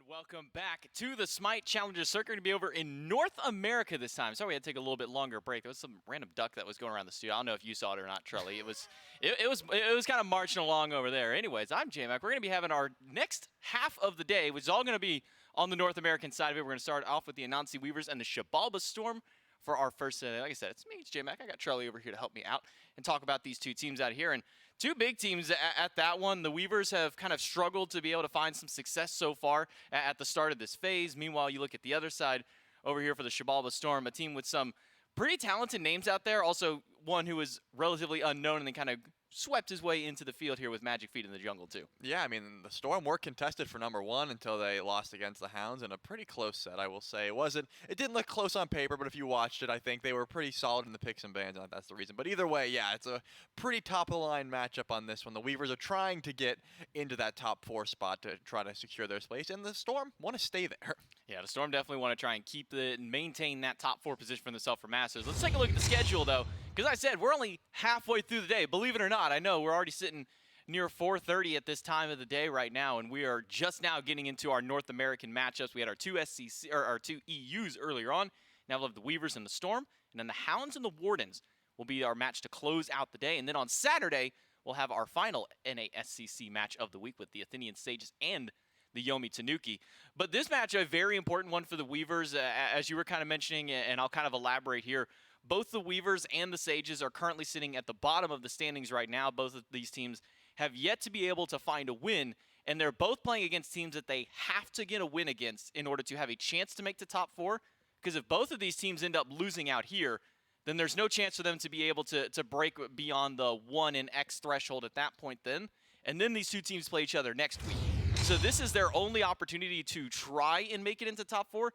welcome back to the SMITE Challenger Circuit. Going to be over in North America this time. Sorry we had to take a little bit longer break. There was some random duck that was going around the studio. I don't know if you saw it or not, Trelly. It was kind of marching along over there. Anyways, I'm J-Mac. We're going to be having our next half of the day, which is all going to be on the North American side of it. We're going to start off with the Anansi Weavers and the Xibalba Storm for our first, like I said, it's me, it's J-Mac. I got Charlie over here to help me out and talk about these two teams out here. And two big teams at that one. The Weavers have kind of struggled to be able to find some success so far at the start of this phase. Meanwhile, you look at the other side over here for the Xibalba Storm, a team with some pretty talented names out there. Also, one who is relatively unknown and then kind of swept his way into the field here with Magic Feet in the jungle, too. Yeah, I mean, the Storm were contested for #1 until they lost against the Hounds in a pretty close set, I will say. It didn't look close on paper, but if you watched it, I think they were pretty solid in the picks and bans, and that's the reason. But either way, yeah, it's a pretty top-of-the-line matchup on this one. The Weavers are trying to get into that top 4 spot to try to secure their place, and the Storm want to stay there. Yeah, the Storm definitely want to try and maintain that top 4 position for themselves for Masters. Let's take a look at the schedule, though, because I said we're only halfway through the day. Believe it or not, I know we're already sitting near 4:30 at this time of the day right now, and we are just now getting into our North American matchups. We had our two SCC or our two EUs earlier on. Now we'll have the Weavers and the Storm, and then the Hounds and the Wardens will be our match to close out the day. And then on Saturday, we'll have our final NASCC match of the week with the Athenian Sages and the Yomi Tanuki. But this match, a very important one for the Weavers, as you were kind of mentioning, and I'll kind of elaborate here. Both the Weavers and the Sages are currently sitting at the bottom of the standings right now. Both of these teams have yet to be able to find a win, and they're both playing against teams that they have to get a win against in order to have a chance to make the top 4. Because if both of these teams end up losing out here, then there's no chance for them to be able to break beyond the 1 in X threshold at that point then. And then these two teams play each other next week. So this is their only opportunity to try and make it into top 4.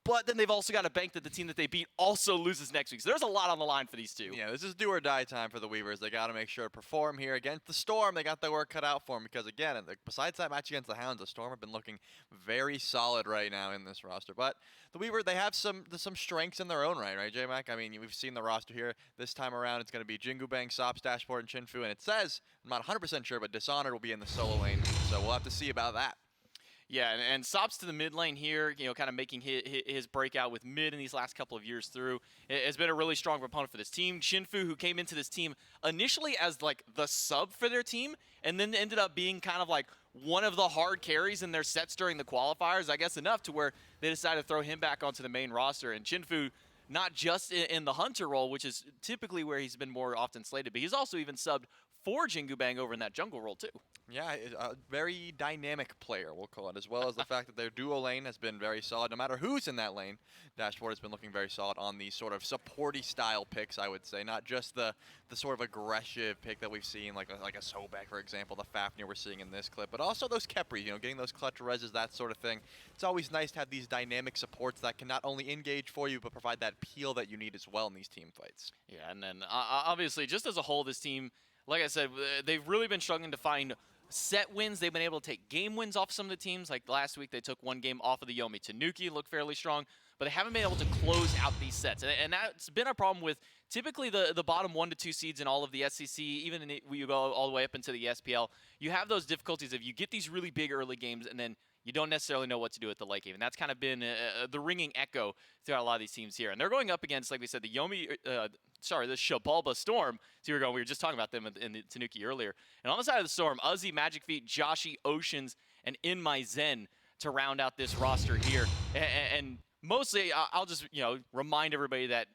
But then they've also got to bank that the team that they beat also loses next week. So there's a lot on the line for these two. Yeah, this is do or die time for the Weavers. They got to make sure to perform here against the Storm. They got their work cut out for them because, again, besides that match against the Hounds, the Storm have been looking very solid right now in this roster. But the Weaver, they have some strengths in their own right, J-Mac? I mean, we've seen the roster here. This time around, it's going to be Jingu Bang, Sops, Dashboard, and Chinfu. And it says, I'm not 100% sure, but Dishonored will be in the solo lane. So we'll have to see about that. Yeah, and Sops to the mid lane here, kind of making his breakout with mid in these last couple of years through. It has been a really strong proponent for this team. Chinfu, who came into this team initially as like the sub for their team, and then ended up being kind of like one of the hard carries in their sets during the qualifiers, I guess enough to where they decided to throw him back onto the main roster. And Chinfu, not just in the Hunter role, which is typically where he's been more often slated, but he's also even subbed for Jingu Bang over in that jungle role too. Yeah, a very dynamic player, we'll call it, as well as the fact that their duo lane has been very solid. No matter who's in that lane, Dashboard has been looking very solid on these sort of supporty style picks, I would say. Not just the sort of aggressive pick that we've seen, like a Sobek, for example, the Fafnir we're seeing in this clip, but also those Kepri, getting those clutch reses, that sort of thing. It's always nice to have these dynamic supports that can not only engage for you, but provide that peel that you need as well in these team fights. Yeah, and then obviously, just as a whole, this team, like I said, they've really been struggling to find set wins. They've been able to take game wins off some of the teams. Like last week, they took one game off of the Yomi Tanuki, looked fairly strong, but they haven't been able to close out these sets. And that's been a problem with typically the bottom 1 to 2 seeds in all of the SCC, even when you go all the way up into the SPL. You have those difficulties if you get these really big early games and then you don't necessarily know what to do at the late game. And that's kind of been the ringing echo throughout a lot of these teams here. And they're going up against, like we said, the Xibalba Storm. So we were just talking about them in the Tanuki earlier. And on the side of the Storm, Uzi, Magic Feet, Joshi, Oceans, and In My Zen to round out this roster here. And mostly, I'll just remind everybody that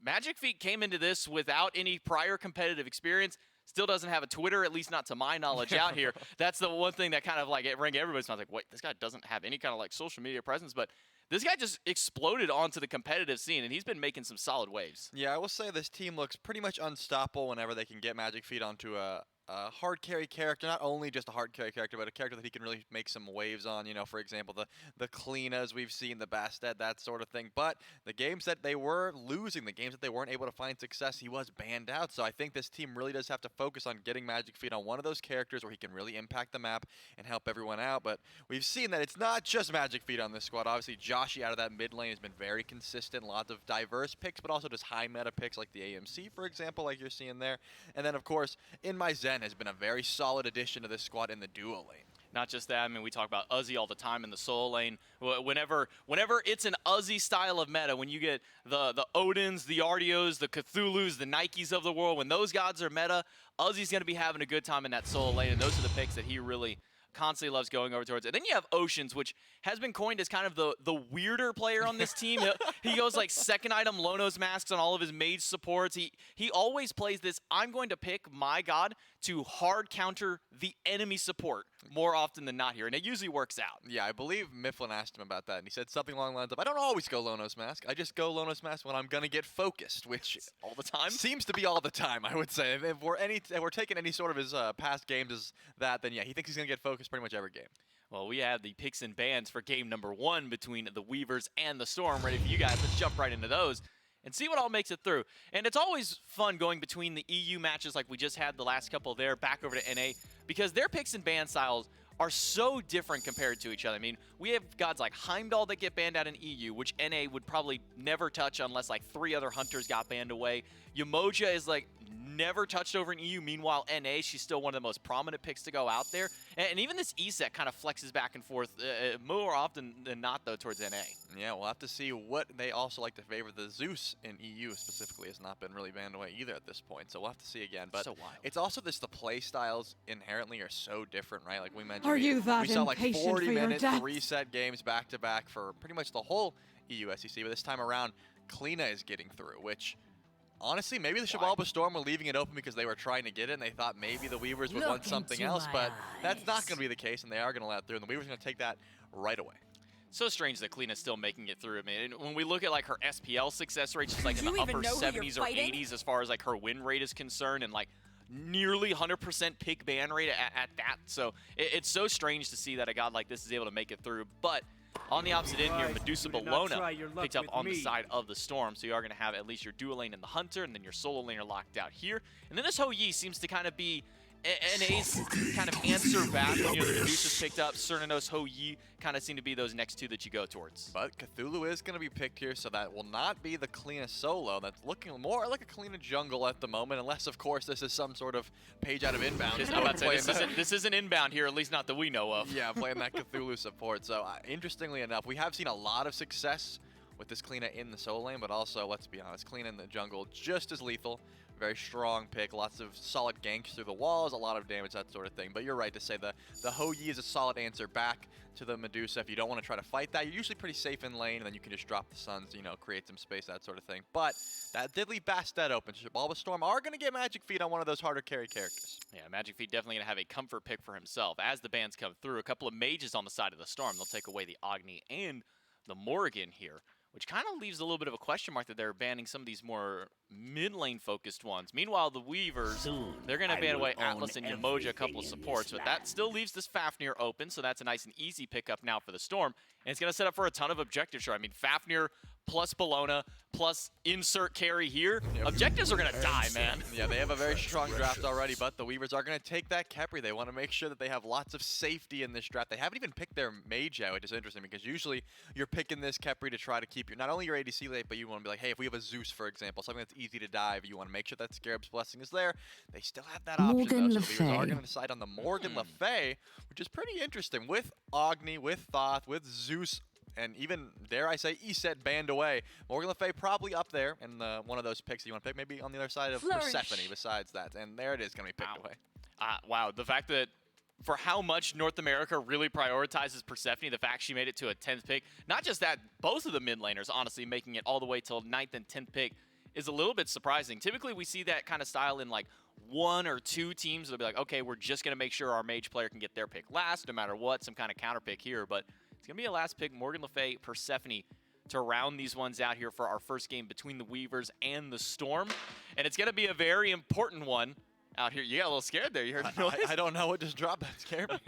Magic Feet came into this without any prior competitive experience. Still doesn't have a Twitter, at least not to my knowledge out here. That's the one thing that kind of like it rang everybody's mouth. Like, wait, this guy doesn't have any kind of like social media presence, but this guy just exploded onto the competitive scene, and he's been making some solid waves. Yeah, I will say this team looks pretty much unstoppable whenever they can get Magic Feet onto a hard carry character, not only just a hard carry character, but a character that he can really make some waves on, for example, the Cleanas we've seen, the Bastet, that sort of thing. But the games that they were losing, the games that they weren't able to find success, he was banned out. So I think this team really does have to focus on getting Magic Feet on one of those characters where he can really impact the map and help everyone out. But we've seen that it's not just Magic Feet on this squad. Obviously, Joshi out of that mid lane has been very consistent, lots of diverse picks, but also just high meta picks like the AMC, for example, like you're seeing there. And then, of course, In My Zen, Zen has been a very solid addition to this squad in the duo lane. Not just that, I mean, we talk about Uzi all the time in the solo lane. Whenever it's an Uzi style of meta, when you get the Odins, the Artios, the Cthulhus, the Nikes of the world, when those gods are meta, Uzi's going to be having a good time in that solo lane, and those are the picks that he really constantly loves going over towards. And then you have Oceans, which has been coined as kind of the weirder player on this team. He goes like second item Lonos masks on all of his mage supports. He always plays this, I'm going to pick my god to hard counter the enemy support more often than not here, and it usually works out. Yeah, I believe Mifflin asked him about that, and he said something along the lines of, I don't always go Lonos mask. I just go Lonos mask when I'm going to get focused, which All the time? seems to be all the time, I would say. If we're taking any sort of his past games as that, then yeah, he thinks he's going to get focused pretty much every game. Well, we have the picks and bans for game number 1 between the Weavers and the Storm ready for you guys. Let's jump right into those and see what all makes it through. And it's always fun going between the EU matches like we just had the last couple there, back over to NA, because their picks and ban styles are so different compared to each other. I mean, we have gods like Heimdall that get banned out in EU, which NA would probably never touch unless like 3 other hunters got banned away. Yamoja is like never touched over in EU. Meanwhile, NA, she's still one of the most prominent picks to go out there. And even this E set kind of flexes back and forth more often than not, though, towards NA. Yeah, we'll have to see what they also like to favor. The Zeus in EU specifically has not been really banned away either at this point, so we'll have to see again. But So wild. it's also the play styles inherently are so different, right? Like we mentioned, Are you that we saw like impatient for your 40-minute death? 3-set games back to back for pretty much the whole EU SEC. But this time around, Kleena is getting through, which honestly, maybe the Xibalba Storm were leaving it open because they were trying to get it and they thought maybe the Weavers would want something else, but that's not going to be the case, and they are going to let it through, and the Weavers are going to take that right away. So strange that Kleena's still making it through. I mean, when we look at like her SPL success rate, she's like in Do the you even upper know who you're 70s or fighting? 80s as far as like her win rate is concerned, and like nearly 100% pick ban rate at that. So it's so strange to see that a god like this is able to make it through. But on the opposite end here, Medusa Bologna picked up on the side of the Storm, so you are going to have at least your dual lane and the Hunter, and then your solo laner locked out here. And then this Ho Yi seems to kind of be NA's kind of answer back when the Medusa's picked up. Cernanos, Ho Yi kind of seem to be those next two that you go towards. But Cthulhu is going to be picked here, so that will not be the Kleena solo. That's looking more like a Kleena jungle at the moment, unless, of course, this is some sort of page out of Inbound. I'm about to say, this isn't Inbound here, at least not that we know of. Yeah, playing that Cthulhu support. So, interestingly enough, we have seen a lot of success with this Kleena in the solo lane, but also, let's be honest, Kleena in the jungle just as lethal. Very strong pick, lots of solid ganks through the walls, a lot of damage, that sort of thing. But you're right to say the Ho Yi is a solid answer back to the Medusa. If you don't want to try to fight that, you're usually pretty safe in lane, and then you can just drop the Suns, you know, create some space, that sort of thing. But that did leave Bastet open. Xibalba Storm are going to get Magic Feet on one of those harder carry characters. Yeah, Magic Feet definitely going to have a comfort pick for himself. As the bans come through, a couple of mages on the side of the Storm. They'll take away the Agni and the Morrigan here, which kind of leaves a little bit of a question mark that they're banning some of these more mid-lane focused ones. Meanwhile, the Weavers, they're going to ban away Atlas and Yamoja, a couple of supports, but that still leaves this Fafnir open, so that's a nice and easy pickup now for the Storm, and it's going to set up for a ton of objectives. Sure, I mean, Fafnir plus Bologna plus insert carry here. Yep. Objectives are going to die, man. Yeah, they have a very strong draft already, but the Weavers are going to take that Khepri. They want to make sure that they have lots of safety in this draft. They haven't even picked their mage out, which is interesting because usually you're picking this Khepri to try to keep not only your ADC late, but you want to be like, hey, if we have a Zeus, for example, something that's easy to dive, you want to make sure that Scarab's Blessing is there. They still have that option, Morgan though, Le so the Weavers are Fay. going to decide on the Morgan Le Fay, which is pretty interesting, with Agni, with Thoth, with Zeus, and even, dare I say, E-set banned away. Morgan Le Fay probably up there in one of those picks that you want to pick, maybe on the other side of Persephone besides that. And there it is going to be picked away. Wow, the fact that for how much North America really prioritizes Persephone, the fact she made it to a 10th pick, not just that, both of the mid laners, honestly, making it all the way till 9th and 10th pick is a little bit surprising. Typically, we see that kind of style in like 1 or 2 teams. They'll be like, okay, we're just going to make sure our mage player can get their pick last, no matter what, some kind of counter pick here. But it's going to be a last pick, Morgan Le Fay, Persephone, to round these ones out here for our first game between the Weavers and the Storm. And it's going to be a very important one out here. You got a little scared there. You heard the noise? I don't know what just dropped. That scared me.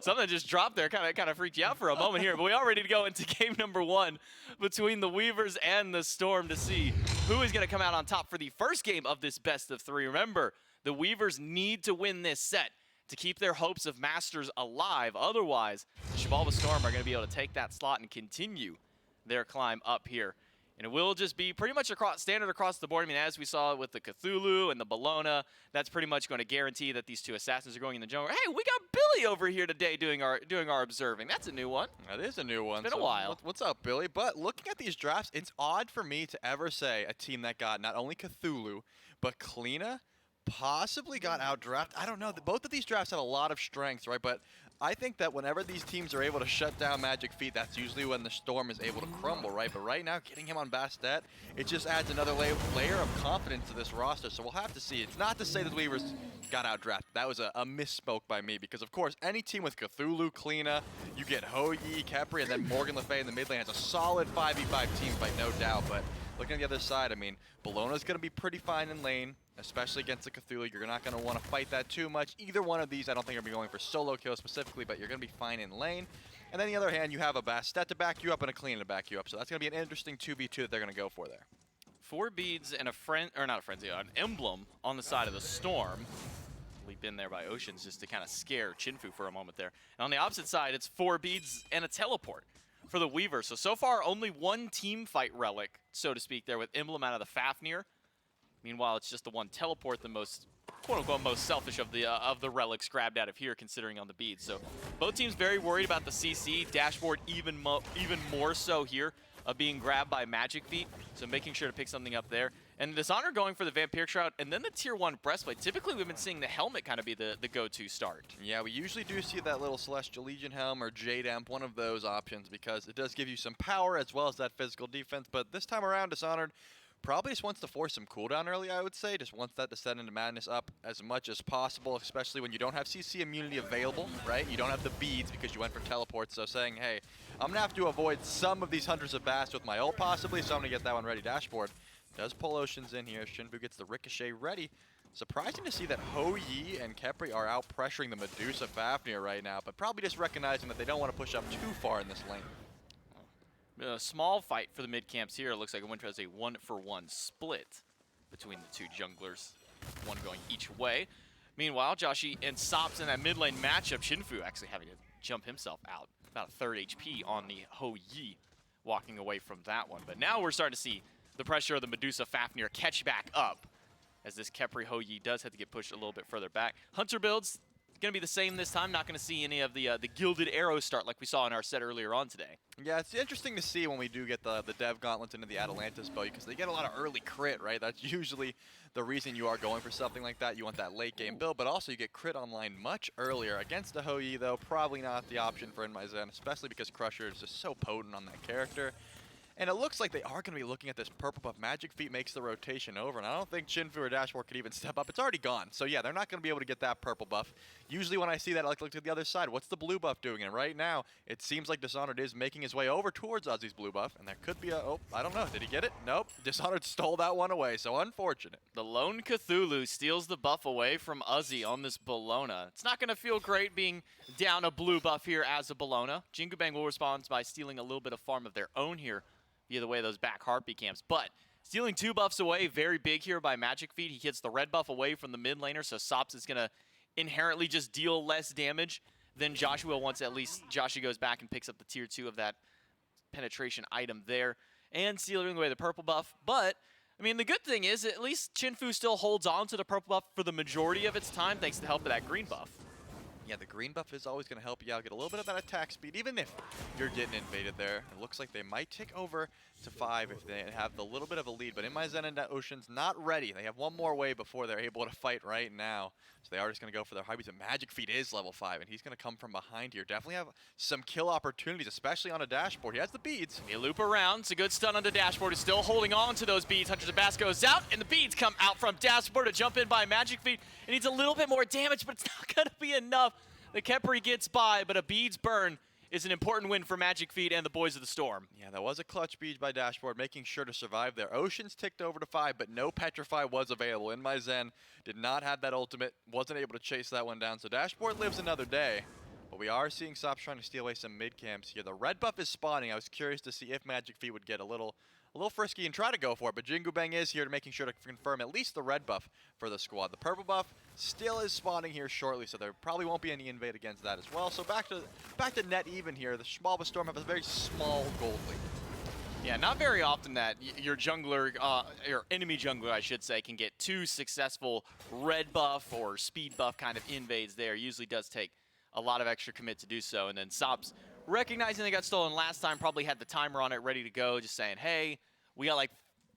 Something just dropped there. Kind of freaked you out for a moment here. But we are ready to go into game number 1 between the Weavers and the Storm to see who is going to come out on top for the first game of this best of 3. Remember, the Weavers need to win this set to keep their hopes of Masters alive. Otherwise, the Xibalba Storm are going to be able to take that slot and continue their climb up here And it will just be pretty much standard across the board. I mean, as we saw with the Cthulhu and the Bologna, that's pretty much going to guarantee that these two assassins are going in the jungle. Hey, we got Billy over here today doing our observing. That's a new one. That is a new one. It's been a while. What's up, Billy? But looking at these drafts, it's odd for me to ever say a team that got not only Cthulhu, but Kleena possibly got outdrafted. I don't know. Both of these drafts had a lot of strengths, right? But I think that whenever these teams are able to shut down Magic Feet, that's usually when the Storm is able to crumble, right? But right now, getting him on Bastet, it just adds another layer of confidence to this roster. So we'll have to see. It's not to say that Weavers got outdrafted. That was a misspoke by me because, of course, any team with Cthulhu, Kleena, you get Hoyi, Kepri, and then Morgan Le Fay in the mid lane has a solid 5v5 team fight, no doubt. But looking at the other side, I mean, Bologna's going to be pretty fine in lane, especially against the Cthulhu. You're not going to want to fight that too much. Either one of these, I don't think are going to be going for solo kills specifically, but you're going to be fine in lane. And then on the other hand, you have a Bastet to back you up and a Kleena to back you up. So that's going to be an interesting 2v2 that they're going to go for there. 4 beads and an emblem on the side of the Storm. Leap in there by Oceans just to kind of scare Chinfu for a moment there. And on the opposite side, it's 4 beads and a teleport for the Weaver. So far, only one team fight relic, so to speak, there with emblem out of the Fafnir. Meanwhile, it's just the one teleport, the most, quote-unquote, most selfish of the relics grabbed out of here, considering on the beads. So both teams very worried about the CC. Dashboard even more so here of being grabbed by Magic Feet. So making sure to pick something up there. And Dishonor going for the Vampiric Shroud and then the Tier 1 Breastplate. Typically, we've been seeing the helmet kind of be the go-to start. Yeah, we usually do see that little Celestial Legion helm or Jade Amp, one of those options, because it does give you some power as well as that physical defense. But this time around, Dishonored probably just wants to force some cooldown early, I would say. Just wants that Descent into Madness up as much as possible, especially when you don't have CC immunity available, right? You don't have the beads because you went for teleports. So saying, hey, I'm going to have to avoid some of these Hunters of Bast with my ult possibly, so I'm going to get that one ready. Dashboard does pull Oceans in here. Shinfu gets the Ricochet ready. Surprising to see that Hoyi and Kepri are out pressuring the Medusa Fafnir right now, but probably just recognizing that they don't want to push up too far in this lane. A small fight for the mid camps here. It looks like it went as a 1-for-1 split between the two junglers, one going each way. Meanwhile, Joshi and Sops in that mid lane matchup, Shinfu actually having to jump himself out. About a third HP on the Hoyi, walking away from that one. But now we're starting to see the pressure of the Medusa Fafnir catch back up, as this Kepri Hoyi does have to get pushed a little bit further back. Hunter builds going to be the same this time. Not going to see any of the Gilded Arrow start like we saw in our set earlier on today. Yeah, it's interesting to see when we do get the Dev Gauntlets into the Atalantis bow, because they get a lot of early crit, right? That's usually the reason you are going for something like that. You want that late game build, but also you get crit online much earlier. Against the Hoyi, though, probably not the option for Zen, especially because Crusher is just so potent on that character. And it looks like they are going to be looking at this purple buff. Magic Feet makes the rotation over, and I don't think Chinfu or Dashboard could even step up. It's already gone. So yeah, they're not going to be able to get that purple buff. Usually when I see that, I look to the other side. What's the blue buff doing? And right now, it seems like Dishonored is making his way over towards Ozzy's blue buff, and there could be a, oh, I don't know. Did he get it? Nope. Dishonored stole that one away, so unfortunate. The lone Cthulhu steals the buff away from Ozzy on this Bologna. It's not going to feel great being down a blue buff here as a Bologna. Jingu Bang will respond by stealing a little bit of farm of their own here, via the way those back Heartbeat camps. But stealing 2 buffs away, very big here by Magic Feet. He gets the red buff away from the mid laner, so Sops is going to inherently just deal less damage than Joshua once at least Joshua goes back and picks up the tier 2 of that penetration item there. And stealing away the purple buff. But, I mean, the good thing is at least Chinfu still holds on to the purple buff for the majority of its time thanks to the help of that green buff. Yeah, the green buff is always going to help you out, get a little bit of that attack speed, even if you're getting invaded there. It looks like they might tick over to 5 if they have the little bit of a lead, but in my Zen and Ocean's not ready. They have one more wave before they're able to fight right now. So they are just going to go for their high beats. And Magic Feet is level 5, and he's going to come from behind here. Definitely have some kill opportunities, especially on a Dashboard. He has the beads. They loop around. It's a good stun on the Dashboard. He's still holding on to those beads. Hunters of Bass goes out, and the beads come out from Dashboard to jump in by Magic Feet. It needs a little bit more damage, but it's not going to be enough. The Kepri gets by, but a beads burn is an important win for Magic Feet and the Boys of the Storm. Yeah, that was a clutch bead by Dashboard, making sure to survive there. Oceans ticked over to 5, but no Petrify was available. In my Zen, did not have that ultimate, wasn't able to chase that one down. So Dashboard lives another day. But we are seeing Sops trying to steal away some mid camps here. The red buff is spawning. I was curious to see if Magic Feet would get a little frisky and try to go for it, but Jingu Bang is here to making sure to confirm at least the red buff for the squad. The purple buff still is spawning here shortly, so there probably won't be any invade against that as well. So back to net even here. The Xibalba Storm have a very small gold lead. Yeah, not very often that your jungler, your enemy jungler, I should say, can get 2 successful red buff or speed buff kind of invades there. Usually does take a lot of extra commit to do so. And then Sops, recognizing they got stolen last time, probably had the timer on it ready to go, just saying, hey, we got like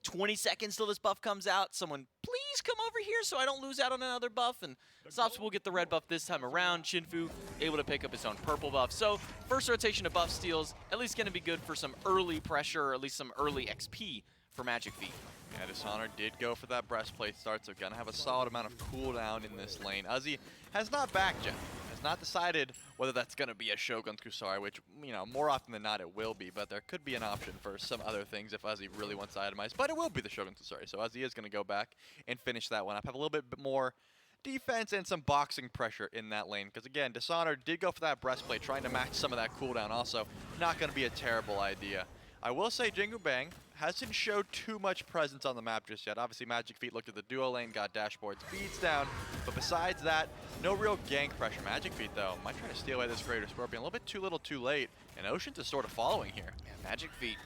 20 seconds till this buff comes out. Someone please come over here so I don't lose out on another buff. And Sops will get the red buff this time around. Chinfu able to pick up his own purple buff. So first rotation of buff steals, at least going to be good for some early pressure, or at least some early XP for Magic Feet. Yeah, Dishonor did go for that breastplate start, so gonna have a solid amount of cooldown in this lane. Uzi has not backed yet. Has not decided whether that's gonna be a Shogun's Kusari, which, you know, more often than not it will be, but there could be an option for some other things if Uzi really wants to itemize, but it will be the Shogun's Kusari, so Uzi is gonna go back and finish that one up. Have a little bit more defense and some boxing pressure in that lane, because again, Dishonor did go for that breastplate, trying to match some of that cooldown also. Not gonna be a terrible idea. I will say Jingu Bang hasn't showed too much presence on the map just yet. Obviously, Magic Feet looked at the duo lane, got dashboard speeds down, but besides that, no real gank pressure. Magic Feet, though, might try to steal away this Greater Scorpion. A little bit too little too late, and Oceans is sort of following here. Yeah, Magic Feet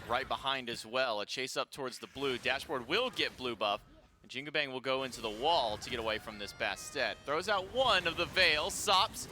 right behind as well. A chase up towards the blue. Dashboard will get blue buff. And Jingu Bang will go into the wall to get away from this Bastet. Throws out one of the Veil. Sops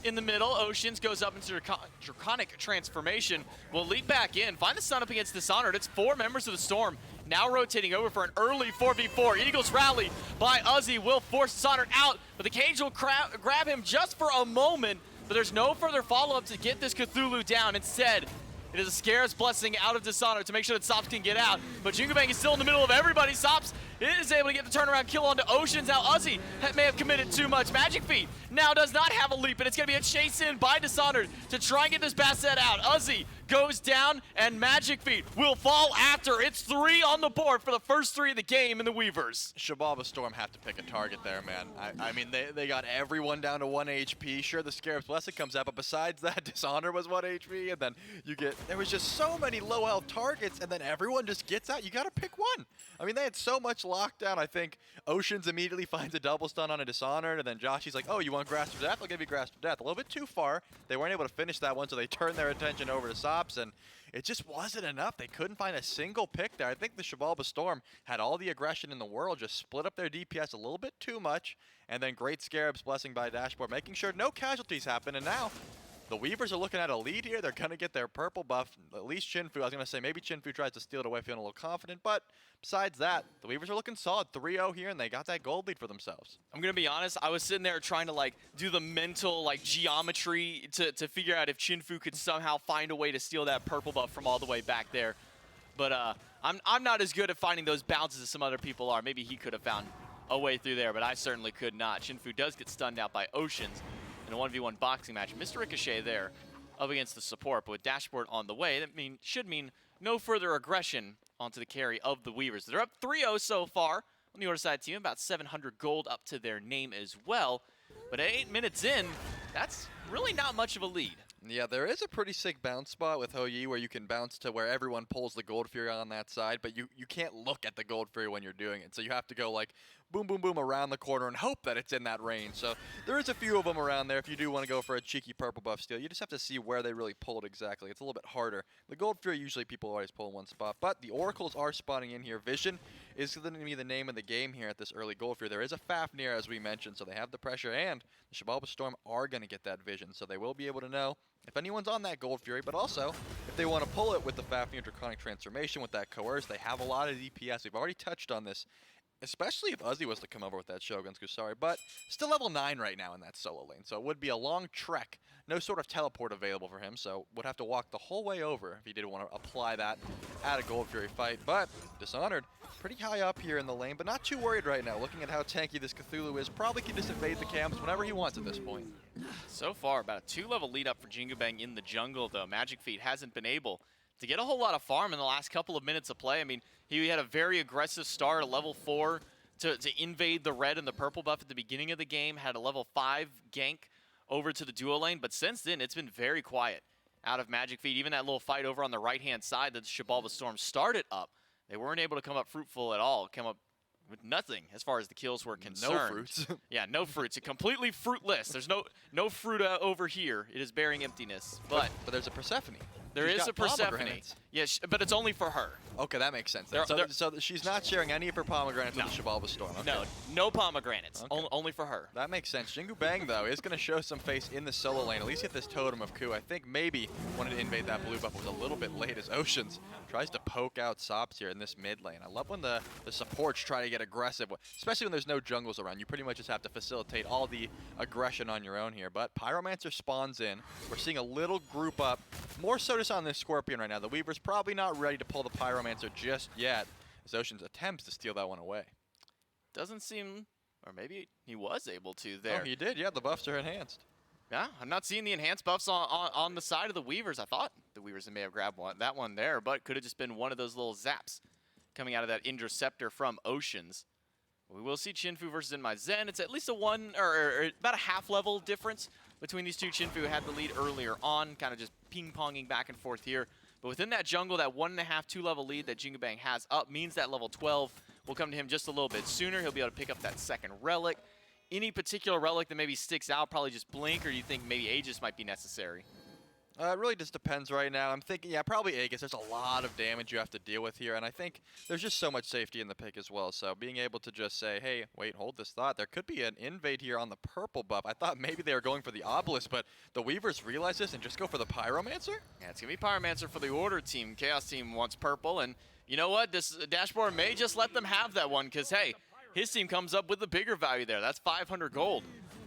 in the middle. Oceans goes up into Draconic Transformation. Will leap back in. Find the stun up against Dishonored. It's 4 members of the Storm. Now rotating over for an early 4v4. Eagles rally by Uzi will force Dishonored out. But the cage will grab him just for a moment. But there's no further follow-up to get this Cthulhu down. Instead, it is a Scare's Blessing out of Dishonored to make sure that Sops can get out. But Jingu Bang is still in the middle of everybody. Sops is able to get the turnaround kill onto Oceans. Now Uzi may have committed too much. Magic Feet now does not have a leap, and it's going to be a chase in by Dishonored to try and get this Basset out. Uzi goes down, and Magic Feet will fall after. It's 3 on the board for the first 3 of the game in the Weavers. Xibalba Storm have to pick a target there, man. I mean, they got everyone down to 1 HP. Sure, the Scarab's Blessing comes out, but besides that, Dishonor was 1 HP, and then you get, there was just so many low health targets, and then everyone just gets out. You got to pick one. I mean, they had so much lockdown. I think Oceans immediately finds a double stun on a Dishonored, and then Joshy's like, oh, you want Grasp of Death? I'll give you Grasp of Death. A little bit too far. They weren't able to finish that one, so they turned their attention over to Sops, and it just wasn't enough. They couldn't find a single pick there. I think the Xibalba Storm had all the aggression in the world, just split up their DPS a little bit too much, and then great Scarab's Blessing by Dashboard, making sure no casualties happen, and now the Weavers are looking at a lead here. They're going to get their purple buff. At least Chinfu. I was going to say maybe Chinfu tries to steal it away feeling a little confident. But besides that, the Weavers are looking solid. 3-0 here, and they got that gold lead for themselves. I'm going to be honest. I was sitting there trying to like do the mental like geometry to figure out if Chinfu could somehow find a way to steal that purple buff from all the way back there. But I'm not as good at finding those bounces as some other people are. Maybe he could have found a way through there, but I certainly could not. Chinfu does get stunned out by Oceans in a 1v1 boxing match. Mr. Ricochet there up against the support, but with Dashboard on the way, that should mean no further aggression onto the carry of the Weavers. They're up 3-0 so far on the Orside team, about 700 gold up to their name as well. But at 8 minutes in, that's really not much of a lead. Yeah, there is a pretty sick bounce spot with Hou Yi where you can bounce to where everyone pulls the Gold Fury on that side, but you can't look at the Gold Fury when you're doing it. So you have to go like boom, boom, boom around the corner and hope that it's in that range. So there is a few of them around there if you do want to go for a cheeky purple buff steal. You just have to see where they really pulled exactly. It's a little bit harder. The Gold Fury, usually people always pull in one spot, but the Oracles are spawning in here. Vision is going to be the name of the game here at this early Gold Fury. There is a Fafnir, as we mentioned, so they have the pressure, and the Xibalba Storm are going to get that Vision, so they will be able to know if anyone's on that Gold Fury, but also if they want to pull it with the Fafnir Draconic Transformation, with that Coerce, they have a lot of DPS. We've already touched on this, especially if Uzi was to come over with that Shogun's Kusari, but still level 9 right now in that solo lane, so it would be a long trek. No sort of teleport available for him, so would have to walk the whole way over if he did want to apply that at a Gold Fury fight. But Dishonored, pretty high up here in the lane, but not too worried right now. Looking at how tanky this Cthulhu is, probably can just invade the camps whenever he wants at this point. So far, about a 2-level lead up for Jingu Bang in the jungle, though. Magic Feet hasn't been able to get a whole lot of farm in the last couple of minutes of play. I mean, he had a very aggressive start at level 4 to invade the red and the purple buff at the beginning of the game, had a level 5 gank over to the duo lane, but since then, it's been very quiet out of Magic Feet. Even that little fight over on the right-hand side that the Xibalba Storm started up, they weren't able to come up fruitful at all, come up with nothing as far as the kills were concerned. No fruits. Yeah, no fruits. Completely fruitless. There's no fruit over here. It is bearing emptiness. But there's a Persephone. There She's is got a Persephone. pomegranates. Yeah, but it's only for her. Okay, that makes sense. Then. So she's not sharing any of her pomegranates with the Xibalba Storm. Okay. No pomegranates. Okay. Only for her. That makes sense. Jingu Bang, though, is going to show some face in the solo lane. At least get this Totem of Ku. I think maybe wanted to invade that blue buff was a little bit late as Oceans tries to poke out Sops here in this mid lane. I love when the supports try to get aggressive, especially when there's no jungles around. You pretty much just have to facilitate all the aggression on your own here. But Pyromancer spawns in. We're seeing a little group up. More so just on this Scorpion right now. The Weaver's probably not ready to pull the Pyromancer just yet, as Oceans attempts to steal that one away. Doesn't seem, or maybe he was able to there. Oh, he did. Yeah, the buffs are enhanced. Yeah, I'm not seeing the enhanced buffs on the side of the Weavers. I thought the Weavers may have grabbed that one there, but could have just been one of those little zaps coming out of that Interceptor from Oceans. We will see Chinfu versus Enmai Zen. It's at least a one or about a half level difference between these two. Chinfu had the lead earlier on, kind of just ping-ponging back and forth here. But within that jungle, that 1.5, 2-level lead that Jingu Bang has up means that level 12 will come to him just a little bit sooner. He'll be able to pick up that second relic. Any particular relic that maybe sticks out, probably just Blink, or do you think maybe Aegis might be necessary? It really just depends right now. I'm thinking, yeah, probably Aegis. There's a lot of damage you have to deal with here, and I think there's just so much safety in the pick as well. So being able to just say, hey, wait, hold this thought. There could be an invade here on the purple buff. I thought maybe they were going for the Obelisk, but the Weavers realize this and just go for the Pyromancer? Yeah, it's going to be Pyromancer for the Order team. Chaos team wants purple, and you know what? This dashboard may just let them have that one, because, hey, his team comes up with the bigger value there. That's 500 gold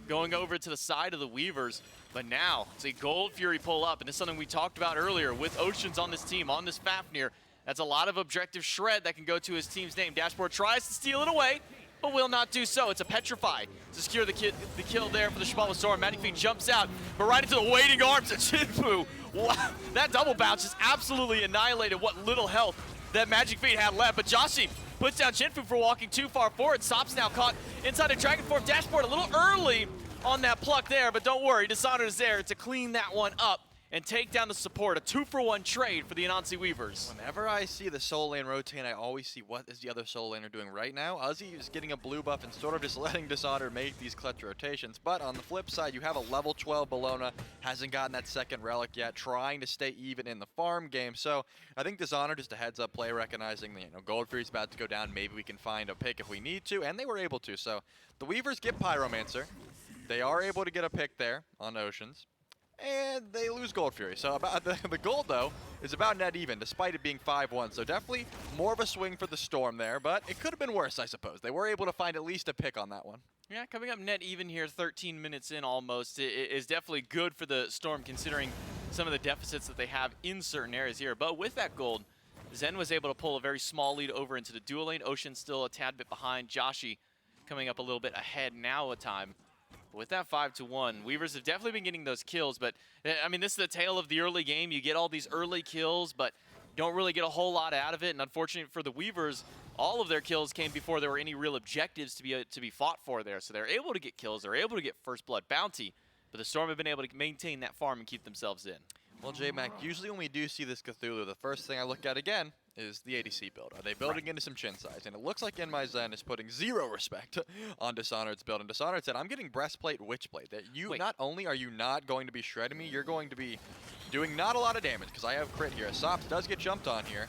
going over to the side of the Weavers. But now, it's a Gold Fury pull up, and it's something we talked about earlier with Oceans on this team, on this Fafnir. That's a lot of objective shred that can go to his team's name. Dashboard tries to steal it away, but will not do so. It's a Petrify to secure the kill there for the Xibalba Storm. Magic Feet jumps out, but right into the waiting arms of Chinfu. Wow, that double bounce just absolutely annihilated what little health that Magic Feet had left. But Joshi puts down Chinfu for walking too far forward. Sop's now caught inside a Dragon Form Dashboard a little early on that pluck there, but don't worry, Dishonored is there to clean that one up and take down the support. A 2-for-1 trade for the Anansi Weavers. Whenever I see the solo lane rotate, I always see what is the other solo laner doing right now. Uzi is getting a blue buff and sort of just letting Dishonored make these clutch rotations. But on the flip side, you have a level 12 Bellona, hasn't gotten that second relic yet, trying to stay even in the farm game. So I think Dishonored just a heads up play, recognizing that, Gold Fury's about to go down. Maybe we can find a pick if we need to, and they were able to. So the Weavers get Pyromancer. They are able to get a pick there on Oceans. And they lose Gold Fury. So about the gold, though, is about net even, despite it being 5-1. So definitely more of a swing for the Storm there, but it could have been worse, I suppose. They were able to find at least a pick on that one. Yeah, coming up net even here, 13 minutes in almost, it is definitely good for the Storm, considering some of the deficits that they have in certain areas here. But with that gold, Zen was able to pull a very small lead over into the dual lane. Ocean still a tad bit behind. Joshi coming up a little bit ahead now a time. With that 5-1, Weavers have definitely been getting those kills, but I mean, this is the tale of the early game. You get all these early kills, but don't really get a whole lot out of it. And unfortunately for the Weavers, all of their kills came before there were any real objectives to be fought for there. So they're able to get kills, they're able to get first blood bounty, but the Storm have been able to maintain that farm and keep themselves in. Well, J-Mac, usually when we do see this Cthulhu, the first thing I look at again is the ADC build. Are they building into some chin size? And it looks like Enmai Zen is putting zero respect on Dishonored's build. And Dishonored said, I'm getting breastplate, witchblade. That you not only are you not going to be shredding me, you're going to be doing not a lot of damage, because I have crit here. Sops does get jumped on here.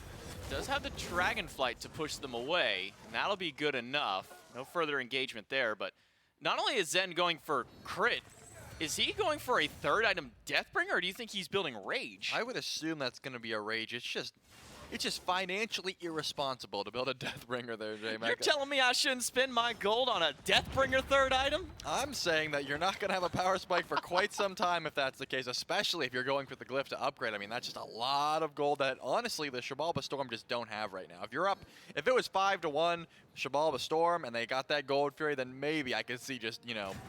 Does have the Dragonflight to push them away, and that'll be good enough. No further engagement there, but not only is Zen going for crit, is he going for a third item Deathbringer, or do you think he's building Rage? I would assume that's going to be a Rage. It's just financially irresponsible to build a Deathbringer there, J-Mac. You're telling me I shouldn't spend my gold on a Deathbringer third item? I'm saying that you're not going to have a power spike for quite some time if that's the case, especially if you're going for the glyph to upgrade. I mean, that's just a lot of gold that, honestly, the Xibalba Storm just don't have right now. If it was 5-1 Xibalba Storm and they got that Gold Fury, then maybe I could see just,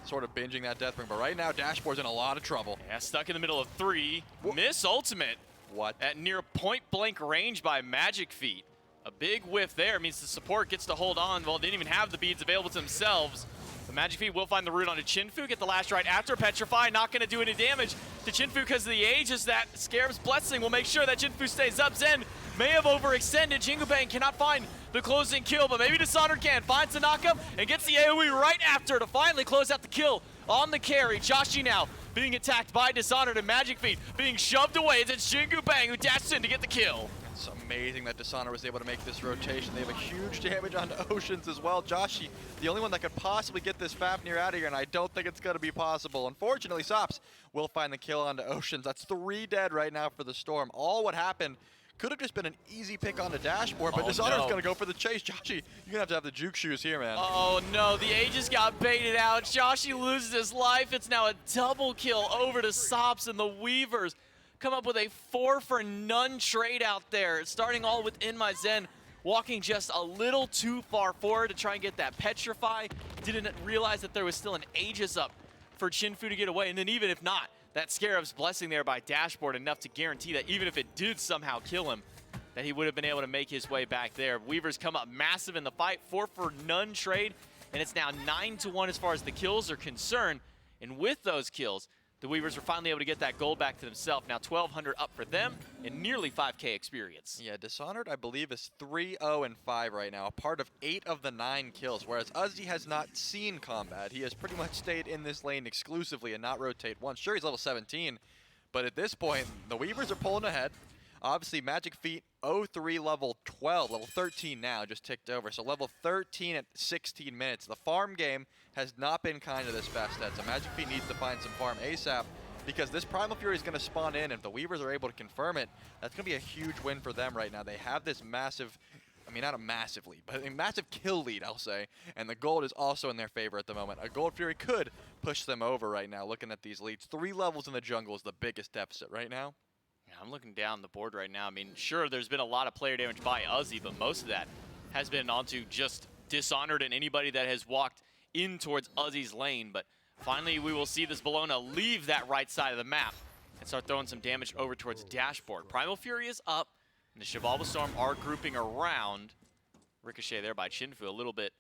sort of binging that Deathbringer. But right now, Dashboard's in a lot of trouble. Yeah, stuck in the middle of 3. Miss ultimate. What? At near point-blank range by Magic Feet. A big whiff there means the support gets to hold on. Well, they didn't even have the beads available to themselves. The Magic Feet will find the root onto Chinfu, get the last right after Petrify. Not going to do any damage to Chinfu because of the Aegis. That Scarab's Blessing will make sure that Chinfu stays up. Zen may have overextended. Jingu Bang cannot find the closing kill, but maybe Dishonored can. Finds the knockup and gets the AoE right after to finally close out the kill on the carry. Joshi now being attacked by Dishonored and Magic Feet, being shoved away. It's Jingu Bang who dashes in to get the kill. It's amazing that Dishonored was able to make this rotation. They have a huge damage on Oceans as well. Joshi, the only one that could possibly get this Fafnir out of here, and I don't think it's going to be possible. Unfortunately, Sops will find the kill onto Oceans. That's 3 dead right now for the Storm. All what happened could have just been an easy pick on the dashboard, but Dishonored's going to go for the chase. Joshi, you're going to have the juke shoes here, man. Oh no, the Aegis got baited out. Joshi loses his life. It's now a double kill over to Sops, and the Weavers come up with a 4-for-none trade out there. Starting all within my Zen, walking just a little too far forward to try and get that Petrify. Didn't realize that there was still an Aegis up for Chinfu to get away, and then even if not, that Scarab's blessing there by dashboard enough to guarantee that even if it did somehow kill him, that he would have been able to make his way back there. Weavers come up massive in the fight, 4-for-none trade, and it's now 9-1 as far as the kills are concerned. And with those kills, the Weavers were finally able to get that gold back to themselves. Now 1,200 up for them and nearly 5K experience. Yeah, Dishonored, I believe, is 3-0-5 right now, a part of 8 of the 9 kills, whereas Uzi has not seen combat. He has pretty much stayed in this lane exclusively and not rotate once. Sure, he's level 17, but at this point, the Weavers are pulling ahead. Obviously, Magic Feet 03 level 12, level 13 now, just ticked over. So level 13 at 16 minutes. The farm game has not been kind to this Bastet, so Magic Feet needs to find some farm ASAP because this Primal Fury is going to spawn in. If the Weavers are able to confirm it, that's going to be a huge win for them right now. They have this massive, I mean, not a massive lead, but a massive kill lead, I'll say. And the gold is also in their favor at the moment. A Gold Fury could push them over right now, looking at these leads. 3 levels in the jungle is the biggest deficit right now. Yeah, I'm looking down the board right now. I mean, sure, there's been a lot of player damage by Uzi, but most of that has been onto just Dishonored and anybody that has walked in towards Uzi's lane. But finally, we will see this Bologna leave that right side of the map and start throwing some damage over towards dashboard. Primal Fury is up, and the Xibalba Storm are grouping around. Ricochet there by Chinfu, a little bit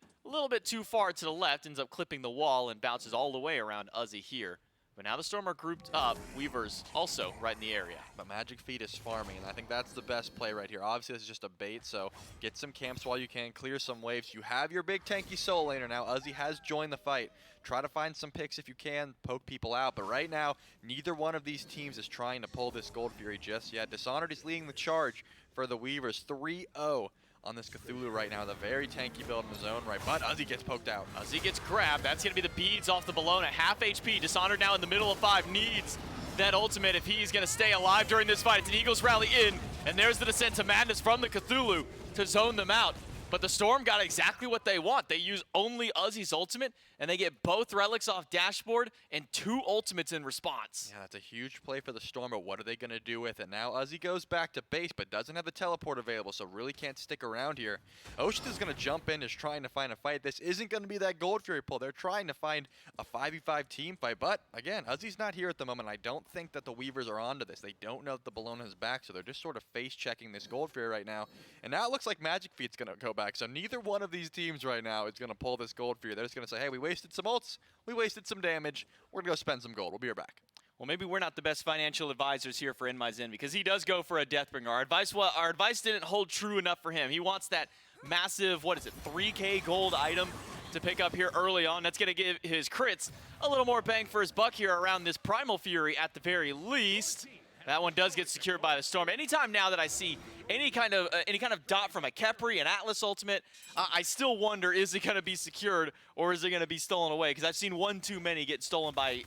too far to the left, ends up clipping the wall and bounces all the way around Uzi here. But now the Storm are grouped up. Weavers also right in the area. But Magic Feet is farming, and I think that's the best play right here. Obviously, this is just a bait, so get some camps while you can, clear some waves. You have your big tanky soul laner now. Uzi has joined the fight. Try to find some picks if you can, poke people out. But right now, neither one of these teams is trying to pull this Gold Fury just yet. Dishonored is leading the charge for the Weavers, 3-0. On this Cthulhu right now, the very tanky build in his own right, but Uzi gets poked out. Uzi gets grabbed. That's going to be the beads off the Bologna. Half HP. Dishonored now in the middle of 5. Needs that ultimate if he's going to stay alive during this fight. It's an Eagles rally in, and there's the Descent to Madness from the Cthulhu to zone them out. But the Storm got exactly what they want. They use only Uzi's ultimate, and they get both relics off dashboard and 2 ultimates in response. Yeah, that's a huge play for the Storm, but what are they going to do with it? Now Uzi goes back to base, but doesn't have the teleport available, so really can't stick around here. Ocean is going to jump in, is trying to find a fight. This isn't going to be that Gold Fury pull. They're trying to find a 5v5 team fight, but again, Uzi's not here at the moment. I don't think that the Weavers are onto this. They don't know that the Bologna is back, so they're just sort of face-checking this Gold Fury right now. And now it looks like Magic Feet's going to go back, so neither one of these teams right now is going to pull this Gold Fury. They're just going to say, hey, we wasted some ults, we wasted some damage, we're going to go spend some gold. We'll be right back. Well, maybe we're not the best financial advisors here for NMyZen because he does go for a Deathbringer. Our advice didn't hold true enough for him. He wants that massive, 3K gold item to pick up here early on. That's going to give his crits a little more bang for his buck here around this Primal Fury at the very least. That one does get secured by the Storm. Anytime now that I see any kind of dot from a Khepri, an Atlas ultimate, I still wonder, is it going to be secured or is it going to be stolen away? Because I've seen one too many get stolen by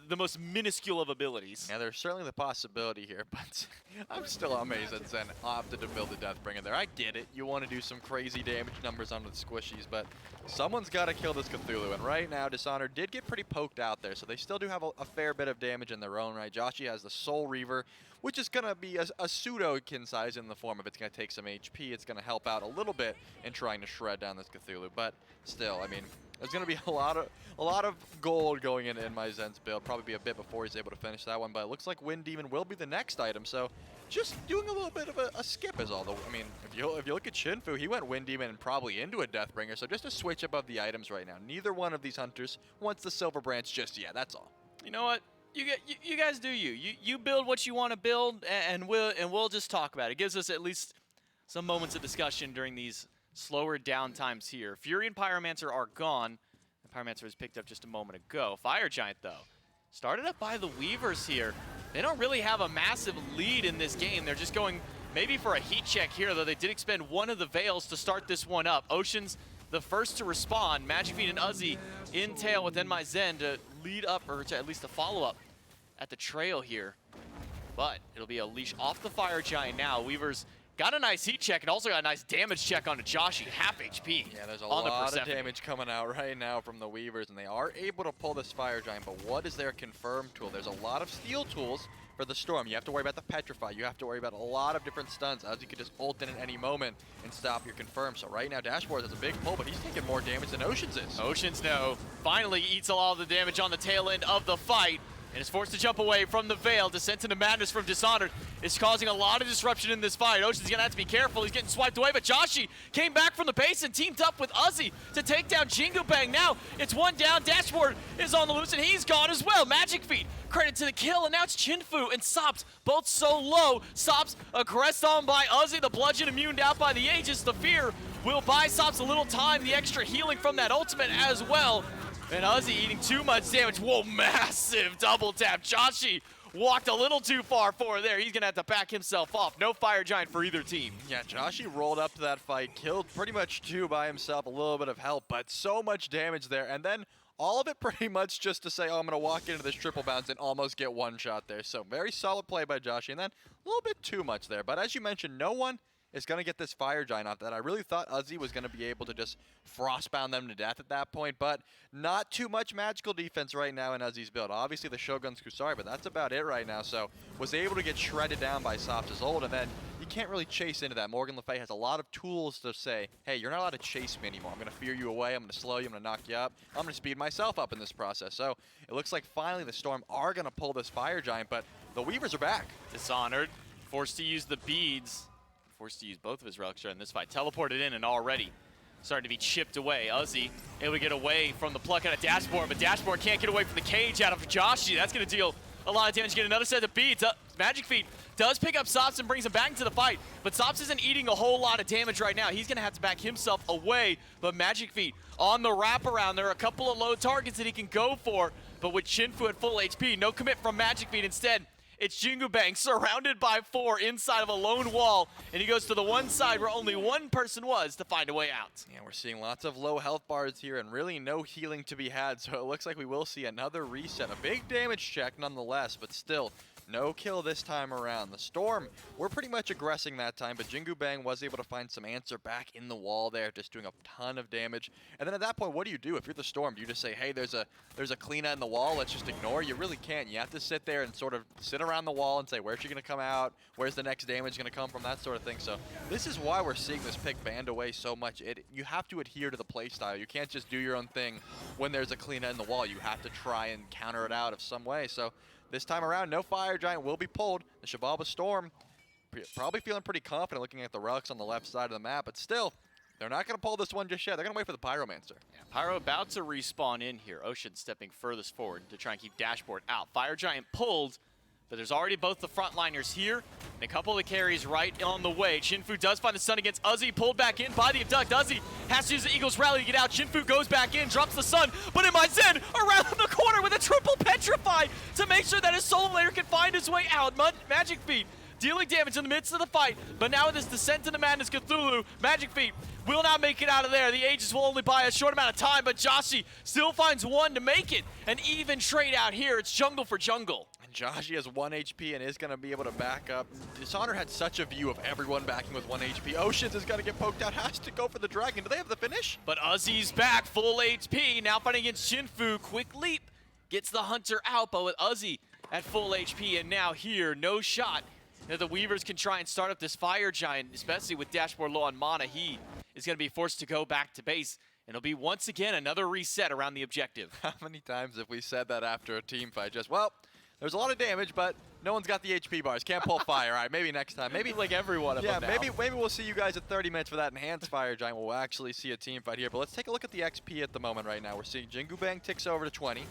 the most minuscule of abilities. Yeah, there's certainly the possibility here, but I'm still amazed that Zen opted to build the Deathbringer there. I get it. You want to do some crazy damage numbers onto the squishies, but someone's got to kill this Cthulhu. And right now, Dishonored did get pretty poked out there, so they still do have a fair bit of damage in their own right. Joshi has the Soul Reaver, which is going to be a pseudo Kinsai's in the form of it's going to take some HP. It's going to help out a little bit in trying to shred down this Cthulhu, but still, I mean, there's going to be a lot of gold going in NMyZen's build. Probably be a bit before he's able to finish that one, but it looks like Wind Demon will be the next item. So just doing a little bit of a skip is all. I mean, if you look at Chinfu, he went Wind Demon and probably into a Deathbringer. So just a switch above the items right now. Neither one of these hunters wants the Silver Branch just yet. That's all. You know what? You guys do you. You build what you want to build, and we'll just talk about it. It gives us at least some moments of discussion during these slower down times here. Fury and Pyromancer are gone. The Pyromancer was picked up just a moment ago. Fire Giant, though, Started up by the Weavers here. They don't really have a massive lead in this game. They're just going maybe for a heat check here, though they did expend one of the Veils to start this one up. Ocean's the first to respond. Magic Feet and Uzi in tail with Enmy Zen to lead up, or to at least to follow up at the trail here. But it'll be a leash off the Fire Giant now. Weavers got a nice heat check and also got a nice damage check onto Joshi, half HP. Yeah, there's a on lot the of damage coming out right now from the Weavers, and they are able to pull this Fire Giant, but what is their confirm tool? There's a lot of steel tools for the Storm. You have to worry about the Petrify. You have to worry about a lot of different stuns, as you could just ult in at any moment and stop your confirm. So right now, Dashboard has a big pull, but he's taking more damage than Oceans is. Oceans, no. Finally eats a lot of the damage on the tail end of the fight and is forced to jump away from the Veil. Descent into Madness from Dishonored is causing a lot of disruption in this fight. Ocean's gonna have to be careful. He's getting swiped away, but Joshi came back from the base and teamed up with Uzi to take down Jingu Bang. Now it's one down. Dashboard is on the loose and he's gone as well. Magic Feet credit to the kill, and now it's Chinfu and Sops both so low. Sops aggressed on by Uzi, the bludgeon immuned out by the Aegis. The fear will buy Sops a little time, the extra healing from that ultimate as well. And Uzi eating too much damage. Whoa, massive double tap. Joshi walked a little too far forward there. He's gonna have to back himself off. No Fire Giant for either team. Yeah, Joshi rolled up to that fight, killed pretty much two by himself, a little bit of help, but so much damage there. And then all of it pretty much just to say, oh, I'm going to walk into this triple bounce and almost get one shot there. So very solid play by Joshi, and then a little bit too much there. But as you mentioned, no one is going to get this Fire Giant off that. I really thought Uzi was going to be able to just frostbound them to death at that point, but not too much magical defense right now in Uzi's build. Obviously the Shogun's Kusari, but that's about it right now. So was able to get shredded down by Sops' ult, and then you can't really chase into that. Morgan Le Fay has a lot of tools to say, hey, you're not allowed to chase me anymore. I'm going to fear you away. I'm going to slow you. I'm going to knock you up. I'm going to speed myself up in this process. So it looks like finally the Storm are going to pull this Fire Giant, but the Weavers are back. Dishonored, forced to use the beads. Forced to use both of his relics in this fight. Teleported in and already starting to be chipped away. Uzi able to get away from the pluck out of Dashboard, but Dashboard can't get away from the cage out of Joshi. That's going to deal a lot of damage. Get another set of beads. Magic Feet does pick up Sops and brings him back into the fight, but Sops isn't eating a whole lot of damage right now. He's going to have to back himself away, but Magic Feet on the wraparound. There are a couple of low targets that he can go for, but with Chinfu at full HP, no commit from Magic Feet. Instead, it's Jingu Bang surrounded by 4 inside of a lone wall, and he goes to the one side where only one person was to find a way out. Yeah, we're seeing lots of low health bars here and really no healing to be had, so it looks like we will see another reset. A big damage check nonetheless, but still no kill this time around. The Storm were pretty much aggressing that time, but Jingu Bang was able to find some answer back in the wall there, just doing a ton of damage. And then at that point, what do you do? If you're the Storm, do you just say, hey, there's a Kleena in the wall, let's just ignore? You really can't. You have to sit there and sort of sit around the wall and say, where's she going to come out? Where's the next damage going to come from? That sort of thing. So this is why we're seeing this pick banned away so much. You have to adhere to the playstyle. You can't just do your own thing when there's a Kleena in the wall. You have to try and counter it out of some way. So this time around, no Fire Giant will be pulled. The Xibalba Storm probably feeling pretty confident looking at the relics on the left side of the map, but still, they're not going to pull this one just yet. They're going to wait for the Pyromancer. Yeah, Pyro about to respawn in here. Ocean stepping furthest forward to try and keep Dashboard out. Fire Giant pulled, but there's already both the frontliners here and a couple of the carries right on the way. Chinfu does find the stun against Uzi, pulled back in by the Abduct. Uzi has to use the Eagles Rally to get out. Chinfu goes back in, drops the stun, but Enmy Zen around the corner with a triple Petrify to make sure that his Soul Layer can find his way out. Magic Feet dealing damage in the midst of the fight, but now with this Descent into Madness Cthulhu, Magic Feet will not make it out of there. The Aegis will only buy a short amount of time, but Joshi still finds one to make it. An even trade out here. It's jungle for jungle. And Joshi has 1 HP and is going to be able to back up. Dishonor had such a view of everyone backing with 1 HP. Oceans is going to get poked out, has to go for the dragon. Do they have the finish? But Uzi's back, full HP. Now fighting against Chinfu. Quick leap gets the Hunter out, but with Uzi at full HP, and now here, no shot that the Weavers can try and start up this Fire Giant, especially with Dashboard low on mana. He is going to be forced to go back to base, and it'll be once again another reset around the objective. How many times have we said that after a team fight? Just, well, there's a lot of damage, but no one's got the HP bars. Can't pull fire. All right, maybe next time. Maybe like every one of them now. maybe we'll see you guys at 30 minutes for that enhanced Fire Giant. We'll actually see a team fight here. But let's take a look at the XP at the moment right now. We're seeing Jingu Bang ticks over to 20.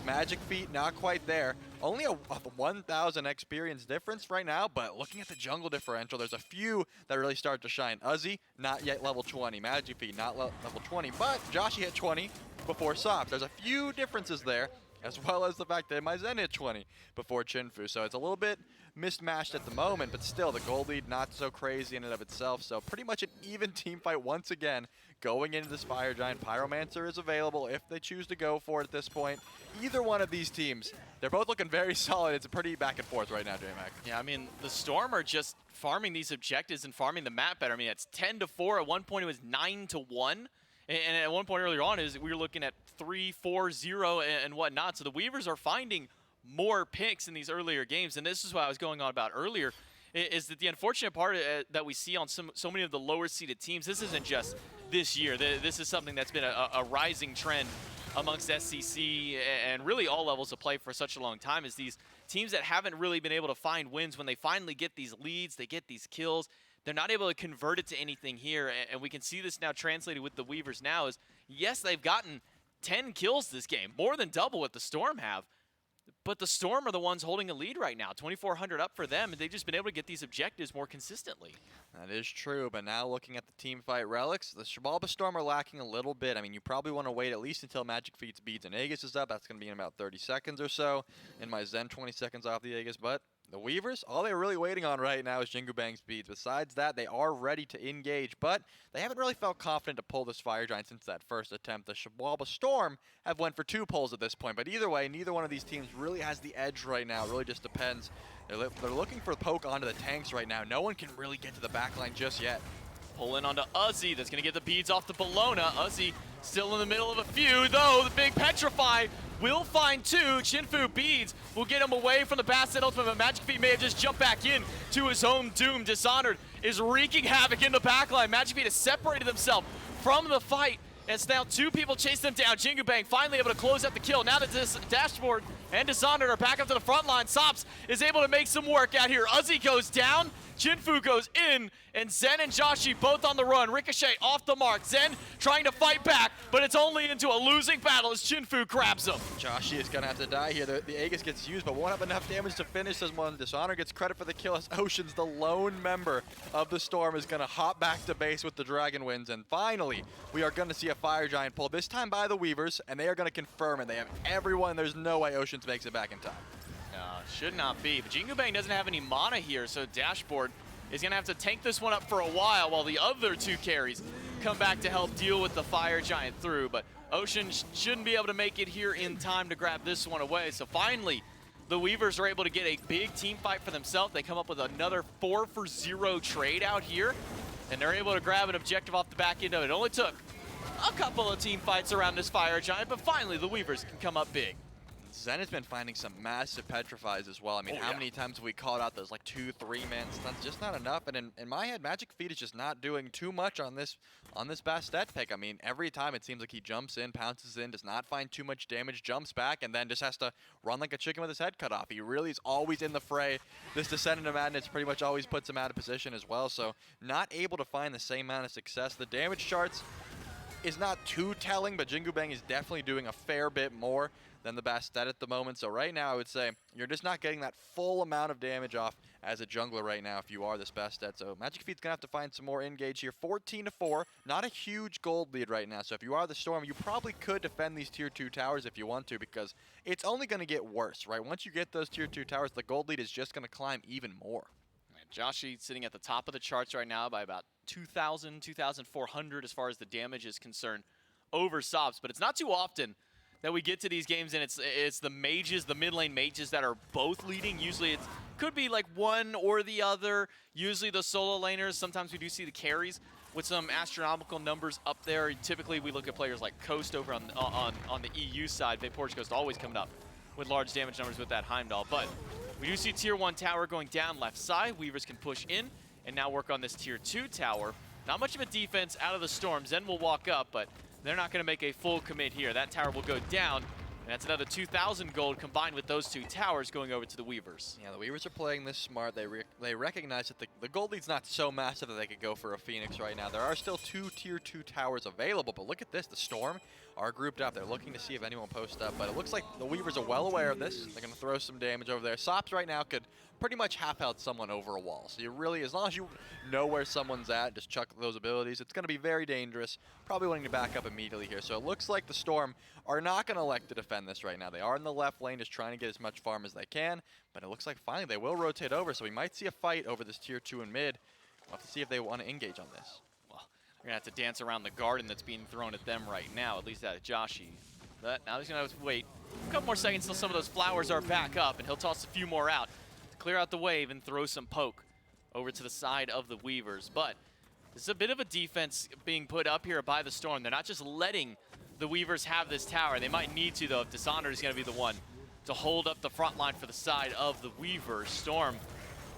Magic Feet not quite there. Only a 1,000 experience difference right now, but looking at the jungle differential, there's a few that really start to shine. Uzi, not yet level 20. Magic Feet, not level 20, but Joshi hit 20 before Sops. There's a few differences there. as well as the fact that my Zen hit 20 before Chinfu. So it's a little bit mismatched at the moment, but still the gold lead not so crazy in and of itself. So pretty much an even team fight once again going into this Fire Giant. Pyromancer is available if they choose to go for it at this point. Either one of these teams, they're both looking very solid. It's a pretty back and forth right now, J-Mac. Yeah, I mean, the Storm are just farming these objectives and farming the map better. I mean, it's 10-4. At one point, it was 9-1. And at one point earlier on, we were looking at 3-4-0 and whatnot. So the Weavers are finding more picks in these earlier games. And this is what I was going on about earlier, is that the unfortunate part that we see on so many of the lower-seeded teams, this isn't just this year. This is something that's been a rising trend amongst SCC and really all levels of play for such a long time, is these teams that haven't really been able to find wins, when they finally get these leads, they get these kills, they're not able to convert it to anything here. And we can see this now translated with the Weavers now is, yes, they've gotten 10 kills this game, more than double what the Storm have. But the Storm are the ones holding a lead right now. 2,400 up for them, and they've just been able to get these objectives more consistently. That is true, but now looking at the team fight relics, the Xibalba Storm are lacking a little bit. I mean, you probably want to wait at least until Magic Feats Beads and Aegis is up. That's going to be in about 30 seconds or so. And my Zen 20 seconds off the Aegis, but the Weavers, all they're really waiting on right now is Jingu Bang's beads. Besides that, they are ready to engage, but they haven't really felt confident to pull this Fire Giant since that first attempt. The Xibalba Storm have went for 2 pulls at this point, but either way, neither one of these teams really has the edge right now. It really just depends. They're looking for poke onto the tanks right now. No one can really get to the backline just yet. Pull in onto Uzi. That's going to get the beads off the Bologna. Uzi still in the middle of a few, though. The big Petrify will find 2. Chinfu beads will get him away from the Bastet Ultimate, but Magic Feet may have just jumped back in to his own doom. Dishonored is wreaking havoc in the backline. Magic Feet has separated themselves from the fight. It's now 2 people chase them down. Jingu Bang finally able to close out the kill. Now that this Dashboard and Dishonored are back up to the front line, Sops is able to make some work out here. Uzi goes down, Chinfu goes in, and Zen and Joshi both on the run. Ricochet off the mark. Zen trying to fight back, but it's only into a losing battle as Chinfu grabs him. Joshi is going to have to die here. The Aegis gets used, but won't have enough damage to finish this one. Dishonor gets credit for the kill as Ocean's, the lone member of the Storm, is going to hop back to base with the Dragon Winds. And finally, we are going to see a Fire Giant pull, this time by the Weavers, and they are going to confirm it. They have everyone. There's no way Oceans makes it back in time. No, should not be. But Jingu Bang doesn't have any mana here, so Dashboard is going to have to tank this one up for a while the other 2 carries come back to help deal with the Fire Giant through. But Ocean shouldn't be able to make it here in time to grab this one away. So finally, the Weavers are able to get a big team fight for themselves. They come up with another 4-for-0 trade out here, and they're able to grab an objective off the back end of it. It only took a couple of team fights around this Fire Giant, but finally the Weavers can come up big. Zen has been finding some massive petrifies as well. I mean, how many times have we called out those like 2-3-man stunts? Just not enough. And in my head, Magic Feet is just not doing too much on this Bastet pick. I mean, every time it seems like he jumps in, pounces in, does not find too much damage, jumps back, and then just has to run like a chicken with his head cut off. He really is always in the fray. This Descent into Madness pretty much always puts him out of position as well. So not able to find the same amount of success. The damage charts is not too telling, but Jingu Bang is definitely doing a fair bit more than the Bastet at the moment. So right now, I would say you're just not getting that full amount of damage off as a jungler right now if you are this Bastet. So Magic Feet's going to have to find some more engage here. 14-4, not a huge gold lead right now. So if you are the Storm, you probably could defend these tier 2 towers if you want to, because it's only going to get worse, right? Once you get those tier 2 towers, the gold lead is just going to climb even more. Joshi sitting at the top of the charts right now by about 2,000, 2,400 as far as the damage is concerned over Sops. But it's not too often that we get to these games and it's the mages, the mid lane mages that are both leading. Usually it could be like one or the other. Usually the solo laners. Sometimes we do see the carries with some astronomical numbers up there. Typically we look at players like Coast over on the EU side. Vapor's Coast always coming up with large damage numbers with that Heimdall. But we do see tier 1 tower going down left side. Weavers can push in and now work on this tier 2 tower. Not much of a defense out of the Storm. Zen will walk up, but they're not going to make a full commit here. That tower will go down, and that's another 2,000 gold combined with those 2 towers going over to the Weavers. Yeah, the Weavers are playing this smart. They recognize that the gold lead's not so massive that they could go for a Phoenix right now. There are still 2 tier 2 towers available, but look at this. The Storm are grouped up. They're looking to see if anyone posts up, but it looks like the Weavers are well aware of this. They're going to throw some damage over there. Sops right now could pretty much half-health someone over a wall. So you really, as long as you know where someone's at, just chuck those abilities, it's going to be very dangerous. Probably wanting to back up immediately here. So it looks like the Storm are not going to elect to defend this right now. They are in the left lane just trying to get as much farm as they can, but it looks like finally they will rotate over, so we might see a fight over this tier 2 in mid. We'll have to see if they want to engage on this. Well, they're going to have to dance around the garden that's being thrown at them right now, at least out of Joshi. But now he's going to wait a couple more seconds till some of those flowers are back up, and he'll toss a few more out to clear out the wave and throw some poke over to the side of the Weavers. But this is a bit of a defense being put up here by the Storm. They're not just letting the Weavers have this tower. They might need to, though, if Dishonored is going to be the one to hold up the front line for the side of the Weavers. Storm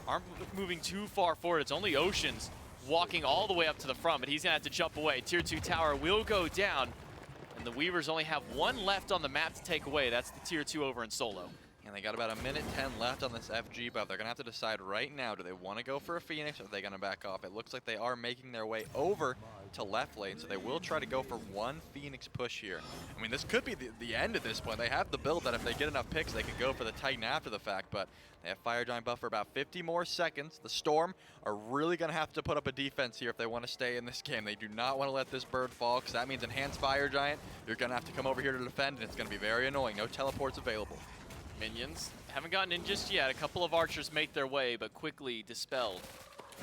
aren't moving too far forward. It's only Oceans walking all the way up to the front, but he's going to have to jump away. Tier 2 tower will go down, and the Weavers only have one left on the map to take away. That's the tier 2 over in solo. And they got about a minute 10 left on this FG buff. They're going to have to decide right now, do they want to go for a Phoenix or are they going to back off? It looks like they are making their way over to left lane, so they will try to go for one Phoenix push here. I mean, this could be the end at this point. They have the build that if they get enough picks, they can go for the Titan after the fact, but they have Fire Giant buff for about 50 more seconds. The Storm are really going to have to put up a defense here if they want to stay in this game. They do not want to let this bird fall, because that means Enhanced Fire Giant. You're going to have to come over here to defend, and it's going to be very annoying. No teleports available. Minions haven't gotten in just yet. A couple of archers make their way, but quickly dispelled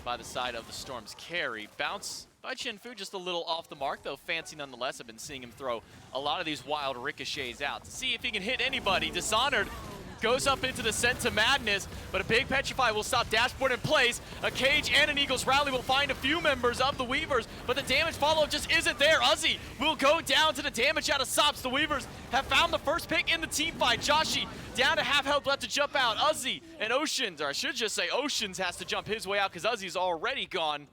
by the side of the Storm's carry. Bounce by Chinfu, just a little off the mark, though fancy nonetheless. I've been seeing him throw a lot of these wild ricochets out to see if he can hit anybody. Dishonored goes up into the Scent to Madness, but a big Petrify will stop Dashboard in place. A Cage and an Eagles Rally will find a few members of the Weavers, but the damage follow just isn't there. Uzzy will go down to the damage out of Sops. The Weavers have found the first pick in the team fight. Joshi down to half health, left to jump out. Uzzy and Oceans, or I should just say Oceans has to jump his way out because Uzzy's already gone.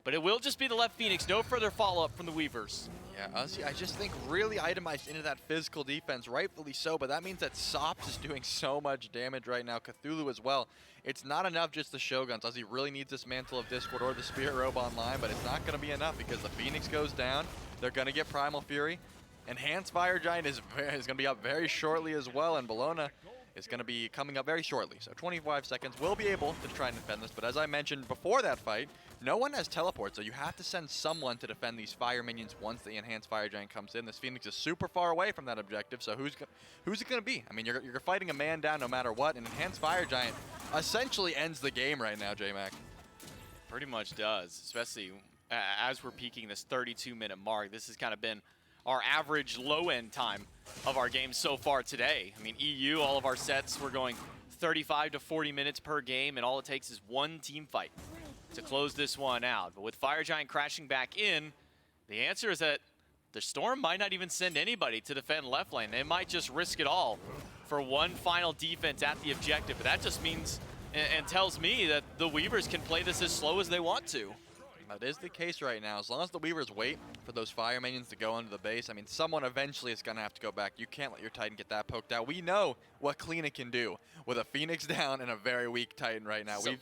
But it will just be the left Phoenix. No further follow-up from the Weavers. Yeah, Uzzy, I just think really itemized into that physical defense, rightfully so, but that means that Sops is doing so much damage right now, Cthulhu as well. It's not enough just the Shoguns. Uzzy really needs this Mantle of Discord or the Spirit Robe online, but it's not going to be enough because the Phoenix goes down. They're going to get Primal Fury. Enhanced Fire Giant is going to be up very shortly as well, and Bologna is going to be coming up very shortly. So 25 seconds, we'll be able to try and defend this, but as I mentioned before that fight, no one has teleport, so you have to send someone to defend these fire minions once the Enhanced Fire Giant comes in. This Phoenix is super far away from that objective, so who's it going to be? I mean, you're fighting a man down no matter what, and Enhanced Fire Giant essentially ends the game right now, J-Mac. Pretty much does, especially as we're peaking this 32-minute mark. This has kind of been our average low-end time of our game so far today. I mean, EU, all of our sets, we're going 35 to 40 minutes per game, and all it takes is one team fight to close this one out. But with Fire Giant crashing back in, the answer is that the Storm might not even send anybody to defend left lane. They might just risk it all for one final defense at the objective. But that just means and tells me that the Weavers can play this as slow as they want to. That is the case right now. As long as the Weavers wait for those fire minions to go under the base, I mean, someone eventually is going to have to go back. You can't let your Titan get that poked out. We know what Kleena can do with a Phoenix down and a very weak Titan right now. So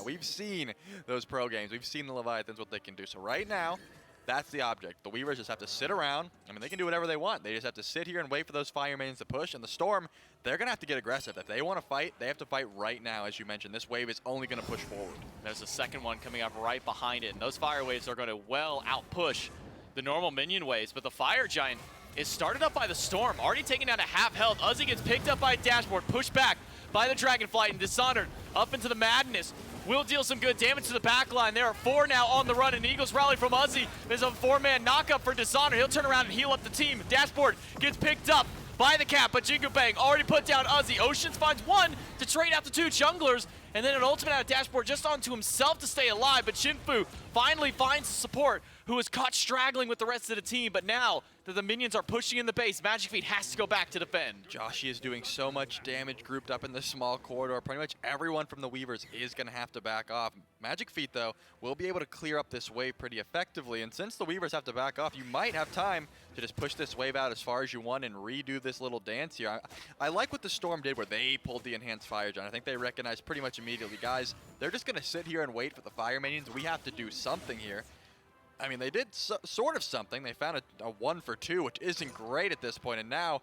We've seen those pro games. We've seen the Leviathans, what they can do. So right now, that's the object. The Weavers just have to sit around. I mean, they can do whatever they want. They just have to sit here and wait for those fire minions to push. And the Storm, they're going to have to get aggressive. If they want to fight, they have to fight right now. As you mentioned, this wave is only going to push forward. There's a second one coming up right behind it. And those fire waves are going to well outpush the normal minion waves. But the Fire Giant is started up by the Storm, already taking down to half health. Uzzy gets picked up by Dashboard, pushed back by the Dragonflight, and Dishonored up into the Madness. Will deal some good damage to the back line. There are 4 now on the run, and Eagles Rally from Uzzy. There's a 4-man knockup for Dishonored. He'll turn around and heal up the team. Dashboard gets picked up by the Cap, but Jingu Bang already put down Uzzy. Oceans finds one to trade out the 2 junglers, and then an ultimate out of Dashboard just onto himself to stay alive, but Chinfu finally finds support, who was caught straggling with the rest of the team, but now that the minions are pushing in the base, Magic Feet has to go back to defend. Joshi is doing so much damage grouped up in this small corridor. Pretty much everyone from the Weavers is going to have to back off. Magic Feet, though, will be able to clear up this wave pretty effectively, and since the Weavers have to back off, you might have time to just push this wave out as far as you want and redo this little dance here. I like what the Storm did where they pulled the Enhanced Fire Giant. I think they recognized pretty much immediately, guys, they're just going to sit here and wait for the fire minions. We have to do something here. I mean, they did sort of something. They found a 1 for 2, which isn't great at this point, and now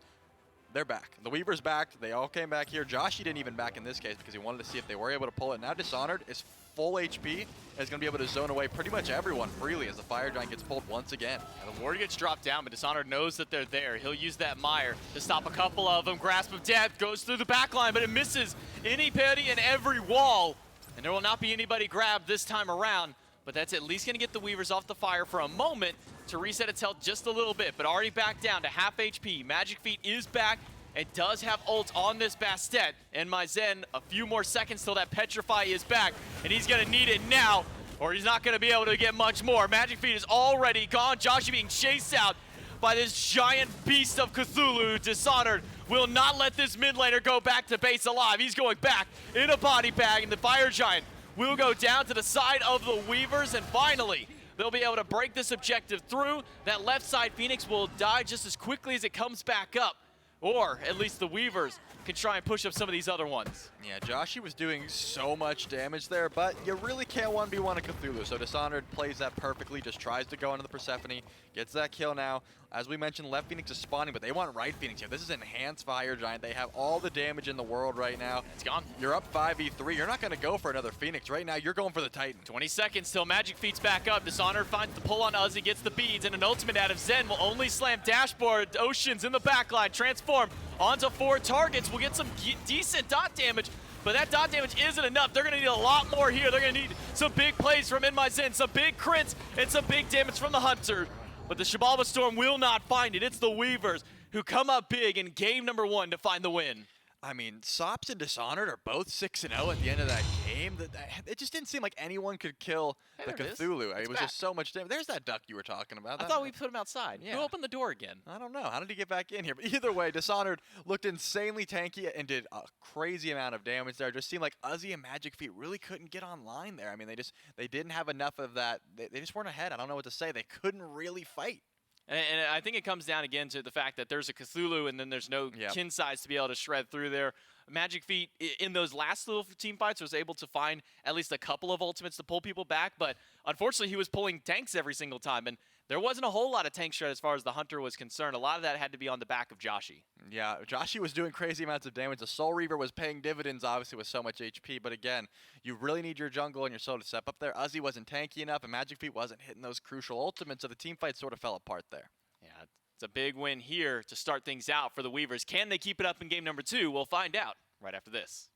they're back. The Weaver's back. They all came back here. Joshy didn't even back in this case because he wanted to see if they were able to pull it. Now Dishonored is full HP and is going to be able to zone away pretty much everyone freely as the Fire Giant gets pulled once again. And the ward gets dropped down, but Dishonored knows that they're there. He'll use that Mire to stop a couple of them. Grasp of Death goes through the back line, but it misses any penny and every wall. And there will not be anybody grabbed this time around, but that's at least going to get the Weavers off the fire for a moment to reset its health just a little bit, but already back down to half HP. Magic Feet is back and does have ult on this Bastet. And my Zen, a few more seconds till that Petrify is back, and he's going to need it now, or he's not going to be able to get much more. Magic Feet is already gone. Joshy being chased out by this giant beast of Cthulhu. Dishonored will not let this mid laner go back to base alive. He's going back in a body bag, and the Fire Giant will go down to the side of the Weavers, and finally, they'll be able to break this objective through. That left side Phoenix will die just as quickly as it comes back up. Or at least the Weavers can try and push up some of these other ones. Yeah, Joshy was doing so much damage there, but you really can't 1v1 a Cthulhu. So Dishonored plays that perfectly, just tries to go into the Persephone, gets that kill now. As we mentioned, left Phoenix is spawning, but they want right Phoenix here. This is enhanced Fire Giant. They have all the damage in the world right now. It's gone. You're up 5v3. You're not going to go for another Phoenix. Right now, you're going for the Titan. 20 seconds till Magic Feet's back up. Dishonored finds the pull on Uzi, gets the beads, and an ultimate out of Zen will only slam Dashboard. Oceans in the backline, transform onto 4 targets. We'll get some decent dot damage, but that dot damage isn't enough. They're going to need a lot more here. They're going to need some big plays from Zen, some big crits, and some big damage from the Hunter. But the Xibalba Storm will not find it. It's the Weavers who come up big in game number 1 to find the win. I mean, Sops and Dishonored are both 6-0 at the end of that game. It just didn't seem like anyone could kill the Cthulhu. It was just so much damage. There's that duck you were talking about. I thought we put him outside. Yeah. Who opened the door again? I don't know. How did he get back in here? But either way, Dishonored looked insanely tanky and did a crazy amount of damage there. It just seemed like Uzi and Magic Feet really couldn't get online there. I mean, they didn't have enough of that. They just weren't ahead. I don't know what to say. They couldn't really fight. And I think it comes down again to the fact that there's a Cthulhu and then there's no kin size to be able to shred through there. Magic Feet, in those last little team fights, was able to find at least a couple of ultimates to pull people back, but unfortunately he was pulling tanks every single time, and there wasn't a whole lot of tank shred as far as the Hunter was concerned. A lot of that had to be on the back of Joshy. Yeah, Joshy was doing crazy amounts of damage. The Soul Reaver was paying dividends, obviously, with so much HP, but again, you really need your jungle and your soul to step up there. Uzi wasn't tanky enough, and Magic Feet wasn't hitting those crucial ultimates, so the team fight sort of fell apart there. Yeah, it's a big win here to start things out for the Weavers. Can they keep it up in game number 2? We'll find out right after this.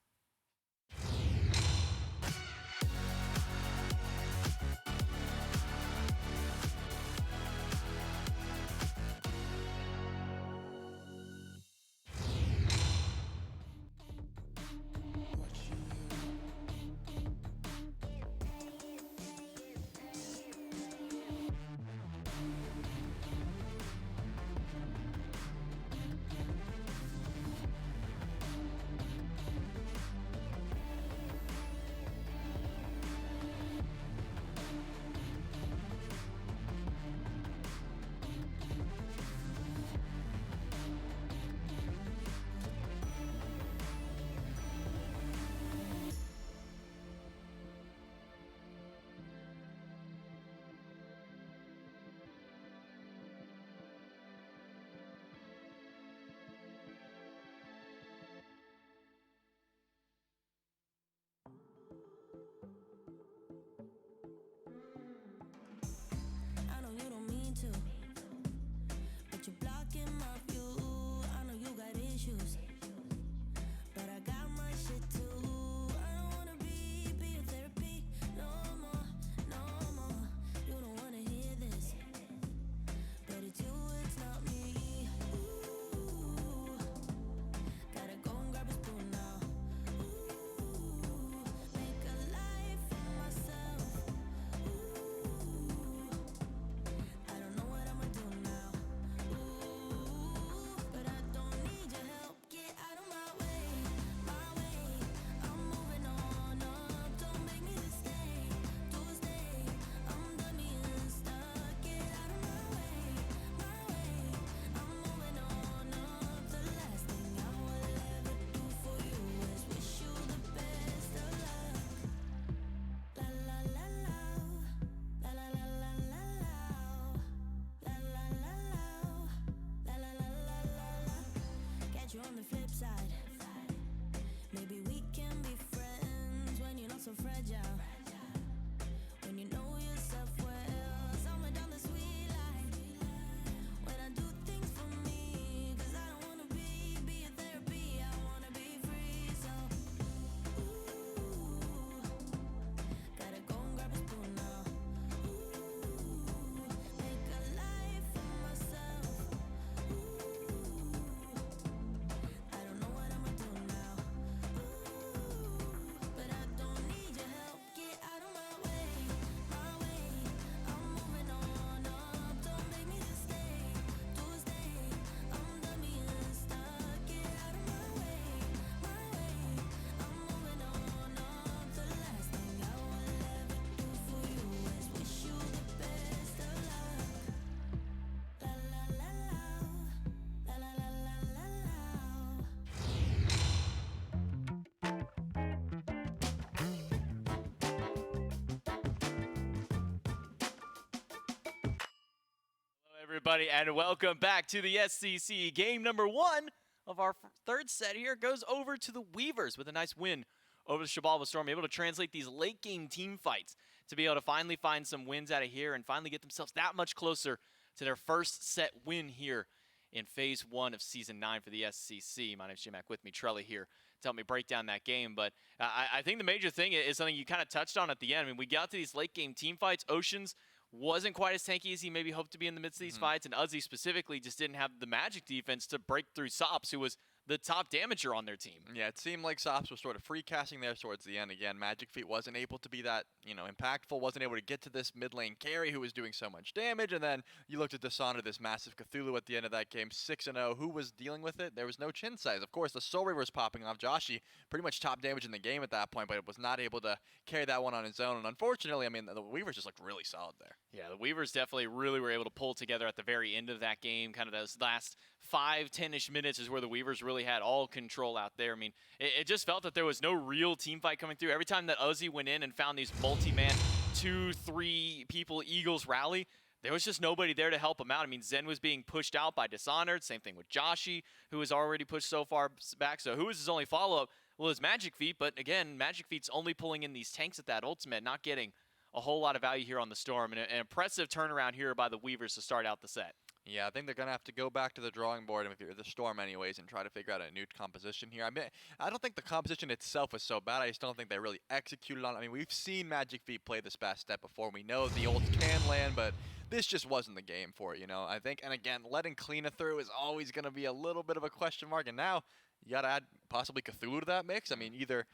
everybody, and welcome back to the SCC. Game number 1 of our third set here goes over to the Weavers with a nice win over the Xibalba Storm, able to translate these late game team fights to be able to finally find some wins out of here and finally get themselves that much closer to their first set win here in Phase 1 of Season 9 for the SCC. My name's J-Mac, with me, Trelly here to help me break down that game. But I think the major thing is something you kind of touched on at the end. I mean, we got to these late game team fights. Oceans wasn't quite as tanky as he maybe hoped to be in the midst of these fights, and Uzi specifically just didn't have the magic defense to break through Sops, who was the top damager on their team. Yeah, it seemed like Sops was sort of free casting there towards the end. Again, Magic Feet wasn't able to be that, impactful, wasn't able to get to this mid lane carry who was doing so much damage, and then you looked at Dishonor, this massive Cthulhu at the end of that game, 6-0. Who was dealing with it? There was no chin size. Of course, the Soul Reaver was popping off. Joshi, pretty much top damage in the game at that point, but it was not able to carry that one on his own, and unfortunately, I mean, the Weavers just looked really solid there. Yeah, the Weavers definitely really were able to pull together at the very end of that game. Kind of those last 5-10-ish minutes is where the Weavers really had all control out there. I mean, it just felt that there was no real team fight coming through. Every time that Uzi went in and found these multi-man 2-3 people Eagles rally, there was just nobody there to help him out. I mean, Zen was being pushed out by Dishonored. Same thing with Joshi, who was already pushed so far back. So who was his only follow-up? Well, it's Magic Feet. But again, Magic Feet's only pulling in these tanks at that ultimate, not getting a whole lot of value here on the Storm. And an impressive turnaround here by the Weavers to start out the set. Yeah, I think they're going to have to go back to the drawing board, if you're the Storm anyways, and try to figure out a new composition here. I mean, I don't think the composition itself was so bad. I just don't think they really executed on it. I mean, we've seen Magic Feet play this best step before. We know the ults can land, but this just wasn't the game for it, I think. And again, letting Kleena through is always going to be a little bit of a question mark. And now you got to add possibly Cthulhu to that mix. I mean, either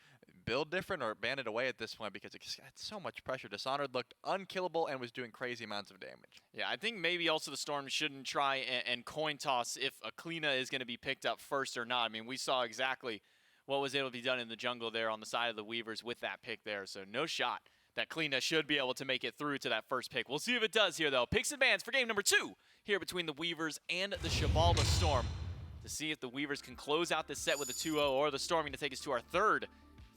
build different or ban it away at this point because it had so much pressure. Dishonored looked unkillable and was doing crazy amounts of damage. Yeah, I think maybe also the Storm shouldn't try and coin toss if a Kleena is going to be picked up first or not. I mean, we saw exactly what was able to be done in the jungle there on the side of the Weavers with that pick there. So no shot that Kleena should be able to make it through to that first pick. We'll see if it does here, though. Picks advance for game number 2 here between the Weavers and the Xibalba Storm to see if the Weavers can close out this set with a 2-0 or the Storm going to take us to our third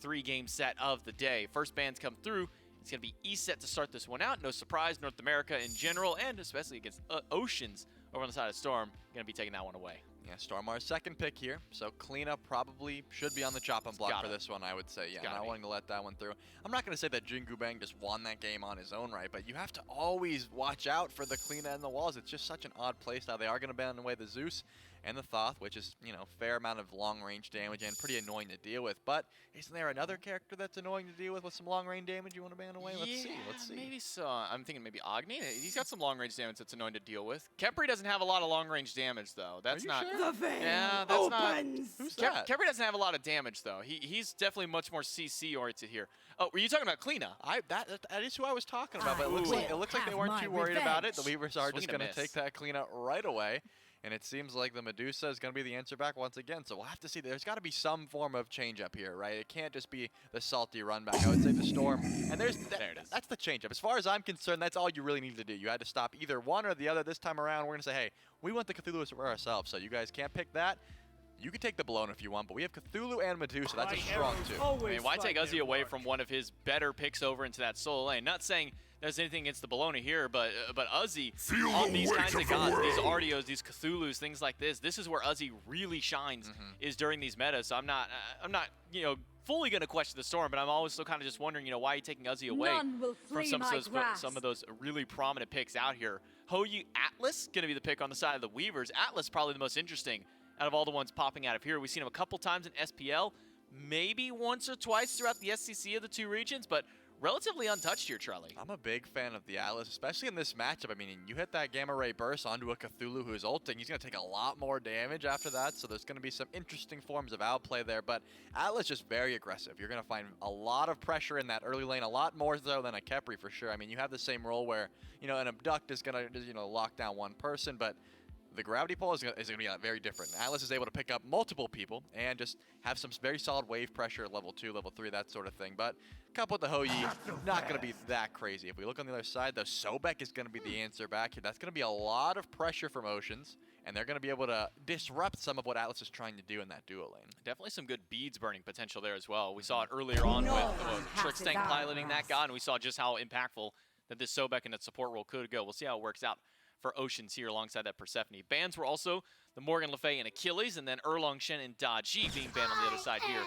3-game set of the day. First bands come through. It's going to be ESET to start this one out. No surprise, North America in general, and especially against Oceans over on the side of Storm, going to be taking that one away. Yeah, Stormar's second pick here, so Kleena probably should be on the chopping block for this one, I would say. Yeah, not wanting to let that one through. I'm not going to say that Jingu Bang just won that game on his own right, but you have to always watch out for the Kleena and the walls. It's just such an odd playstyle. They are going to ban away the Zeus and the Thoth, which is, fair amount of long-range damage and pretty annoying to deal with. But isn't there another character that's annoying to deal with some long-range damage you want to ban away? Let's see. Maybe so. I'm thinking maybe Agni. He's got some long-range damage that's annoying to deal with. Kepri doesn't have a lot of long-range damage, though. That's not. Sure? The vein yeah, that's opens. not. Who's that? Kepri doesn't have a lot of damage, though. He's definitely much more CC-oriented here. Oh, were you talking about Kleena? That is who I was talking about, but it looks like they weren't too worried about it. The Weavers are just going to take that Kleena right away. And it seems like the Medusa is going to be the answer back once again. So we'll have to see. There's got to be some form of change up here, right? It can't just be the salty run back. I would say the Storm. And there it is. That's the change up. As far as I'm concerned, that's all you really need to do. You had to stop either one or the other. This time around, we're going to say, hey, we want the Cthulhu for ourselves. So you guys can't pick that. You can take the Balone if you want, but we have Cthulhu and Medusa. That's a strong two. I mean, why take Uzi away from one of his better picks over into that solo lane? Not saying there's anything against the Bologna here, but Uzi on these kinds of gods, these Artios, these Cthulhus, things like this is where Uzi really shines is during these metas. So I'm not fully going to question the Storm, but I'm always still kind of just wondering, why are you taking Uzi away from some of those really prominent picks out here. Hoyu Atlas going to be the pick on the side of the Weavers. Atlas probably the most interesting out of all the ones popping out of here. We've seen him a couple times in SPL, maybe once or twice throughout the SCC of the two regions, but relatively untouched here, Charlie. I'm a big fan of the Atlas, especially in this matchup. I mean, you hit that Gamma Ray Burst onto a Cthulhu who's ulting. He's going to take a lot more damage after that, so there's going to be some interesting forms of outplay there. But Atlas just very aggressive. You're going to find a lot of pressure in that early lane, a lot more so than a Kepri for sure. I mean, you have the same role where, an Abduct is going to, lock down one person, but the gravity pull is going to be very different. Atlas is able to pick up multiple people and just have some very solid wave pressure at level 2, level 3, that sort of thing. But coupled with the Hoyi, not going to be that crazy. If we look on the other side, though, Sobek is going to be the answer back here. That's going to be a lot of pressure from Oceans, and they're going to be able to disrupt some of what Atlas is trying to do in that duo lane. Definitely some good beads burning potential there as well. We saw it earlier on with Trickstank piloting that god, and we saw just how impactful that this Sobek and its support role could go. We'll see how it works out for Oceans here alongside that Persephone. Bans were also the Morgan Le Fay and Achilles, and then Erlong Shen and Da Ji being banned on the other side here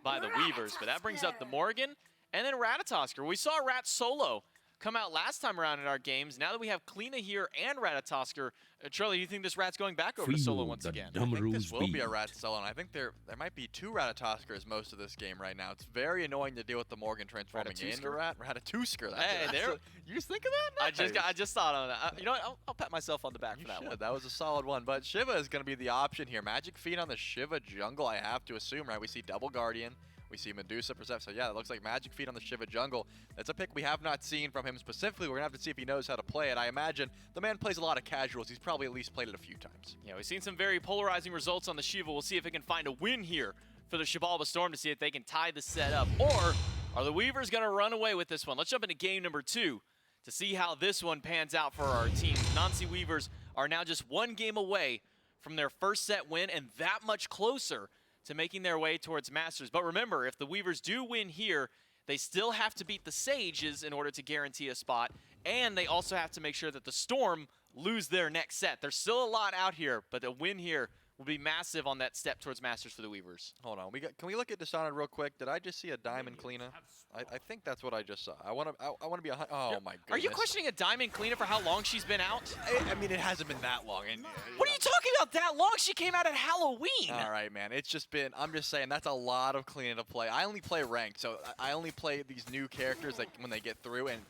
by the Weavers. But that brings up the Morgan and then Ratatosker. We saw Rat solo come out last time around in our games. Now that we have Kleena here and Ratatosker, Charlie, you think this Rat's going back over to solo once again? I think this will be a Rat solo, and I think there might be 2 Ratatoskers most of this game right now. It's very annoying to deal with the Morgan transforming into Rat. Ratatosker. Hey, there. You just think of that? Nice. I just thought on that. You know what? I'll pat myself on the back for that one. That was a solid one. But Shiva is going to be the option here. Magic Feet on the Shiva jungle, I have to assume, right? We see Double Guardian. We see Medusa, Persephone. So yeah, it looks like Magic Feet on the Shiva jungle. That's a pick we have not seen from him specifically. We're going to have to see if he knows how to play it. I imagine the man plays a lot of casuals. He's probably at least played it a few times. Yeah, we've seen some very polarizing results on the Shiva. We'll see if it can find a win here for the Xibalba Storm to see if they can tie the set up. Or are the Weavers going to run away with this one? Let's jump into game number 2 to see how this one pans out for our team. Anansi Weavers are now just 1 game away from their first set win and that much closer to making their way towards Masters. But remember, if the Weavers do win here, they still have to beat the Sages in order to guarantee a spot, and they also have to make sure that the Storm lose their next set. There's still a lot out here, but a win here will be massive on that step towards Masters for the Weavers. Hold on, can we look at Dishonored real quick? Did I just see a Diamond Kleena? I think that's what I just saw. I want to be a. Oh my goodness. Are you questioning a Diamond Kleena for how long she's been out? I mean, it hasn't been that long. And, what are you talking about? That long? She came out at Halloween. All right, man. It's just been. I'm just saying that's a lot of Kleena to play. I only play ranked, so I only play these new characters like when they get through, and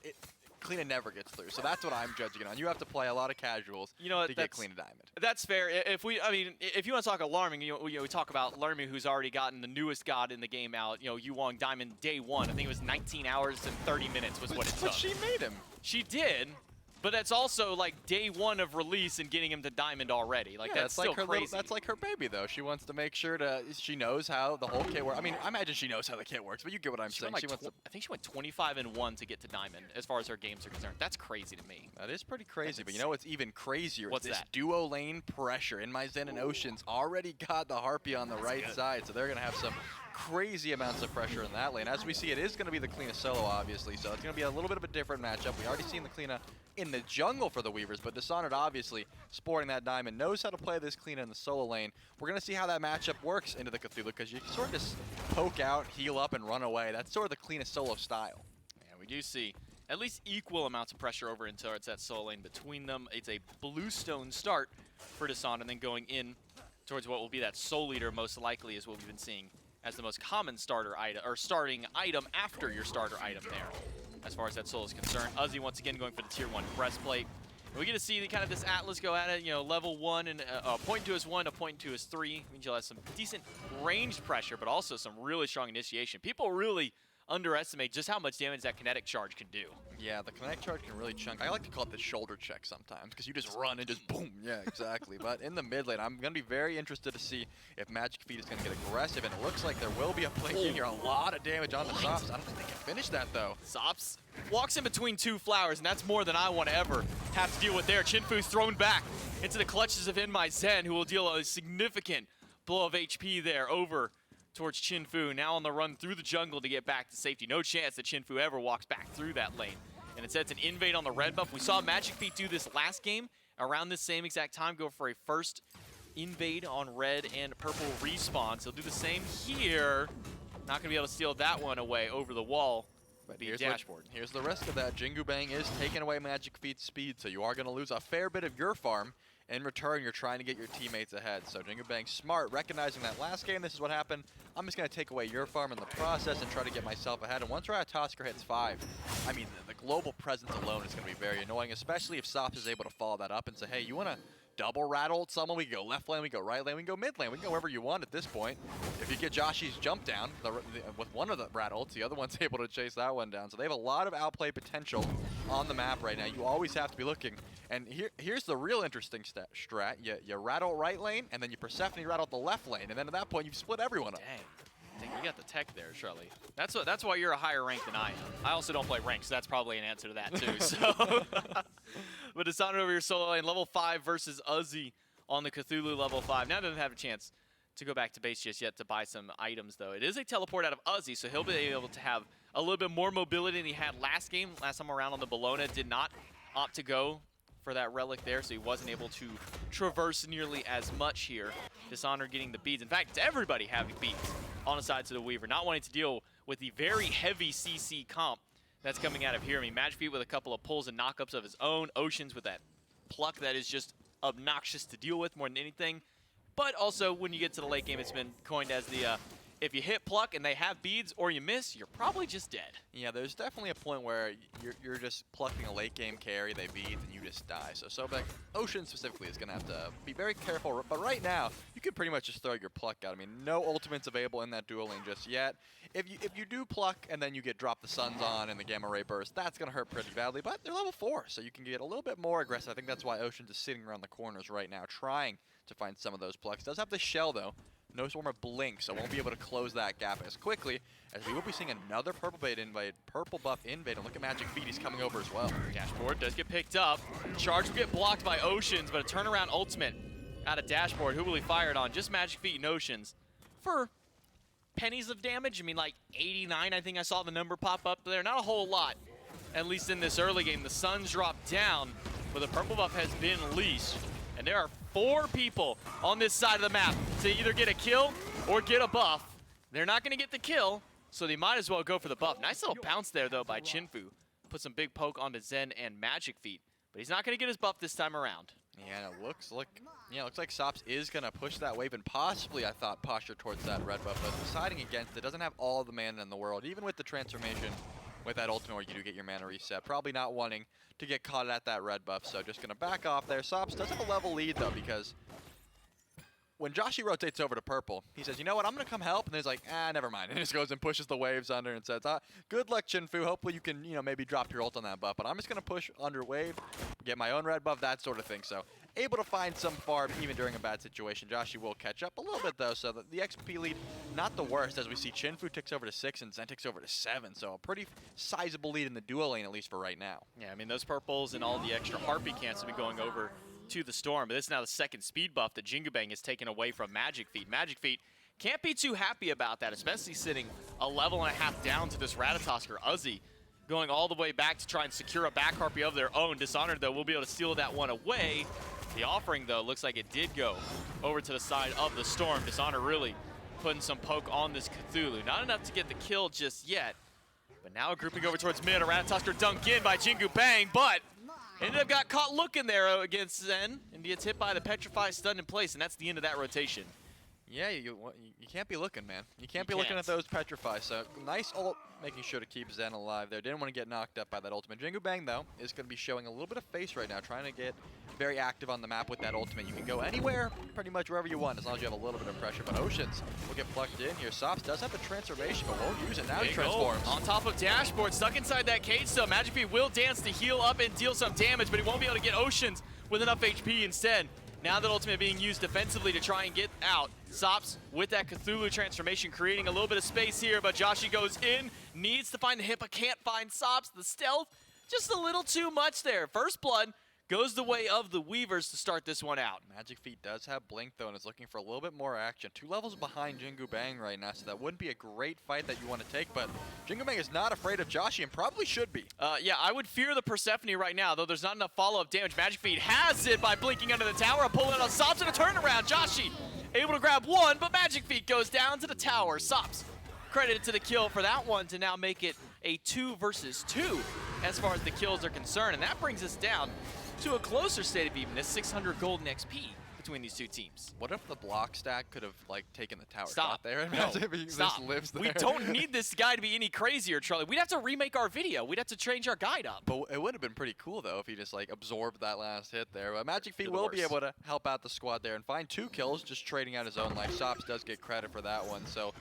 Kleena never gets through, so that's what I'm judging it on. You have to play a lot of casuals to get Kleena Diamond. That's fair. If you want to talk alarming, we talk about Lermy, who's already gotten the newest god in the game out. Yuwong Diamond day 1. I think it was 19 hours and 30 minutes was what it took. But she made him. She did. But that's also like day 1 of release and getting him to Diamond already. Like, yeah, that's still like crazy. That's like her baby, though. She wants to make sure she knows how the whole kit works. I mean, I imagine she knows how the kit works, but you get what I'm saying. I think she went 25-1 to get to Diamond as far as her games are concerned. That's crazy to me. That is pretty crazy, but you know what's even crazier? What's this that? Duo lane pressure. In my Zen and Oceans already got the Harpy on the right side, so they're going to have some crazy amounts of pressure in that lane. As we see, it is going to be the Kleena solo, obviously, so it's going to be a little bit of a different matchup. We already seen the Kleena in the jungle for the Weavers, but Dishonored, obviously, sporting that diamond, knows how to play this Kleena in the solo lane. We're going to see how that matchup works into the Cthulhu, because you can sort of just poke out, heal up, and run away. That's sort of the Kleena solo style. Yeah, we do see at least equal amounts of pressure over into that solo lane between them. It's a bluestone start for Dishonored, and then going in towards what will be that Soul Eater most likely is what we've been seeing as the most common starter item, or starting item after your starter item there, as far as that soul is concerned. Uzi once again going for the tier 1 breastplate. And we get to see kind of this Atlas go at it, level 1 and point 2 is 1, a point 2 is 3. Means you'll have some decent ranged pressure, but also some really strong initiation. People really underestimate just how much damage that kinetic charge can do. Yeah, the kinetic charge can really chunk. I like to call it the shoulder check sometimes, because you just run and just boom. Yeah, exactly. But in the mid lane, I'm going to be very interested to see if Magic Feet is going to get aggressive, and it looks like there will be a play in here. A lot of damage on the Sops. I don't think they can finish that, though. Sops walks in between 2 flowers, and that's more than I want to ever have to deal with there. Chinfu's thrown back into the clutches of In My Zen, who will deal a significant blow of HP there over towards Chinfu, now on the run through the jungle to get back to safety. No chance that Chinfu ever walks back through that lane. And instead it's an invade on the red buff. We saw Magic Feet do this last game around this same exact time, go for a first invade on red and purple respawn. So he'll do the same here. Not gonna be able to steal that one away over the wall. But here's the risk of that. Jingu Bang is taking away Magic Feet's speed, so you are gonna lose a fair bit of your farm. In return, you're trying to get your teammates ahead. So Jingu Bang smart, recognizing that last game, this is what happened. I'm just going to take away your farm in the process and try to get myself ahead. And once Ratatosker hits 5, I mean, the global presence alone is going to be very annoying, especially if Sops is able to follow that up and say, hey, you want to double rattle someone? We can go left lane, we can go right lane, we can go mid lane, we can go wherever you want at this point. If you get Joshy's jump down with one of the rat ults, the other one's able to chase that one down. So they have a lot of outplay potential on the map right now. You always have to be looking. And here's the real interesting strat. You rattle right lane, and then you Persephone rattle the left lane, and then at that point, you've split everyone up. Dang, you got the tech there, Charlie. That's why you're a higher rank than I am. I also don't play rank, so that's probably an answer to that too. So, but Dishonored over your solo lane, level 5 versus Uzi on the Cthulhu level 5. Now doesn't have a chance to go back to base just yet to buy some items, though. It is a teleport out of Uzi, so he'll be able to have a little bit more mobility than he had last game. Last time around on the Bologna, did not opt to go for that relic there, so he wasn't able to traverse nearly as much here. Dishonor getting the beads. In fact, everybody having beads on the sides of the Weaver, not wanting to deal with the very heavy CC comp that's coming out of here. I mean, Magic Feet with a couple of pulls and knockups of his own. Oceans with that pluck that is just obnoxious to deal with more than anything. But also, when you get to the late game, it's been coined as the if you hit pluck and they have beads or you miss, you're probably just dead. Yeah, there's definitely a point where you're just plucking a late game carry, they beat, and you just die. So like Ocean specifically is going to have to be very careful. But right now, you can pretty much just throw your pluck out. I mean, no ultimates available in that dual lane just yet. If you do pluck and then you get drop the suns on and the gamma ray burst, that's going to hurt pretty badly. But they're level 4, so you can get a little bit more aggressive. I think that's why Ocean's is sitting around the corners right now, trying to find some of those plucks. Does have the shell though. No Swarmer Blink, so won't be able to close that gap as quickly, as we will be seeing another purple bait invade, purple buff invade, and look at Magic Feet, he's coming over as well. Dashboard does get picked up. Charge will get blocked by Oceans, but a turnaround ultimate out of Dashboard. Who will he fire it on? Just Magic Feet and Oceans for pennies of damage. I mean, like 89, I think I saw the number pop up there. Not a whole lot, at least in this early game. The Suns drop down, but the purple buff has been leashed, and there are 4 people on this side of the map to either get a kill or get a buff. They're not going to get the kill, so they might as well go for the buff. Nice little pounce there, though, by Chinfu. Put some big poke onto Zen and Magic Feet, but he's not going to get his buff this time around. Yeah, it looks like Sops is going to push that wave and possibly, I thought, posture towards that red buff, but deciding against it. Doesn't have all the mana in the world, even with the transformation. With that ultimate where you do get your mana reset. Probably not wanting to get caught at that red buff, so just going to back off there. Sops does have a level lead, though, because when Joshy rotates over to purple, he says, you know what, I'm going to come help, and he's like, never mind. And he just goes and pushes the waves under and says, good luck, Chinfu. Hopefully you can, maybe drop your ult on that buff, but I'm just going to push under wave, get my own red buff, that sort of thing. So able to find some farm even during a bad situation. Joshy will catch up a little bit, though, so the XP lead, not the worst, as we see Chinfu ticks over to 6 and Zen ticks over to 7, so a pretty sizable lead in the dual lane, at least for right now. Yeah, I mean, those purples and all the extra heartbeat camps have been going over to the Storm, but this is now the second speed buff that Jingu Bang has taken away from Magic Feet. Magic Feet can't be too happy about that, especially sitting a level and a half down to this Ratatosk or Uzi, going all the way back to try and secure a back harpy of their own. Dishonored, though, will be able to steal that one away. The offering, though, looks like it did go over to the side of the Storm. Dishonor really putting some poke on this Cthulhu. Not enough to get the kill just yet, but now grouping over towards mid. A Ratatosker dunked in by Jingu Bang, but ended up got caught looking there against Zen, and gets hit by the Petrify, stunned in place, and that's the end of that rotation. Yeah, you can't be looking, man. You can't be looking at those Petrify. So nice ult, making sure to keep Zen alive there. Didn't want to get knocked up by that ultimate. Jingu Bang, though, is going to be showing a little bit of face right now, trying to get very active on the map with that ultimate. You can go anywhere, pretty much wherever you want, as long as you have a little bit of pressure. But Oceans will get plugged in here. Sops does have the transformation, but won't use it. Now he transforms. On top of Dashboard, stuck inside that cage, so Magic Feet will dance to heal up and deal some damage, but he won't be able to get Oceans with enough HP instead. Now that ultimate being used defensively to try and get out. Sops with that Cthulhu transformation, creating a little bit of space here, but Joshy goes in, needs to find the hit, but can't find Sops. The stealth, just a little too much there. First blood goes the way of the Weavers to start this one out. Magic Feet does have Blink, though, and is looking for a little bit more action. 2 levels behind Jingu Bang right now, so that wouldn't be a great fight that you want to take, but Jingu Bang is not afraid of Joshy, and probably should be. Yeah, I would fear the Persephone right now, though there's not enough follow-up damage. Magic Feet has it by blinking under the tower, pulling it on Sops and a turnaround. Joshy able to grab one, but Magic Feet goes down to the tower. Sops credited to the kill for that one to now make it a 2 versus 2 as far as the kills are concerned, and that brings us down to a closer state of evenness, 600 golden XP between these two teams. What if the block stack could have taken the tower Stop. there? No. He Stop. just lives there. We don't need this guy to be any crazier, Charlie. We'd have to remake our video. We'd have to change our guide up. But it would have been pretty cool, though, if he just absorbed that last hit there. Magic Feet will be able to help out the squad there and find 2 kills, just trading out his own life. Sops does get credit for that one, so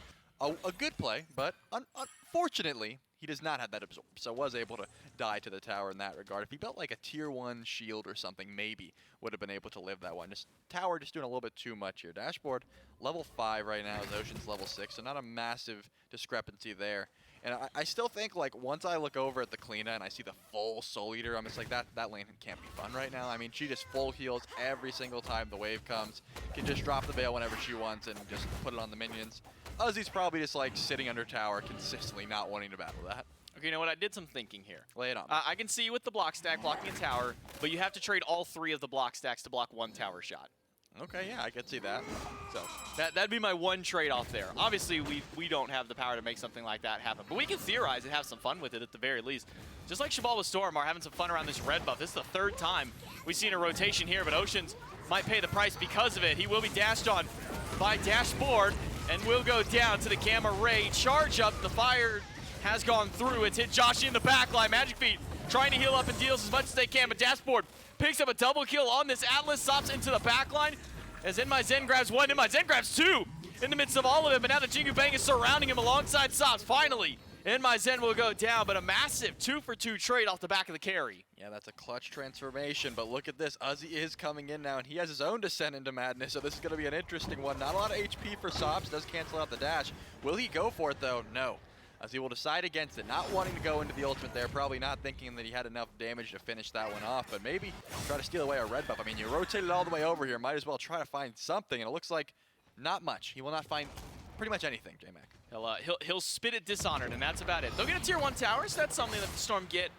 a good play, but unfortunately, he does not have that absorb, so was able to die to the tower in that regard. If he built a tier 1 shield or something, maybe would have been able to live that one. Just tower just doing a little bit too much here. Dashboard level 5 right now is Ocean's level 6, so not a massive discrepancy there. And I still think once I look over at the Kleena and I see the full Soul Eater, I'm just like that lane can't be fun right now. I mean, she just full heals every single time the wave comes. Can just drop the veil whenever she wants and just put it on the minions. Uzi's probably just sitting under tower consistently, not wanting to battle that. Okay, you know what? I did some thinking here. Lay it on. I can see you with the block stack blocking a tower, but you have to trade all 3 of the block stacks to block 1 tower shot. Okay, yeah, I could see that. So That'd be my one trade-off there. Obviously, we don't have the power to make something like that happen, but we can theorize and have some fun with it at the very least. Just like Xibalba Storm are having some fun around this red buff. This is the 3rd time we've seen a rotation here, but Oceans might pay the price because of it. He will be dashed on by Dashboard and will go down to the Gamma Ray. Charge up, the fire has gone through. It's hit Joshi in the back line. Magic Feet trying to heal up and deals as much as they can, but Dashboard picks up a double kill on this Atlas. Sops into the back line as In-My-Zen grabs 1, In-My-Zen grabs 2 in the midst of all of it, but now the Jingu Bang is surrounding him alongside Sops. Finally, In-My-Zen will go down, but a massive 2-for-2 trade off the back of the carry. yeah, that's a clutch transformation, but look at this. Uzzy is coming in now, and he has his own descent into madness, so this is going to be an interesting one. Not a lot of HP for Sops, does cancel out the dash. Will he go for it, though? No. As he will decide against it, not wanting to go into the ultimate there, probably not thinking that he had enough damage to finish that one off, but maybe try to steal away a red buff. I mean, you rotated all the way over here, might as well try to find something, and it looks like not much. He will not find pretty much anything, J-Mac. He'll spit it Dishonored, and that's about it. They'll get a tier 1 tower, so that's something that the Storm get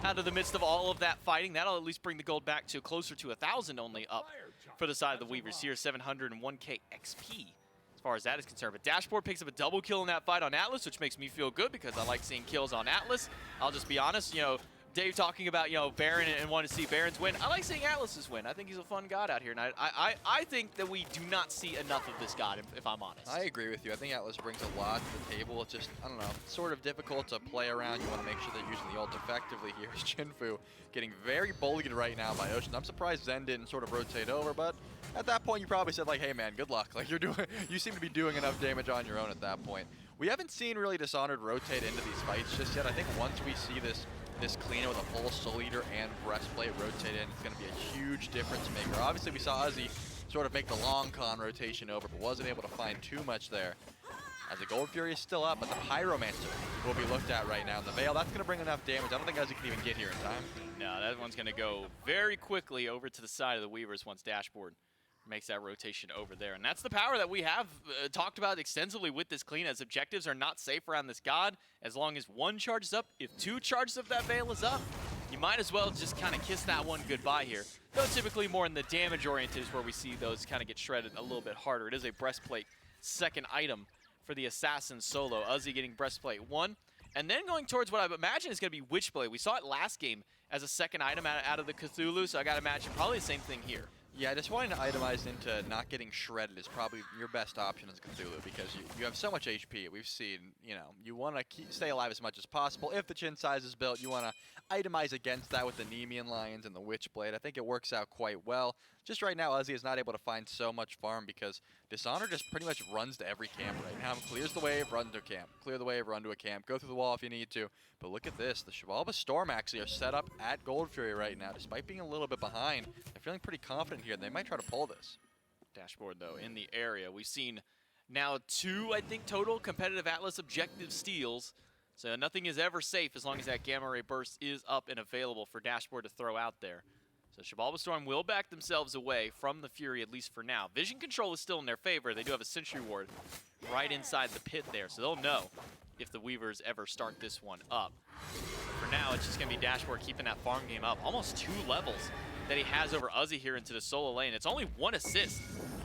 out of the midst of all of that fighting. That'll at least bring the gold back to closer to 1,000 only up for the side of the Weavers here, 701k XP. As far as that is concerned, but Dashboard picks up a double kill in that fight on Atlas, which makes me feel good because I like seeing kills on Atlas. I'll just be honest, you know, Dave talking about, you know, Baron and wanting to see Barons win. I like seeing Atlas's win. I think he's a fun god out here, and I think that we do not see enough of this god, if I'm honest. I agree with you. I think Atlas brings a lot to the table. It's just, I don't know, sort of difficult to play around. You want to make sure they're using the ult effectively here. Jinfu getting very bullied right now by Ocean. I'm surprised Zen didn't sort of rotate over, but at that point you probably said like, hey man, good luck. Like you seem to be doing enough damage on your own at that point. We haven't seen really Dishonored rotate into these fights just yet. I think once we see this cleaner with a full Soul Eater and breastplate rotate in, it's going to be a huge difference maker. Obviously we saw Uzzy sort of make the long con rotation over, but wasn't able to find too much there. As the Gold Fury is still up, but the Pyromancer will be looked at right now. And the Veil, that's going to bring enough damage. I don't think Uzzy can even get here in time. No, that one's going to go very quickly over to the side of the Weavers once Dashboard makes that rotation over there. And that's the power that we have talked about extensively with this clean, as objectives are not safe around this god as long as 1 charges up. If 2 charges of that Veil is up, you might as well just kind of kiss that one goodbye here. Though typically more in the damage oriented is where we see those kind of get shredded a little bit harder. It is a breastplate second item for the Assassin solo. Uzzy getting breastplate 1. And then going towards what I imagine is going to be Witchblade. We saw it last game as a second item out of the Cthulhu, so I got to imagine probably the same thing here. Yeah, just wanting to itemize into not getting shredded is probably your best option as Cthulhu, because you have so much HP. We've seen, you know, you want to stay alive as much as possible. If the chin size is built, you want to itemize against that with the Nemean Lions and the Witchblade. I think it works out quite well. Just right now, Uzzy is not able to find so much farm because Dishonor just pretty much runs to every camp right now. Clears the wave, run to a camp. Clear the wave, run to a camp. Go through the wall if you need to. But look at this. The Xibalba Storm actually are set up at Gold Fury right now. Despite being a little bit behind, they're feeling pretty confident here. They might try to pull this. Dashboard, though, in the area. We've seen now 2, I think, total competitive Atlas objective steals. So nothing is ever safe as long as that Gamma Ray Burst is up and available for Dashboard to throw out there. So Xibalba Storm will back themselves away from the Fury, at least for now. Vision control is still in their favor. They do have a Sentry Ward right inside the pit there, so they'll know if the Weavers ever start this one up. For now, it's just going to be Dashboard keeping that farm game up. Almost 2 levels that he has over Uzzy here into the solo lane. It's only 1 assist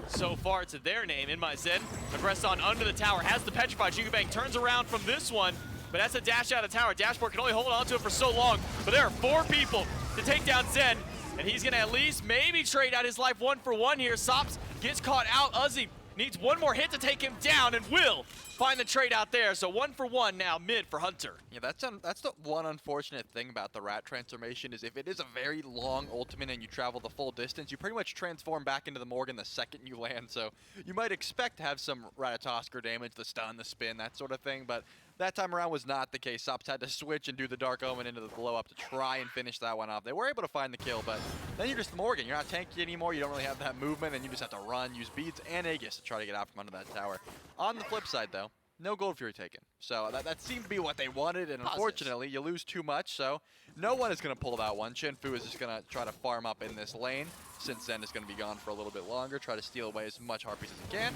so far to their name. In-My-Zen, the press on under the tower, has the Petrify. Jingu Bang turns around from this one, but that's a dash out of tower. Dashboard can only hold on to it for so long, but there are 4 people to take down Zen, and he's going to at least maybe trade out his life 1 for 1 here. Sops gets caught out. Uzzy needs 1 more hit to take him down and will find the trade out there. So 1 for 1 now mid for Hunter. Yeah, that's the one unfortunate thing about the Rat transformation is if it is a very long ultimate and you travel the full distance, you pretty much transform back into the Morgan the second you land. So you might expect to have some Ratatosker damage, the stun, the spin, that sort of thing, but that time around was not the case. Sops had to switch and do the Dark Omen into the blow up to try and finish that one off. They were able to find the kill, but then you're just Morgan. You're not tanky anymore. You don't really have that movement, and you just have to run, use beads and Aegis to try to get out from under that tower. On the flip side, though, no Gold Fury taken. So that seemed to be what they wanted, and unfortunately, you lose too much, so no one is going to pull that one. Chinfu is just going to try to farm up in this lane, since Zen is going to be gone for a little bit longer, try to steal away as much Harpies as he can,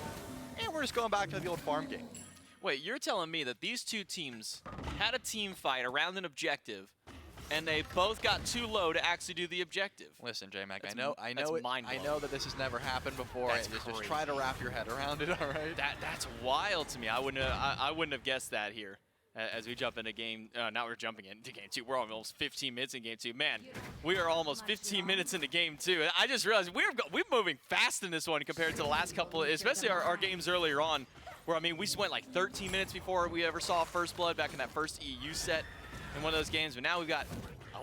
and we're just going back to the old farm game. Wait, you're telling me that these two teams had a team fight around an objective, and they both got too low to actually do the objective? Listen, J-Mac, That's I know that this has never happened before. That's Just crazy. try to wrap your head around it, all right? That's wild to me. I wouldn't have guessed that here. As we jump into game, now we're jumping into game 2. We're almost 15 minutes in game 2. Man, we are almost 15 minutes into game 2. And I just realized we're moving fast in this one compared to the last couple, especially our games earlier on, where, I mean, we went like 13 minutes before we ever saw First Blood back in that first EU set in one of those games. But now we've got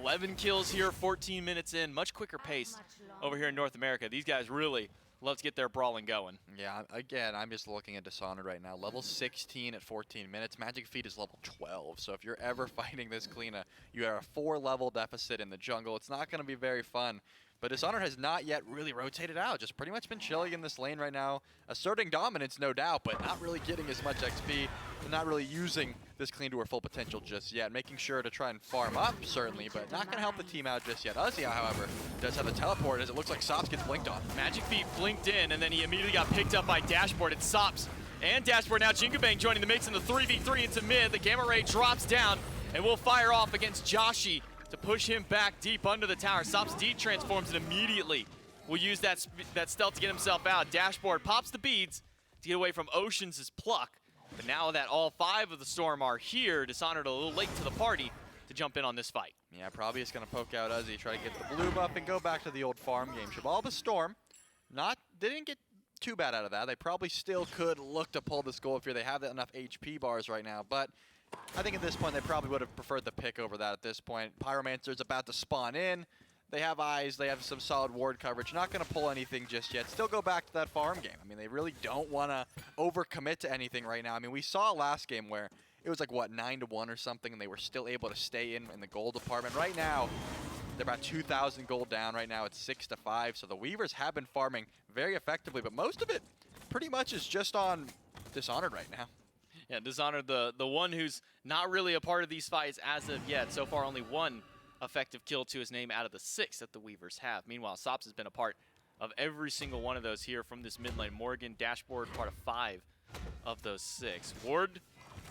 11 kills here, 14 minutes in, much quicker pace over here in North America. These guys really love to get their brawling going. Yeah, again, I'm just looking at Dishonored right now. Level 16 at 14 minutes. Magic Feet is level 12. So if you're ever fighting this Kleena, you have a 4-level deficit in the jungle. It's not going to be very fun. But Dishonored has not yet really rotated out. Just pretty much been chilling in this lane right now. Asserting dominance, no doubt, but not really getting as much XP. And not really using this Kleena to her full potential just yet. Making sure to try and farm up, certainly, but not going to help the team out just yet. Uzi, however, does have the teleport as it looks like Sops gets blinked on. Magic Feet blinked in, and then he immediately got picked up by Dashboard. It's Sops and Dashboard now. Jingu Bang joining the mix in the 3v3 into mid. The Gamma Ray drops down, and will fire off against Joshi to push him back deep under the tower. Sops de-transforms and immediately will use that stealth to get himself out. Dashboard pops the beads to get away from Oceans' pluck. But now that all 5 of the Storm are here, Dishonored a little late to the party to jump in on this fight. Yeah, probably just going to poke out Uzi, try to get the blue buff and go back to the old farm game. Xibalba Storm, didn't get too bad out of that. They probably still could look to pull this gold fear. They have enough HP bars right now, but I think at this point they probably would have preferred the pick over that at this point. Pyromancer's about to spawn in. They have eyes, they have some solid ward coverage. Not going to pull anything just yet. Still go back to that farm game. I mean, they really don't want to overcommit to anything right now. I mean, we saw last game where it was like, what, 9-1 or something, and they were still able to stay in the gold department. Right now, they're about 2,000 gold down. Right now, it's 6-5. So the Weavers have been farming very effectively, but most of it pretty much is just on Dishonored right now. Yeah, Dishonored, the one who's not really a part of these fights as of yet. So far, only 1 effective kill to his name out of the 6 that the Weavers have. Meanwhile, Sops has been a part of every single one of those here from this mid lane. Morgan, Dashboard, part of 5 of those 6. Ward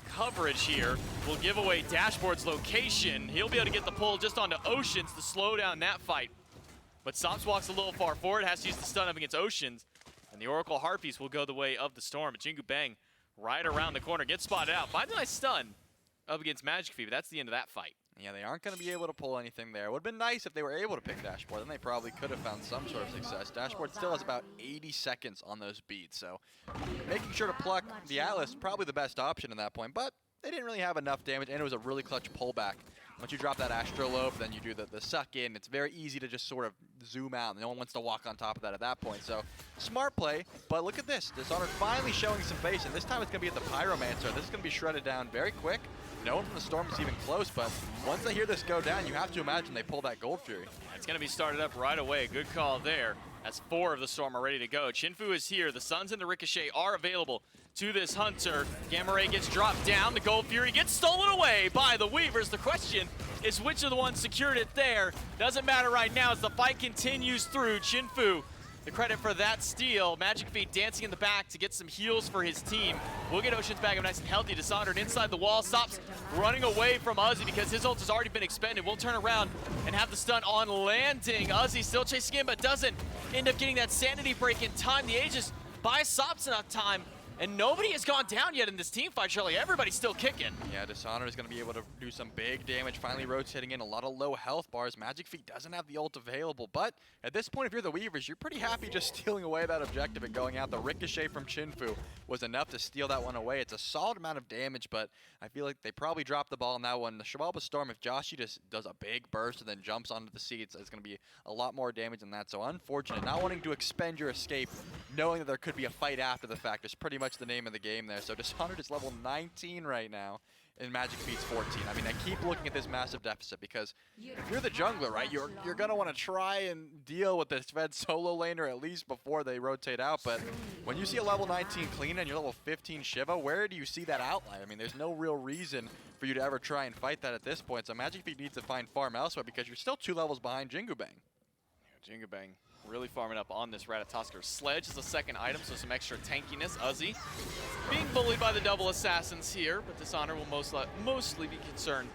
coverage here will give away Dashboard's location. He'll be able to get the pull just onto Oceans to slow down that fight. But Sops walks a little far forward, has to use the stun up against Oceans. And the Oracle Harpies will go the way of the Storm. Jingu Bang right around the corner, gets spotted out. Finds a nice stun up against Magic Feet, but that's the end of that fight. Yeah, they aren't going to be able to pull anything there. It would have been nice if they were able to pick Dashboard. Then they probably could have found some sort of success. Dashboard still has about 80 seconds on those beats, so making sure to pluck the Atlas probably the best option at that point. But they didn't really have enough damage, and it was a really clutch pullback. Once you drop that Astrolabe, then you do the suck in. It's very easy to just sort of zoom out. No one wants to walk on top of that at that point. So smart play, but look at this. Dishonored finally showing some face, and this time it's going to be at the Pyromancer. This is going to be shredded down very quick. No one from the Storm is even close, but once they hear this go down, you have to imagine they pull that Gold Fury. It's going to be started up right away. Good call there, as 4 of the Storm are ready to go. Chinfu is here. The Suns and the Ricochet are available to this Hunter. Gamma Ray gets dropped down. The Gold Fury gets stolen away by the Weavers. The question is which of the ones secured it there. Doesn't matter right now as the fight continues through. Chinfu, the credit for that steal. Magic Feet dancing in the back to get some heals for his team. We'll get Ocean's back up nice and healthy. Dishonored inside the wall. Stops running away from Uzi because his ult has already been expended. We'll turn around and have the stun on landing. Uzi still chasing him, but doesn't end up getting that sanity break in time. The Aegis buys Sops enough time, and nobody has gone down yet in this team fight, Shirley. Everybody's still kicking. Yeah, Dishonored is going to be able to do some big damage, finally rotating in a lot of low health bars. Magic Feet doesn't have the ult available, but at this point, if you're the Weavers, you're pretty happy just stealing away that objective and going out. The Ricochet from Chinfu was enough to steal that one away. It's a solid amount of damage, but I feel like they probably dropped the ball on that one. The Xibalba Storm, if Joshi just does a big burst and then jumps onto the seats, it's going to be a lot more damage than that. So unfortunate, not wanting to expend your escape, knowing that there could be a fight after the fact is pretty much the name of the game there. So Dishonored is level 19 right now, and Magic Feet's 14. I mean, I keep looking at this massive deficit because if you're the jungler, right, you're going to want to try and deal with this Fed solo laner at least before they rotate out. But when you see a level 19 Kleena and you're level 15 Shiva, where do you see that outline? I mean, there's no real reason for you to ever try and fight that at this point. So Magic Feet needs to find farm elsewhere because you're still 2 levels behind Jingu Bang. Jingu Bang Really farming up on this Ratatosker. Sledge is the second item, so some extra tankiness. Uzi being bullied by the double assassins here, but Dishonor will mostly be concerned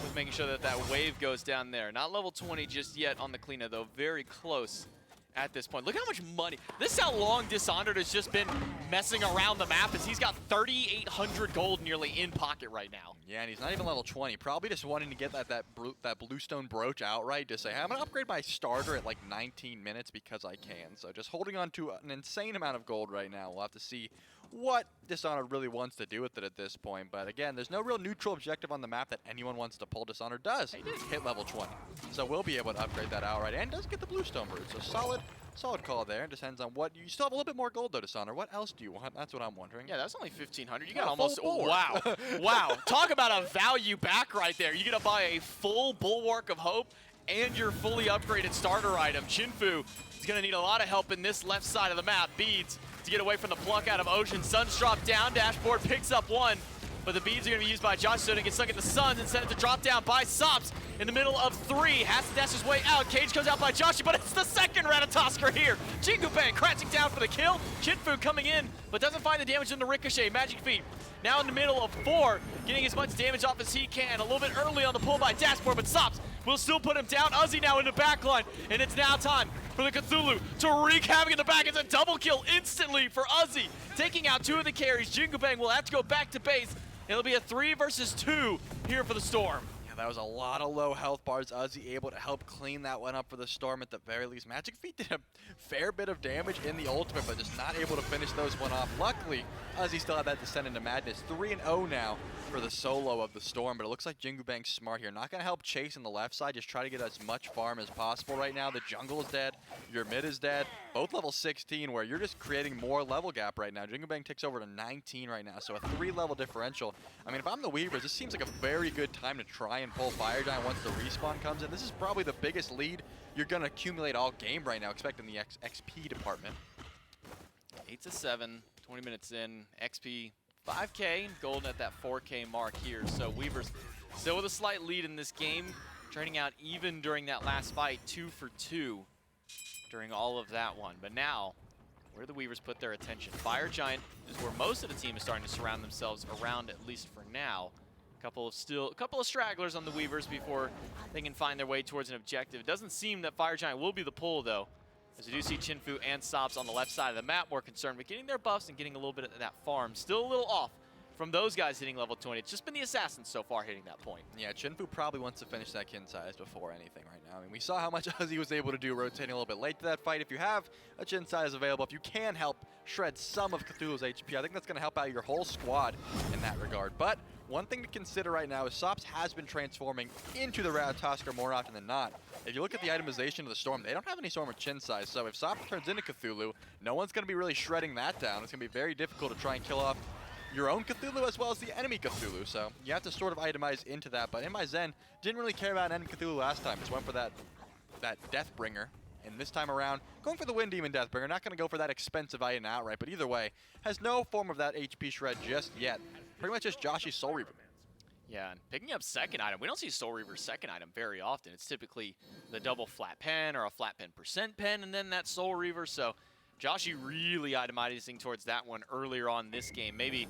with making sure that that wave goes down there. Not level 20 just yet on the Kleena, though. Very close at this point. Look how much money. This is how long Dishonored has just been messing around the map, as he's got 3,800 gold nearly in pocket right now. Yeah, and he's not even level 20. Probably just wanting to get that bluestone brooch outright to say, hey, I'm going to upgrade my starter at like 19 minutes because I can. So just holding on to an insane amount of gold right now. We'll have to see what Dishonored really wants to do with it at this point. But again, there's no real neutral objective on the map that anyone wants to pull. Dishonored does hit level 20. So we'll be able to upgrade that outright, and does get the bluestone brooch. So solid call there. It depends on what you still have a little bit more gold though, Dishonor. What else do you want? That's what I'm wondering. Yeah, that's only 1,500. You got almost. Wow. Wow. Talk about a value back right there. You're gonna buy a full Bulwark of Hope and your fully upgraded starter item. Chinfu is gonna need a lot of help in this left side of the map. Beads to get away from the pluck out of Ocean. Suns drop down. Dashboard picks up one. But the beads are going to be used by Josh, so to get stuck at the Suns and send it to drop down by Sops in the middle of 3. Has to dash his way out. Cage comes out by Joshi, but it's the second Ratatosker here. Jingu Bang crashing down for the kill. Chinfu coming in, but doesn't find the damage in the Ricochet. Magic Feet now in the middle of 4, getting as much damage off as he can. A little bit early on the pull by Dashboard, but Sops will still put him down. Uzi now in the backline, and it's now time for the Cthulhu to wreak havoc in the back. It's a double kill instantly for Uzi, taking out 2 of the carries. Jingu Bang will have to go back to base. It'll be a 3 versus 2 here for the Storm. Yeah, that was a lot of low health bars. Uzi able to help clean that one up for the Storm at the very least. Magic Feet did a fair bit of damage in the ultimate, but just not able to finish those one off. Luckily, Uzi still had that descent into madness. 3-0 now for the solo of the Storm, but it looks like Jingu Bang's smart here. Not going to help chase on the left side. Just try to get as much farm as possible right now. The jungle is dead. Your mid is dead. Both level 16, where you're just creating more level gap right now. Jingu Bang ticks over to 19 right now, so a 3-level differential. I mean, if I'm the Weavers, this seems like a very good time to try and pull Fire Giant once the respawn comes in. This is probably the biggest lead you're going to accumulate all game right now, expecting the XP department. 8-7, 20 minutes in. XP 5K, golden at that 4K mark here. So Weavers still with a slight lead in this game, turning out even during that last fight, 2 for 2 during all of that one. But now, where do the Weavers put their attention? Fire Giant is where most of the team is starting to surround themselves around, at least for now. A couple of stragglers on the Weavers before they can find their way towards an objective. It doesn't seem that Fire Giant will be the pull, though, as we do see Chinfu and Sops on the left side of the map more concerned with getting their buffs and getting a little bit of that farm. Still a little off from those guys hitting level 20. It's just been the Assassins so far hitting that point. Yeah, Chinfu probably wants to finish that kin size before anything right now. I mean, we saw how much Uzi was able to do rotating a little bit late to that fight. If you have a chin size available, if you can help shred some of Cthulhu's HP, I think that's going to help out your whole squad in that regard. But one thing to consider right now is Sops has been transforming into the Ratatosker more often than not. If you look at the itemization of the Storm, they don't have any Storm with chin size, so if Sops turns into Cthulhu, no one's going to be really shredding that down. It's going to be very difficult to try and kill off your own Cthulhu as well as the enemy Cthulhu, so you have to sort of itemize into that. But in my Zen, didn't really care about enemy Cthulhu last time. Just went for that Deathbringer. And this time around, going for the Wind Demon Deathbringer. Not going to go for that expensive item outright, but either way, has no form of that HP shred just yet. Pretty much just Joshy's Soul Reaver. Yeah, and picking up second item. We don't see Soul Reaver's second item very often. It's typically the double flat pen or a flat pen percent pen, and then that Soul Reaver. So Joshy really itemizing towards that one earlier on this game. Maybe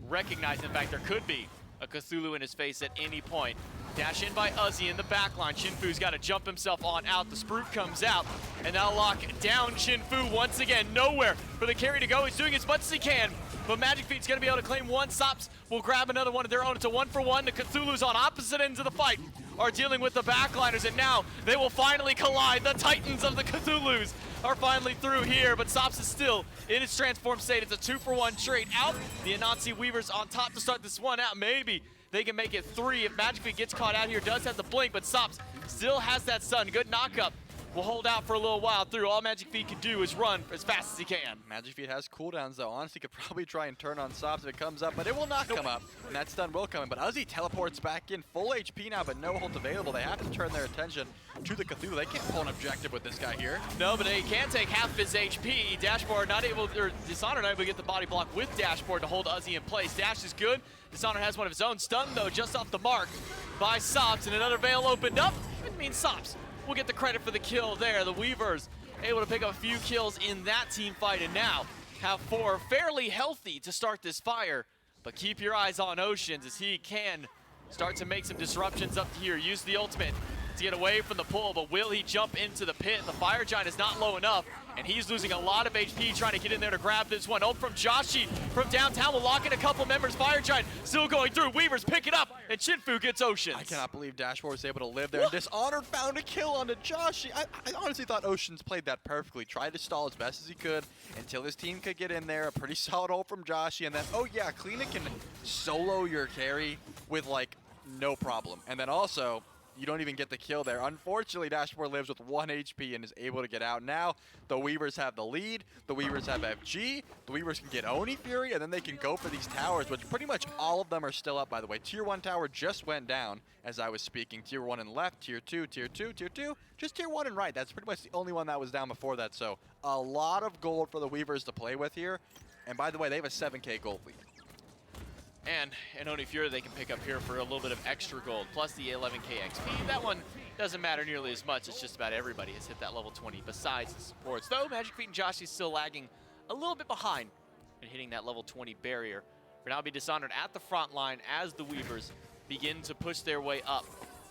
recognizing the fact there could be a Cthulhu in his face at any point. Dash in by Uzi in the back line. Chinfu's got to jump himself on out. The Sprute comes out, and that'll lock down Chinfu once again. Nowhere for the carry to go. He's doing as much as he can, but Magic Feet's going to be able to claim one. Sops will grab another one of their own. It's a 1-for-1. The Cthulhu's on opposite ends of the fight are dealing with the backliners, and now they will finally collide. The Titans of the Cthulhus are finally through here, but Sops is still in its transformed state. It's a 2-for-1 trade out. The Anansi Weavers on top to start this one out. Maybe they can make it 3 if Magic Feet gets caught out here. Does have the blink, but Sops still has that stun. Good knockup. Will hold out for a little while through. All Magic Feet can do is run as fast as he can. Magic Feet has cooldowns, though. Honestly, could probably try and turn on Sops if it comes up, but it will not come up. And that stun will come in. But Uzi teleports back in, full HP now, but no ult available. They have to turn their attention to the Cthulhu. They can't pull an objective with this guy here. No, but they can take half his HP. Dashboard not able, or Dishonor not able to get the body block with Dashboard to hold Uzi in place. Dash is good. Dishonor has one of his own. Stun, though, just off the mark by Sops. And another veil opened up. It means Sops will get the credit for the kill there. The Weavers able to pick up a few kills in that team fight, and now have 4 fairly healthy to start this fire. But keep your eyes on Oceans as he can start to make some disruptions up here. Use the ultimate to get away from the pull, but will he jump into the pit? The Fire Giant is not low enough, and he's losing a lot of HP trying to get in there to grab this one. Ult from Joshi from downtown will lock in a couple members. Fire Giant still going through. Weavers pick it up, and Shinfu gets Oceans. I cannot believe Dashboard was able to live there. And Dishonored found a kill onto Joshi. I honestly thought Oceans played that perfectly. Tried to stall as best as he could until his team could get in there. A pretty solid ult from Joshi, and then, oh yeah, Kleena can solo your carry with, like, no problem. And then also, you don't even get the kill there. Unfortunately, Dashboard lives with 1 HP and is able to get out. Now, the Weavers have the lead. The Weavers have FG. The Weavers can get Oni Fury, and then they can go for these towers, which pretty much all of them are still up, by the way. Tier 1 tower just went down as I was speaking. Tier 1 and left, Tier 2, Tier 2, Tier 2. Just Tier 1 and right. That's pretty much the only one that was down before that. So, a lot of gold for the Weavers to play with here. And by the way, they have a 7K gold lead. And an Oni Fury they can pick up here for a little bit of extra gold, plus the 11K XP. That one doesn't matter nearly as much. It's just about everybody has hit that level 20 besides the supports. Though Magic Feet and Joshi still lagging a little bit behind in hitting that level 20 barrier. For now, be Dishonored at the front line as the Weavers begin to push their way up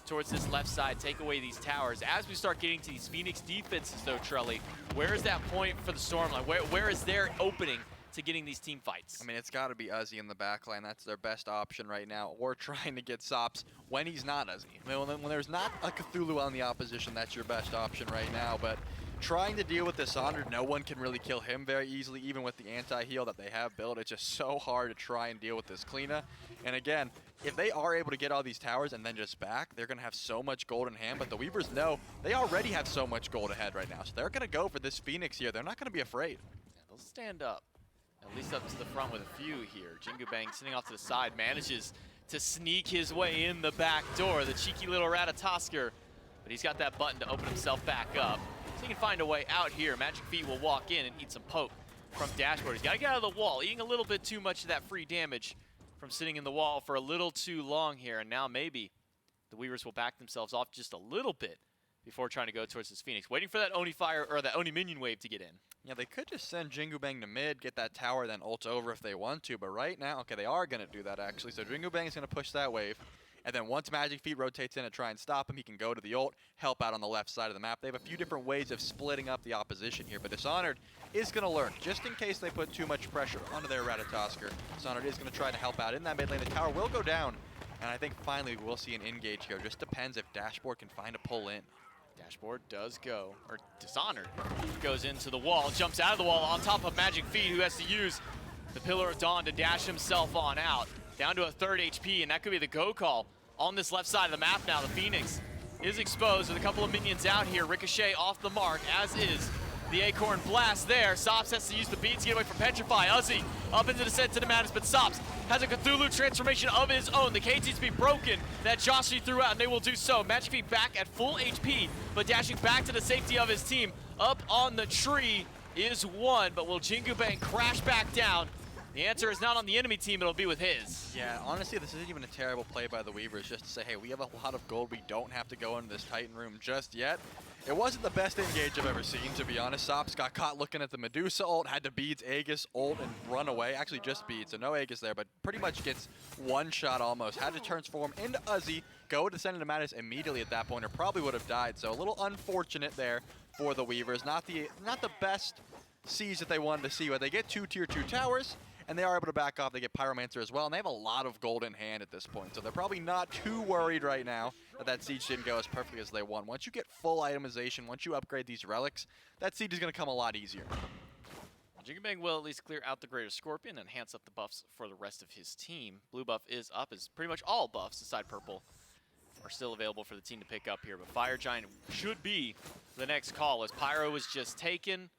towards this left side, take away these towers. As we start getting to these Phoenix defenses though, Trelly, where is that point for the Stormline? Where is their opening to getting these team fights? I mean, it's got to be Uzi in the backline. That's their best option right now. Or trying to get Sops when he's not Uzi. I mean, when there's not a Cthulhu on the opposition, that's your best option right now. But trying to deal with Dishonored, no one can really kill him very easily, even with the anti-heal that they have built. It's just so hard to try and deal with this Kleena. And again, if they are able to get all these towers and then just back, they're going to have so much gold in hand. But the Weavers know they already have so much gold ahead right now. So they're going to go for this Phoenix here. They're not going to be afraid. Yeah, they'll stand up. At least up to the front with a few here. Jingu Bang sitting off to the side manages to sneak his way in the back door. The cheeky little Ratatosker. But he's got that button to open himself back up. So he can find a way out here. Magic Feet will walk in and eat some poke from Dashboard. He's got to get out of the wall, eating a little bit too much of that free damage from sitting in the wall for a little too long here. And now maybe the Weavers will back themselves off just a little bit before trying to go towards this Phoenix. Waiting for that Oni Fire or that Oni Minion wave to get in. Yeah, they could just send Jingu Bang to mid, get that tower, then ult over if they want to. But right now, okay, they are going to do that actually. So Jingu Bang is going to push that wave. And then once Magic Feet rotates in to try and stop him, he can go to the ult, help out on the left side of the map. They have a few different ways of splitting up the opposition here. But Dishonored is going to learn, just in case they put too much pressure onto their Ratatosker. Dishonored is going to try to help out in that mid lane. The tower will go down. And I think finally we'll see an engage here. Just depends if Dashboard can find a pull in. Dashboard does go, or Dishonored goes into the wall, jumps out of the wall on top of Magic Feet, who has to use the Pillar of Dawn to dash himself on out. Down to a 3rd HP, and that could be the go call on this left side of the map now. The Phoenix is exposed with a couple of minions out here. Ricochet off the mark, as is the Acorn Blast there. Sops has to use the beat to get away from Petrify. Uzi up into the Sentinel Madness, but Sops has a Cthulhu transformation of his own. The cage needs to be broken that Joshi threw out, and they will do so. Magic Feet back at full HP, but dashing back to the safety of his team. Up on the tree is one, but will Jingu Bang crash back down? The answer is not on the enemy team, it'll be with his. Yeah, honestly, this isn't even a terrible play by the Weavers, just to say, hey, we have a lot of gold. We don't have to go into this Titan room just yet. It wasn't the best engage I've ever seen, to be honest. Sops got caught looking at the Medusa ult, had to beads Aegis ult and run away. Actually, just beads, so no Aegis there, but pretty much gets one shot almost. Had to transform into Uzi, go to Sentinel Madness immediately at that point, or probably would have died. So a little unfortunate there for the Weavers. Not the best siege that they wanted to see, but they get 2 tier 2 towers. And they are able to back off. They get Pyromancer as well, and they have a lot of gold in hand at this point. So they're probably not too worried right now that siege didn't go as perfectly as they want. Once you get full itemization, once you upgrade these relics, that siege is going to come a lot easier. Jingu Bang will at least clear out the Greater Scorpion and enhance up the buffs for the rest of his team. Blue buff is up, as pretty much all buffs, aside purple, are still available for the team to pick up here. But Fire Giant should be the next call, as Pyro was just taken.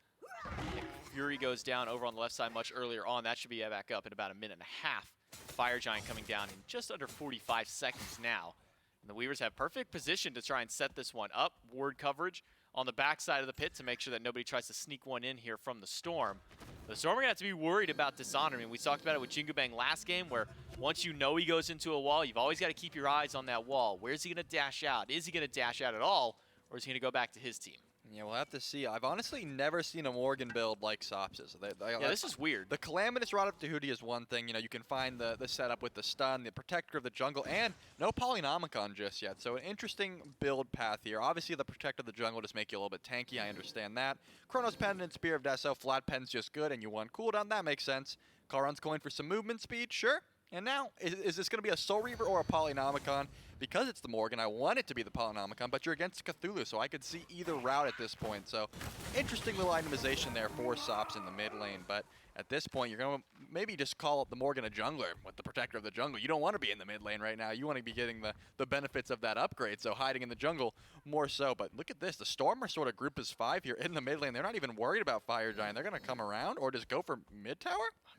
Fury goes down over on the left side much earlier on. That should be back up in about a minute and a half. Fire Giant coming down in just under 45 seconds now. And the Weavers have perfect position to try and set this one up. Ward coverage on the backside of the pit to make sure that nobody tries to sneak one in here from the Storm. The Storm are going to have to be worried about Dishonor. I mean, we talked about it with Jingu Bang last game, where once you know he goes into a wall, you've always got to keep your eyes on that wall. Where's he going to dash out? Is he going to dash out at all, or is he going to go back to his team? Yeah, we'll have to see. I've honestly never seen a Morgan build like Sops's. Yeah, this is weird. The Calamitous Rod up Tahuti is one thing. You know, you can find the setup with the stun, the Protector of the Jungle, and no Polynomicon just yet. So an interesting build path here. Obviously, the Protector of the Jungle just make you a little bit tanky. I understand that. Chronos Pendant, Spear of Deso, Flat Pen's just good, and you want cooldown. That makes sense. Karan's going for some movement speed, sure. And now, is this going to be a Soul Reaver or a Polynomicon? Because it's the Morgan, I want it to be the Polynomicon, but you're against Cthulhu, so I could see either route at this point. So, interesting little itemization there for Sops in the mid lane, but at this point, you're going to maybe just call up the Morgan a jungler with the Protector of the Jungle. You don't want to be in the mid lane right now. You want to be getting the benefits of that upgrade, so hiding in the jungle more so. But look at this. The Storm are sort of group as 5 here in the mid lane. They're not even worried about Fire Giant. They're going to come around or just go for mid tower?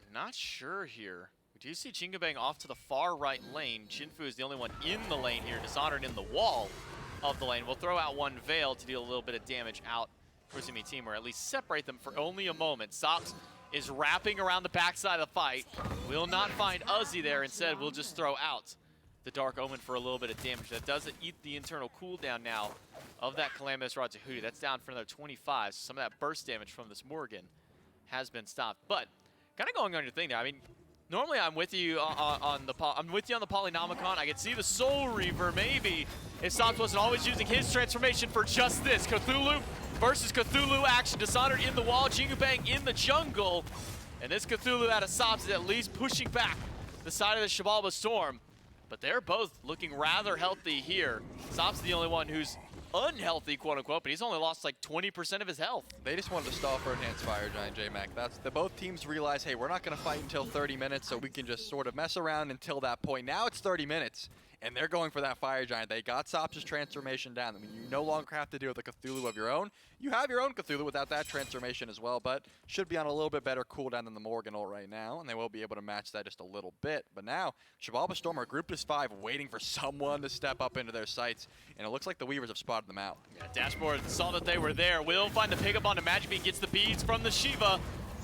I'm not sure here. Do you see Jingabang off to the far right lane? Jinfu is the only one in the lane here, Dishonored in the wall of the lane. We'll throw out one Veil to deal a little bit of damage out towards the enemy team, or at least separate them for only a moment. Sops is wrapping around the backside of the fight. Will not find Uzi there. Instead, we'll just throw out the Dark Omen for a little bit of damage. That doesn't eat the internal cooldown now of that Calamitous Rod Tahuti. That's down for another 25, so some of that burst damage from this Morgan has been stopped. But kind of going on your thing there, I mean, normally I'm with you on the Polynomicon. I could see the Soul Reaver maybe if Sops wasn't always using his transformation for just this. Cthulhu versus Cthulhu action. Dishonored in the wall, Jingabang in the jungle. And this Cthulhu out of Sops is at least pushing back the side of the Xibalba Storm. But they're both looking rather healthy here. Sops is the only one who's unhealthy, quote unquote, but he's only lost like 20% of his health. They just wanted to stall for Enhanced Fire Giant, J-Mac. That's both teams realize, hey, we're not going to fight until 30 minutes, so we can just sort of mess around until that point. Now it's 30 minutes, and they're going for that Fire Giant. They got Sops' transformation down. I mean, you no longer have to deal with a Cthulhu of your own. You have your own Cthulhu without that transformation as well, but should be on a little bit better cooldown than the Morgan ult right now, and they will be able to match that just a little bit. But now, Xibalba Storm are grouped as 5, waiting for someone to step up into their sights, and it looks like the Weavers have spotted them out. Yeah, Dashboard saw that they were there. Will find the pickup onto Magic Feet, gets the beads from the Shiva,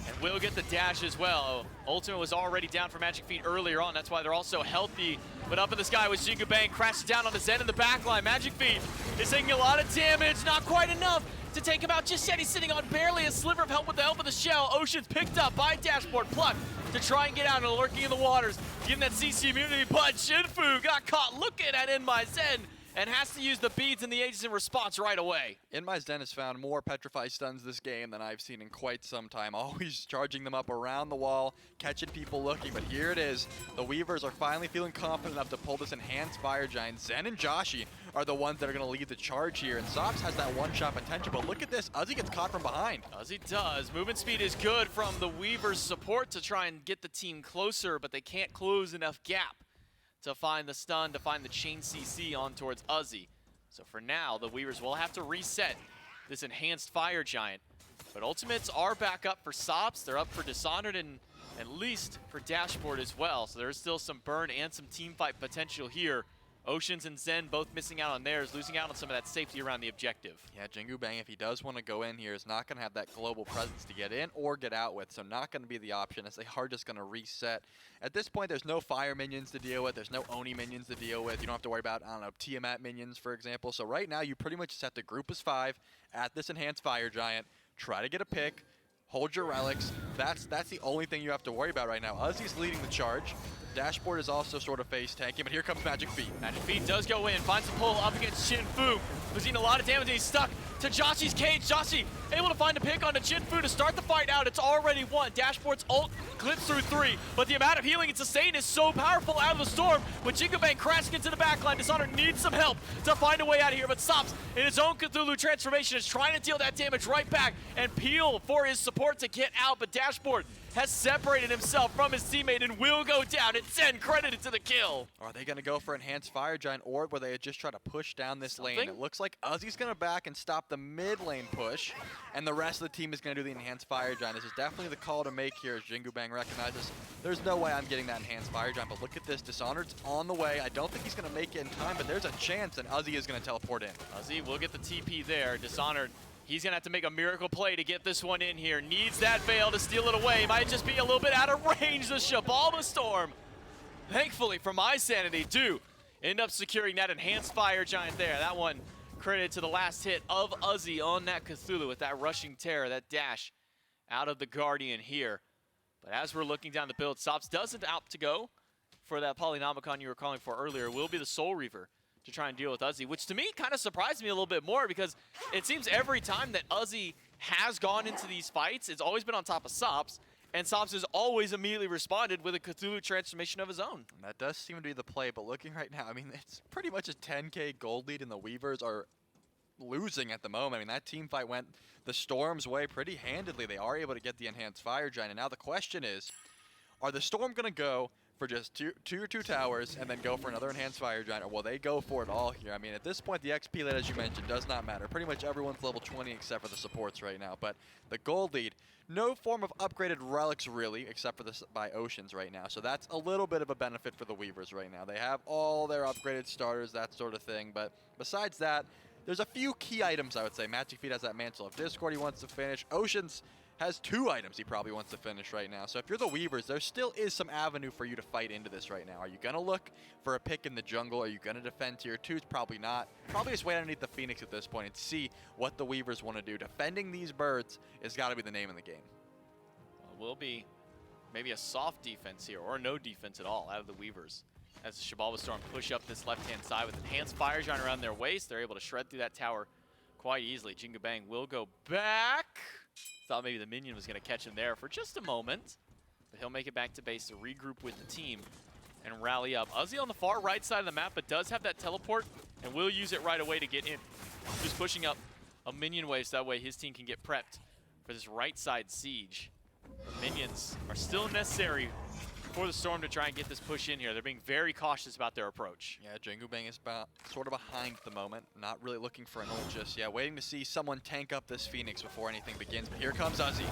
and will get the dash as well. Ultimate was already down for Magic Feet earlier on. That's why they're also healthy. But up in the sky with Jingabang, crashes down on the Zen in the backline. Magic Feet is taking a lot of damage, not quite enough to take him out just yet. He's sitting on barely a sliver of health with the help of the shell. Ocean's picked up by Dashboard, plucked to try and get out and lurking in the waters, getting that CC immunity. But Jinfu got caught looking at In My Zen and has to use the beads and the Aegis in response right away. In My Zen has found more Petrify stuns this game than I've seen in quite some time. Always charging them up around the wall, catching people looking, but here it is. The Weavers are finally feeling confident enough to pull this Enhanced Fire Giant. Zen and Joshi are the ones that are going to lead the charge here, and Sops has that one-shot potential, but look at this. Uzi gets caught from behind. Uzi does. Movement speed is good from the Weavers' support to try and get the team closer, but they can't close enough gap to find the stun, to find the chain CC on towards Uzi. So for now, the Weavers will have to reset this Enhanced Fire Giant. But ultimates are back up for Sops. They're up for Dishonored and at least for Dashboard as well. So there's still some burn and some team fight potential here. Oceans and Zen both missing out on theirs, losing out on some of that safety around the objective. Yeah, Jingabang, if he does want to go in here, is not going to have that global presence to get in or get out with, so not going to be the option, as they are just going to reset. At this point, there's no fire minions to deal with, there's no Oni minions to deal with, you don't have to worry about, I don't know, Tiamat minions, for example. So right now, you pretty much set the group as 5 at this Enhanced Fire Giant, try to get a pick, hold your relics. That's the only thing you have to worry about right now. Uzi's leading the charge. Dashboard is also sort of face tanking, but here comes Magic Feet. Magic Feet does go in, finds a pull up against Jinfu, who's eating a lot of damage, and he's stuck to Joshi's cage. Joshi able to find a pick onto Jinfu to start the fight out. It's already won. Dashboard's ult clips through 3, but the amount of healing it sustained is so powerful out of the storm. When Jingabang crashing into the backline, Dishonored needs some help to find a way out of here, but Sops in his own Cthulhu transformation is trying to deal that damage right back and peel for his support to get out, but Dashboard has separated himself from his teammate and will go down. It's Zen credited to the kill. Are they going to go for Enhanced Fire Giant, or will they just try to push down this lane? It looks like Uzi's going to back and stop the mid lane push, and the rest of the team is going to do the Enhanced Fire Giant. This is definitely the call to make here as Jingabang recognizes there's no way I'm getting that Enhanced Fire Giant, but look at this. Dishonored's on the way. I don't think he's going to make it in time, but there's a chance, and Uzi is going to teleport in. Uzi will get the TP there. Dishonored, he's going to have to make a miracle play to get this one in here. Needs that Veil to steal it away. Might just be a little bit out of range. The Xibalba Storm, thankfully for my sanity, do end up securing that Enhanced Fire Giant there. That one credit to the last hit of Uzi on that Cthulhu with that rushing terror, that dash out of the Guardian here. But as we're looking down the build, Sops doesn't opt to go for that Polynomicon you were calling for earlier. It will be the Soul Reaver to try and deal with Uzi, which to me kind of surprised me a little bit more because it seems every time that Uzi has gone into these fights, it's always been on top of Sops, and Sops has always immediately responded with a Cthulhu transformation of his own. And that does seem to be the play, but looking right now, I mean, it's pretty much a 10K gold lead, and the Weavers are losing at the moment. I mean, that team fight went the Storm's way pretty handedly. They are able to get the Enhanced Fire Giant, and now the question is, are the Storm going to go for just two towers and then go for another Enhanced Fire Giant, or will they go for it all here? I mean, at this point, the XP lead, as you mentioned, does not matter. Pretty much everyone's level 20 except for the supports right now, but the gold lead, no form of upgraded relics really, except for this by Oceans right now, so that's a little bit of a benefit for the Weavers right now. They have all their upgraded starters, that sort of thing, but besides that, there's a few key items, I would say. Magic Feet has that Mantle of Discord he wants to finish. Oceans has 2 items he probably wants to finish right now. So if you're the Weavers, there still is some avenue for you to fight into this right now. Are you going to look for a pick in the jungle? Are you going to defend tier 2s? Probably not. Probably just wait underneath the Phoenix at this point and see what the Weavers want to do. Defending these birds has got to be the name of the game. Well, it will be maybe a soft defense here, or no defense at all out of the Weavers. As the Xibalba Storm push up this left-hand side with Enhanced Fire Giant around their waist, they're able to shred through that tower quite easily. Jingu Bang will go back. Thought maybe the minion was going to catch him there for just a moment, but he'll make it back to base to regroup with the team and rally up. Uzi on the far right side of the map, but does have that teleport and will use it right away to get in. Just pushing up a minion wave so that way his team can get prepped for this right side siege. The minions are still necessary for the Storm to try and get this push in here. They're being very cautious about their approach. Yeah, Jingu Bang is sort of behind at the moment, not really looking for an ult just yet, waiting to see someone tank up this Phoenix before anything begins. But here comes Uzi.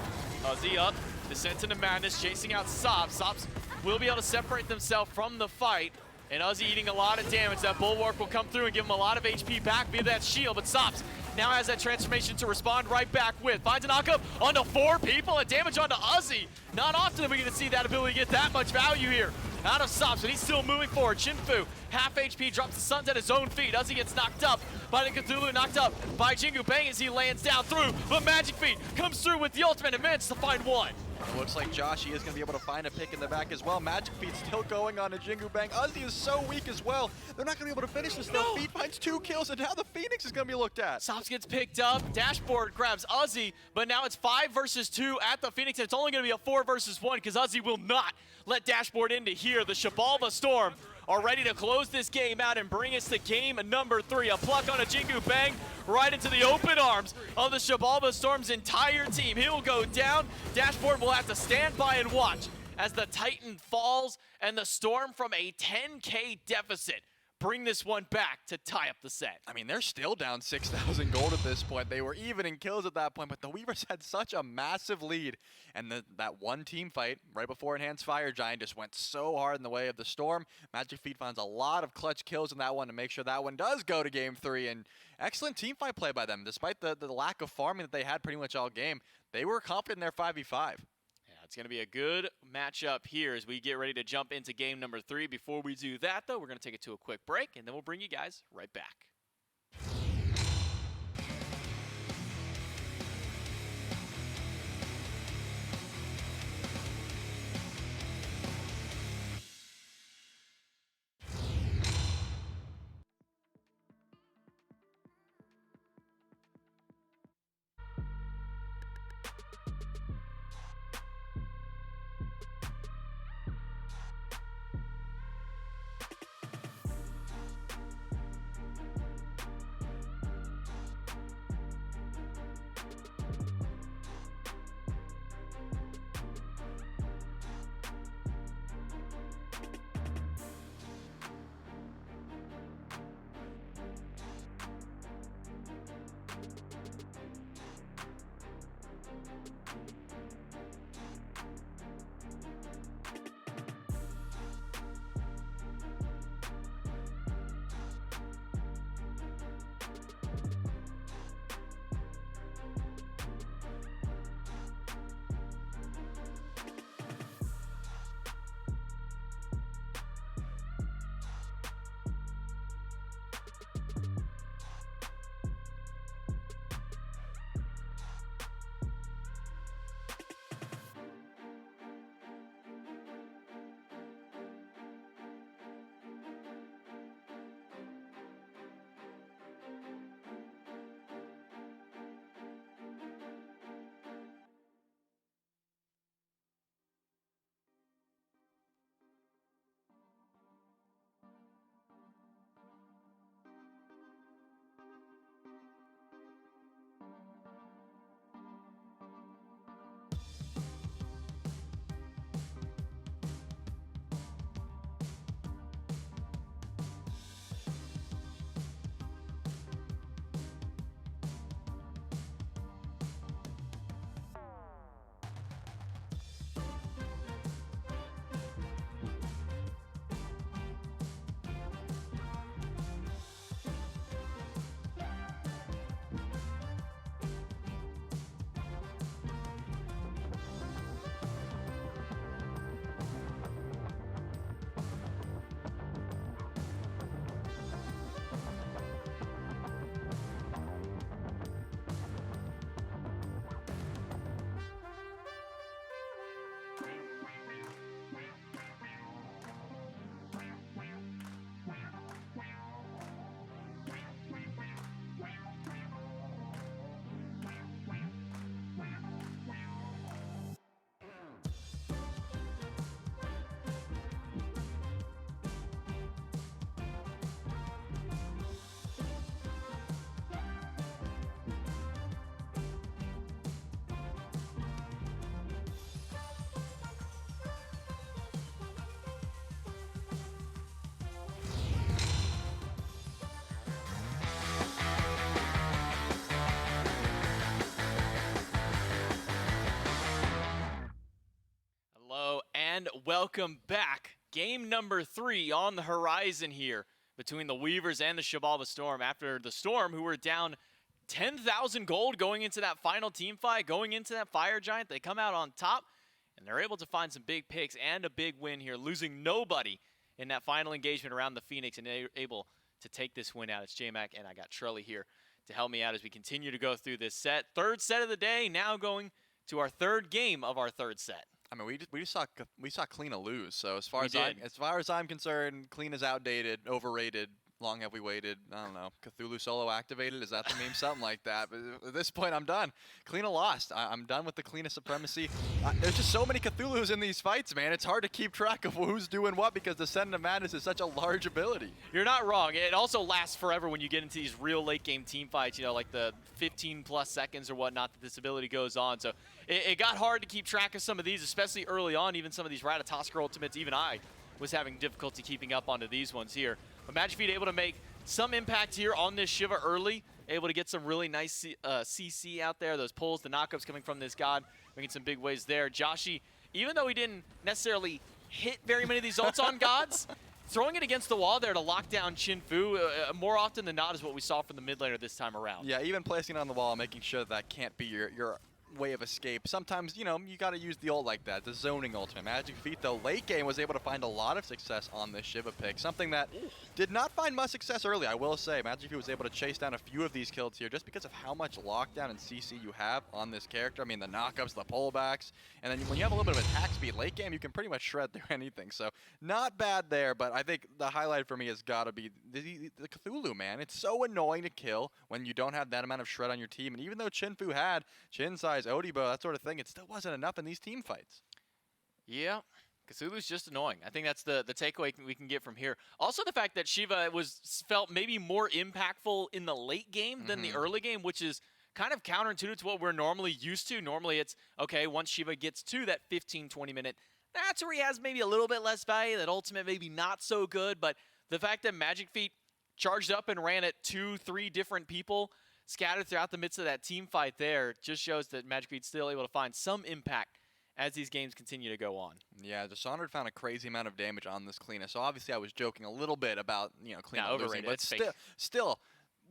Uzi up, Descent into Madness, chasing out Sops. Sops will be able to separate themselves from the fight, and Uzi eating a lot of damage. That Bulwark will come through and give him a lot of HP back via that shield, but Sops now has that transformation to respond right back with. Finds a knockup onto 4 people, and damage onto Uzi. Not often are we going to see that ability get that much value here out of Sops, but he's still moving forward. Shinfu, half HP, drops the Suns at his own feet. Uzi gets knocked up by the Cthulhu, knocked up by Jingu Bang as he lands down through, but Magic Feet comes through with the ultimate and manages to find one. It looks like Josh, he is going to be able to find a pick in the back as well. Magic Feet still going on to Jingu Bang. Uzi is so weak as well. They're not going to be able to finish this. No. Feet finds 2 kills, and now the Phoenix is going to be looked at. Sops gets picked up. Dashboard grabs Uzi, but now it's 5 versus 2 at the Phoenix, and it's only going to be a 4 versus 1 because Uzi will not let Dashboard into here. The Xibalba Storm are ready to close this game out and bring us to game number 3. A pluck on a Jingu Bang right into the open arms of the Xibalba Storm's entire team. He will go down. Dashboard will have to stand by and watch as the Titan falls and the Storm from a 10K deficit bring this one back to tie up the set. I mean, they're still down 6,000 gold at this point. They were even in kills at that point, but the Weavers had such a massive lead. And that one team fight right before Enhanced Fire Giant just went so hard in the way of the Storm. Magic Feet finds a lot of clutch kills in that one to make sure that one does go to game 3. And excellent team fight play by them. Despite the lack of farming that they had pretty much all game, they were confident in their 5v5. It's going to be a good matchup here as we get ready to jump into game number 3. Before we do that, though, we're going to take it to a quick break, and then we'll bring you guys right back. welcome back. Game number 3 on the horizon here between the Weavers and the Xibalba Storm. After the Storm, who were down 10,000 gold going into that final team fight, going into that Fire Giant, they come out on top, and they're able to find some big picks and a big win here, losing nobody in that final engagement around the Phoenix, and they're able to take this win out. It's J-Mac, and I got Trelly here to help me out as we continue to go through this set. Third set of the day, now going to our third game of our third set. I mean, we saw Kleena lose. So as far as I'm concerned, Kleena's outdated, overrated. Long have we waited? I don't know. Cthulhu solo activated? Is that the meme? Something like that. But at this point, I'm done. Kleena lost. I'm done with the Kleena supremacy. There's just so many Cthulhus in these fights, man. It's hard to keep track of who's doing what because Descendant of Madness is such a large ability. You're not wrong. It also lasts forever when you get into these real late game team fights, you know, like the 15+ seconds or whatnot that this ability goes on. So it got hard to keep track of some of these, especially early on. Even some of these Ratatoskr ultimates, even I was having difficulty keeping up onto these ones here. But Magic Feet able to make some impact here on this Shiva early, able to get some really nice CC out there. Those pulls, the knockups coming from this god, making some big waves there. Joshi, even though he didn't necessarily hit very many of these ults on gods, throwing it against the wall there to lock down Chinfu, more often than not is what we saw from the mid laner this time around. Yeah, even placing it on the wall, making sure that can't be your way of escape. Sometimes, you know, you got to use the ult like that, the zoning ultimate. Magic Feet, though, late game was able to find a lot of success on this Shiva pick, something that did not find much success early, I will say. Magic Feet was able to chase down a few of these kills here just because of how much lockdown and CC you have on this character. I mean, the knockups, the pullbacks, and then when you have a little bit of attack speed late game, you can pretty much shred through anything. So not bad there, but I think the highlight for me has got to be the Cthulhu, man. It's so annoying to kill when you don't have that amount of shred on your team, and even though Chinfu had Chin size, Odibo, that sort of thing, it still wasn't enough in these team fights. Yeah, Cthulhu's just annoying. I think that's the takeaway we can get from here. Also the fact that Shiva felt maybe more impactful in the late game than the early game, which is kind of counterintuitive to what we're normally used to. Normally it's, okay, once Shiva gets to that 15-20 minute, that's where he has maybe a little bit less value, that ultimate maybe not so good, but the fact that Magic Feet charged up and ran at 2-3 different people scattered throughout the midst of that team fight there just shows that Magic Feet's still able to find some impact as these games continue to go on. Yeah, Dishonored found a crazy amount of damage on this Kleena, so obviously I was joking a little bit about, you know, Kleena losing, but still,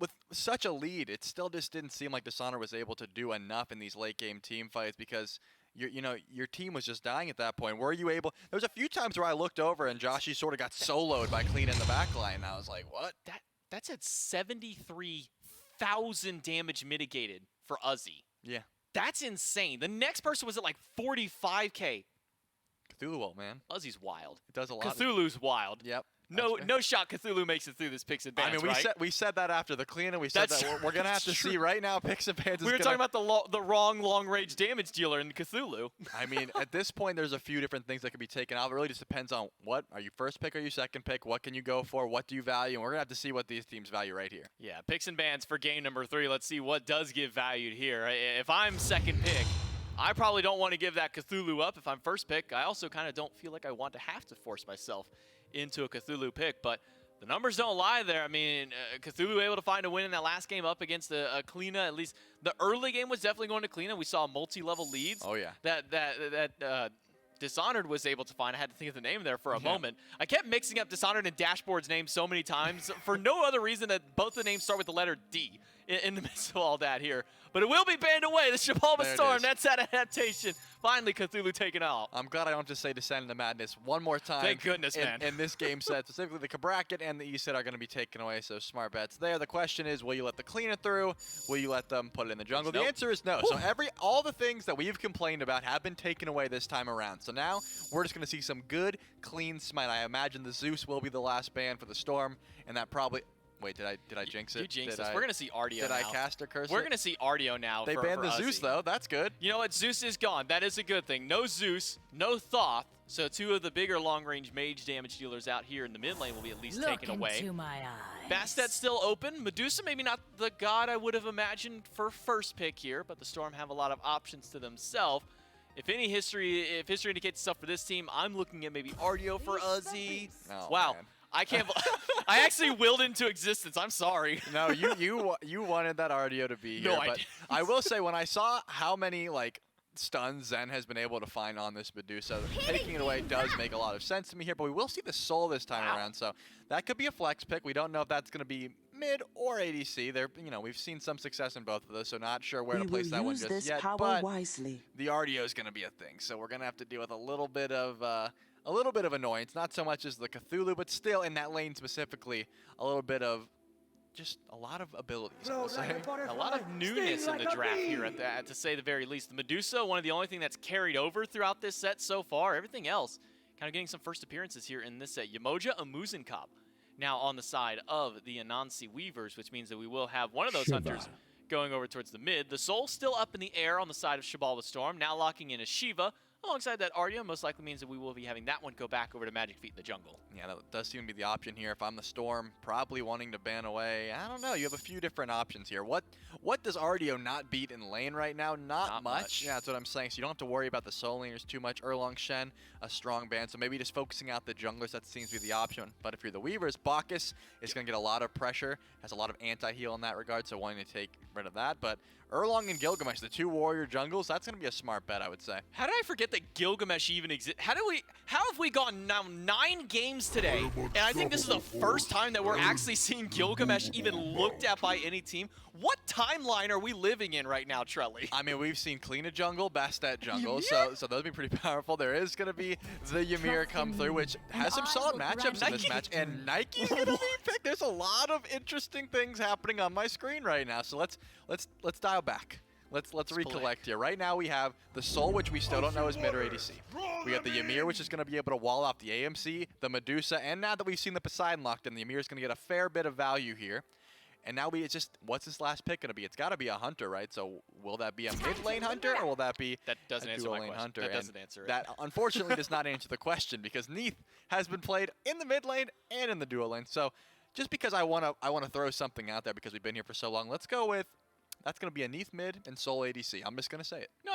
with such a lead, it still just didn't seem like Dishonored was able to do enough in these late game team fights because your team was just dying at that point. Were you able? There was a few times where I looked over and Joshi sort of got soloed by Kleena in the back line, and I was like, what? That's at 73,000 damage mitigated for Uzi. Yeah. That's insane. The next person was at like 45k. Cthulhu ult, man. Uzi's wild. It does a lot. Cthulhu's wild. Yep. No shot Cthulhu makes it through this Pix Advance, I mean, we said that after the Kleena. We said that we're going to have to see right now Pix Advance is We were talking about the wrong long-range damage dealer in Cthulhu. I mean, at this point, there's a few different things that can be taken out. It really just depends on what. Are you first pick or are you second pick? What can you go for? What do you value? And we're going to have to see what these teams value right here. Yeah, Picks and Bans for game number 3. Let's see what does get valued here. If I'm second pick, I probably don't want to give that Cthulhu up. If I'm first pick, I also kind of don't feel like I want to have to force myself into a Cthulhu pick, but the numbers don't lie there. I mean, Cthulhu able to find a win in that last game up against a Kleena. At least the early game was definitely going to Kleena. We saw multi-level leads. Oh yeah. That Dishonored was able to find. I had to think of the name there for a moment. I kept mixing up Dishonored and Dashboard's name so many times for no other reason that both the names start with the letter D in the midst of all that here. But it will be banned away. The Xibalba Storm, that's that adaptation. Finally, Cthulhu taken out. I'm glad I don't just say Descendant of Madness one more time. Thank goodness, man. In this game set, specifically the Cabracket and the E-set are going to be taken away, so smart bets there. The question is, will you let the Kleena through? Will you let them put it in the jungle? Nope. The answer is no. So all the things that we've complained about have been taken away this time around. So now we're just going to see some good, clean Smite. I imagine the Zeus will be the last ban for the Storm, and that probably... Wait, did I jinx it? You jinxed us. We're going to see Artio now. Did I cast a curse? We're going to see Artio now. They banned the Zeus, though. That's good. You know what? Zeus is gone. That is a good thing. No Zeus, no Thoth. So 2 of the bigger long-range mage damage dealers out here in the mid lane will be at least taken away. Look into my eyes. Bastet's still open. Medusa, maybe not the god I would have imagined for first pick here, but the Storm have a lot of options to themselves. If history indicates stuff for this team, I'm looking at maybe Artio for Uzi. Oh, wow. Man. I can't. I actually willed into existence. I'm sorry. No, you wanted that Artio to be here. No, I but didn't. I will say when I saw how many like stun Zen has been able to find on this Medusa. Taking it away does make a lot of sense to me here, but we will see the Soul this time around, so that could be a flex pick. We don't know if that's going to be mid or ADC. We've seen some success in both of those, so not sure where to place that one just yet. But the RDO is going to be a thing, so we're going to have to deal with a little bit of annoyance. Not so much as the Cthulhu, but still in that lane specifically, a little bit of just a lot of abilities, I will say. A lot of newness in the draft here, to say the very least. The Medusa, one of the only thing that's carried over throughout this set so far. Everything else kind of getting some first appearances here in this set. Yamoja Amuzenkop now on the side of the Anansi Weavers, which means that we will have one of those hunters going over towards the mid. The Soul still up in the air on the side of Xibalba Storm, now locking in a Shiva. Alongside that Arya, most likely means that we will be having that one go back over to Magic Feet in the jungle. Yeah, that does seem to be the option here. If I'm the Storm, probably wanting to ban away. I don't know. You have a few different options here. What does Ardio not beat in lane right now? Not much. Yeah, that's what I'm saying. So you don't have to worry about the Soul laners too much. Erlong Shen, a strong ban. So maybe just focusing out the junglers, that seems to be the option. But if you're the Weavers, Bacchus is going to get a lot of pressure. Has a lot of anti-heal in that regard, so wanting to take rid of that. But Erlong and Gilgamesh, the two warrior jungles, that's going to be a smart bet, I would say. How did I forget that Gilgamesh even exists? How have we gone now 9 games today, and I think this is the first time that we're actually seeing Gilgamesh even looked at by any team? What timeline are we living in right now, Trelly? I mean, we've seen Clean a jungle, Bastet jungle, so those would be pretty powerful. There is going to be the Ymir come through, which has some solid matchups in this match, and Nike's going to be picked. There's a lot of interesting things happening on my screen right now, so let's dial back. Let's recollect here. Right now we have the Soul, which we still don't know is mid or ADC. We have the Ymir, which is going to be able to wall off the AMC, the Medusa, and now that we've seen the Poseidon locked in, the Ymir is going to get a fair bit of value here. And now it's just, what's this last pick going to be? It's got to be a hunter, right? So will that be a mid-lane hunter, or will that be a dual-lane hunter? That doesn't answer it. That, unfortunately, does not answer the question, because Neath has been played in the mid lane and in the dual lane. So just because I want to throw something out there because we've been here for so long, let's go with, that's going to be a Neath mid and Soul ADC. I'm just going to say it. No,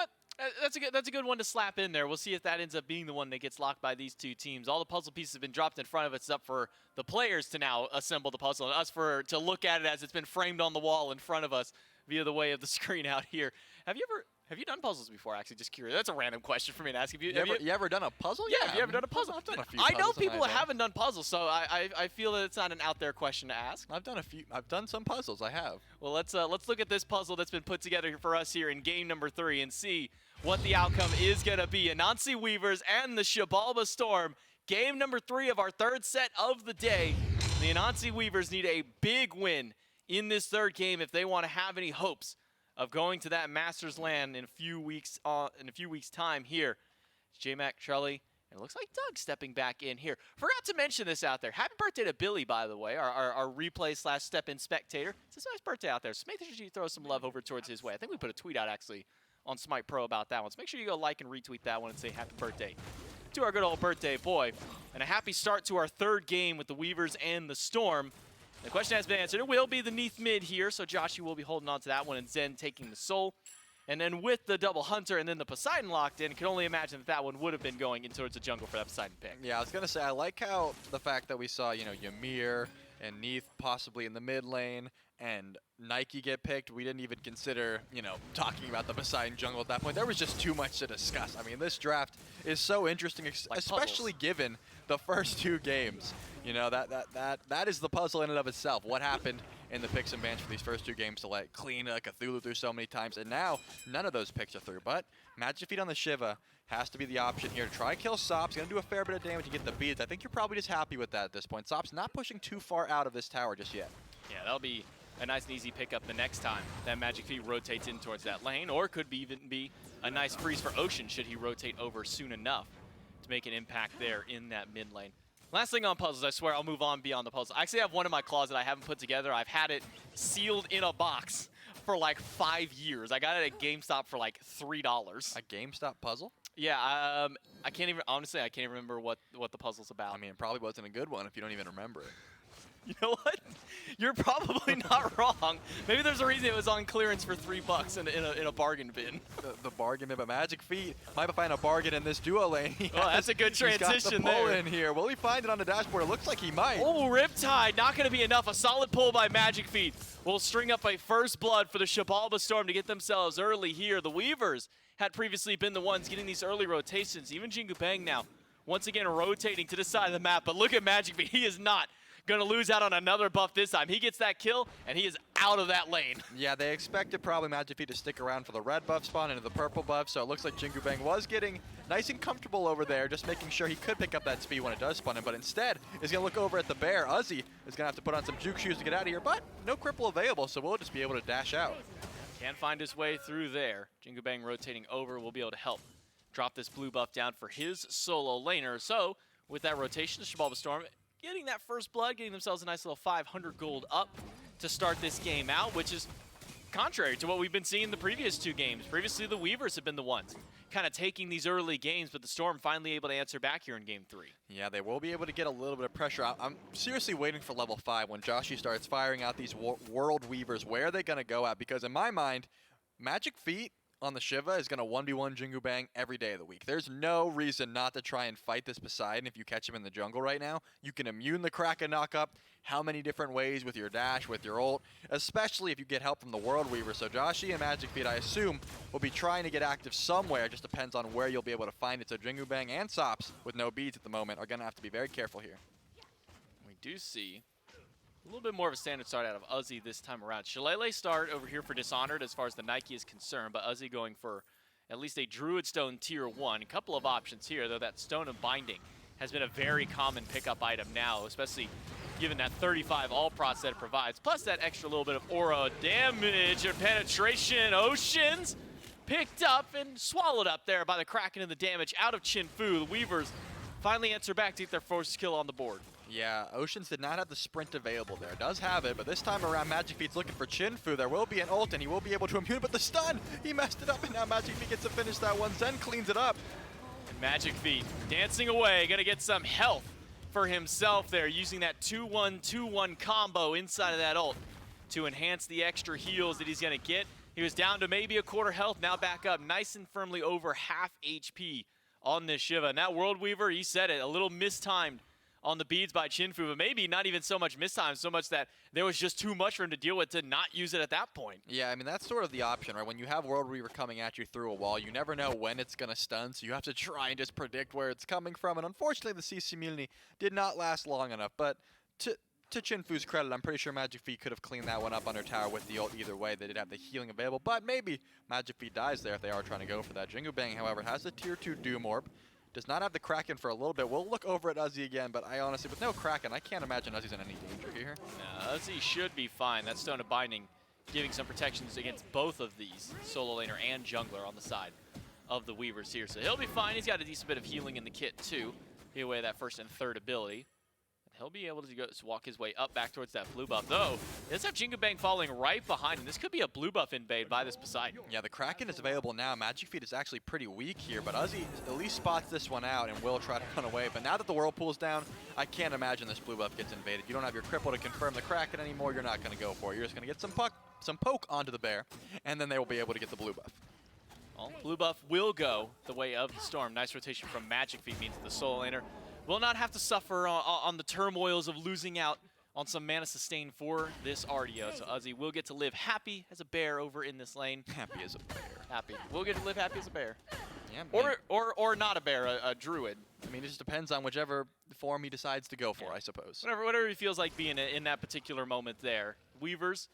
that's a good one to slap in there. We'll see if that ends up being the one that gets locked by these two teams. All the puzzle pieces have been dropped in front of us. It's up for the players to now assemble the puzzle, and us to look at it as it's been framed on the wall in front of us via the way of the screen out here. Have you done puzzles before? Actually, just curious. That's a random question for me to ask. Have you ever done a puzzle? Yeah, have you ever done a puzzle? I've done a few. I know people that haven't done puzzles, so I feel that it's not an out there question to ask. I've done a few. I've done some puzzles. I have. Well, let's look at this puzzle that's been put together for us here in game number 3 and see what the outcome is going to be. Anansi Weavers and the Xibalba Storm. Game number 3 of our third set of the day. The Anansi Weavers need a big win in this third game if they want to have any hopes of going to that Masters land in a few weeks time here. It's J-Mac, Trelly, and it looks like Doug stepping back in here. Forgot to mention this out there. Happy birthday to Billy, by the way, our replay / step-in spectator. It's a nice birthday out there, so make sure you throw some love over towards his way. I think we put a tweet out, actually, on SMITE Pro about that one, so make sure you go like and retweet that one and say happy birthday to our good old birthday boy. And a happy start to our third game with the Weavers and the Storm. The question has been answered. It will be the Neath mid here, so Joshi will be holding on to that one, and Zen taking the Soul. And then with the double Hunter and then the Poseidon locked in, can only imagine that one would have been going in towards the jungle for that Poseidon pick. Yeah, I was going to say, I like how the fact that we saw, Ymir and Neath possibly in the mid lane, and Nike get picked. We didn't even consider, talking about the Poseidon jungle at that point. There was just too much to discuss. I mean, this draft is so interesting, especially given the first 2 games. That is the puzzle in and of itself. What happened in the picks and bans for these first 2 games to let clean Cthulhu through so many times, and now none of those picks are through. But Magic Feet on the Shiva has to be the option here to try and kill Sop's. Going to do a fair bit of damage to get the beads. I think you're probably just happy with that at this point. Sop's not pushing too far out of this tower just yet. Yeah, that'll be a nice and easy pickup the next time that Magic Feet rotates in towards that lane, or could even be a nice freeze for Ocean should he rotate over soon enough to make an impact there in that mid lane. Last thing on puzzles, I swear I'll move on beyond the puzzle. I actually have one in my closet I haven't put together. I've had it sealed in a box for like 5 years. I got it at GameStop for like $3. A GameStop puzzle? Yeah, I can't even, honestly, I can't even remember what the puzzle's about. I mean, it probably wasn't a good one if you don't even remember it. You know what? You're probably not wrong. Maybe there's a reason it was on clearance for $3 in a bargain bin. The bargain bin, but Magic Feet might find a bargain in this duo lane. That's a good transition he's got the there. pull in here. Will he find it on the dashboard? It looks like he might. Oh, Riptide, not going to be enough. A solid pull by Magic Feet will string up a first blood for the Xibalba Storm to get themselves early here. The Weavers had previously been the ones getting these early rotations. Even Jingu Bang now, once again, rotating to the side of the map. But look at Magic Feet. He is not going to lose out on another buff this time. He gets that kill, and he is out of that lane. Yeah, they expected probably Magic Feet to stick around for the red buff spawn into the purple buff, so it looks like Jingu Bang was getting nice and comfortable over there, just making sure he could pick up that speed when it does spawn in, but instead is going to look over at the bear. Uzi is going to have to put on some juke shoes to get out of here, but no cripple available, so we'll just be able to dash out. Can find his way through there. Jingu Bang rotating over will be able to help drop this blue buff down for his solo laner. So with that rotation, the Xibalba Storm getting that first blood, getting themselves a nice little 500 gold up to start this game out, which is contrary to what we've been seeing in the previous two games. Previously, the Weavers have been the ones kind of taking these early games, but the Storm finally able to answer back here in Game 3. Yeah, they will be able to get a little bit of pressure. I'm seriously waiting for level 5 when Joshi starts firing out these World Weavers. Where are they going to go at? Because in my mind, Magic Feet on the Shiva is going to 1v1 Jingu Bang every day of the week. There's no reason not to try and fight this Poseidon if you catch him in the jungle right now. You can immune the Kraken knockup how many different ways with your dash, with your ult, especially if you get help from the World Weaver. So Joshi and Magic Feet, I assume, will be trying to get active somewhere. It just depends on where you'll be able to find it. So Jingu Bang and Sops, with no beads at the moment, are going to have to be very careful here. We do see a little bit more of a standard start out of Uzi this time around. Shillelagh start over here for Dishonored as far as the Nike is concerned, but Uzi going for at least a Druid Stone Tier 1. A couple of options here, though that Stone of Binding has been a very common pickup item now, especially given that 35 all procs that it provides, plus that extra little bit of aura damage and penetration. Oceans picked up and swallowed up there by the Kraken and the damage out of Chinfu. The Weavers finally answer back to get their first kill on the board. Yeah, Oceans did not have the sprint available there. Does have it, but this time around Magic Feet's looking for Chinfu. There will be an ult, and he will be able to immune, but the stun! He messed it up, and now Magic Feet gets to finish that one. Zen cleans it up. And Magic Feet dancing away, gonna get some health for himself there, using that 2-1-2-1 combo inside of that ult to enhance the extra heals that he's gonna get. He was down to maybe a quarter health, now back up nice and firmly over half HP on this Shiva. And that World Weaver, he said it, a little mistimed on the beads by Chinfu, but maybe not even so much mistimed, so much that there was just too much for him to deal with to not use it at that point. Yeah, I mean, that's sort of the option, right? When you have World Weaver coming at you through a wall, you never know when it's going to stun, so you have to try and just predict where it's coming from. And unfortunately, the CC Mutiny did not last long enough. But to Chinfu's credit, I'm pretty sure Magic Feet could have cleaned that one up under tower with the ult either way. They did have the healing available, but maybe Magic Feet dies there if they are trying to go for that. Jingu Bang, however, has the Tier 2 Doom Orb. Does not have the Kraken for a little bit. We'll look over at Uzi again, but I honestly, with no Kraken, I can't imagine Uzi's in any danger here. No, Uzi should be fine. That Stone of Binding giving some protections against both of these, solo laner and jungler on the side of the Weavers here. So he'll be fine. He's got a decent bit of healing in the kit too. He away that first and third ability. He'll be able to walk his way up back towards that blue buff. Though, he does have Jingu Bang falling right behind him. This could be a blue buff invade by this Poseidon. Yeah, the Kraken is available now. Magic Feet is actually pretty weak here, but Uzi at least spots this one out and will try to run away. But now that the Whirlpool's down, I can't imagine this blue buff gets invaded. You don't have your cripple to confirm the Kraken anymore. You're not going to go for it. You're just going to get some poke onto the bear, and then they will be able to get the blue buff. Well, blue buff will go the way of the Storm. Nice rotation from Magic Feet means the solo laner will not have to suffer on the turmoils of losing out on some mana sustain for this RDO. So Uzi will get to live happy as a bear over in this lane. Happy as a bear. Happy. We'll get to live happy as a bear. Yeah, Or not a bear, a druid. I mean, it just depends on whichever form he decides to go for, I suppose. Whatever he feels like being in that particular moment there. Weavers,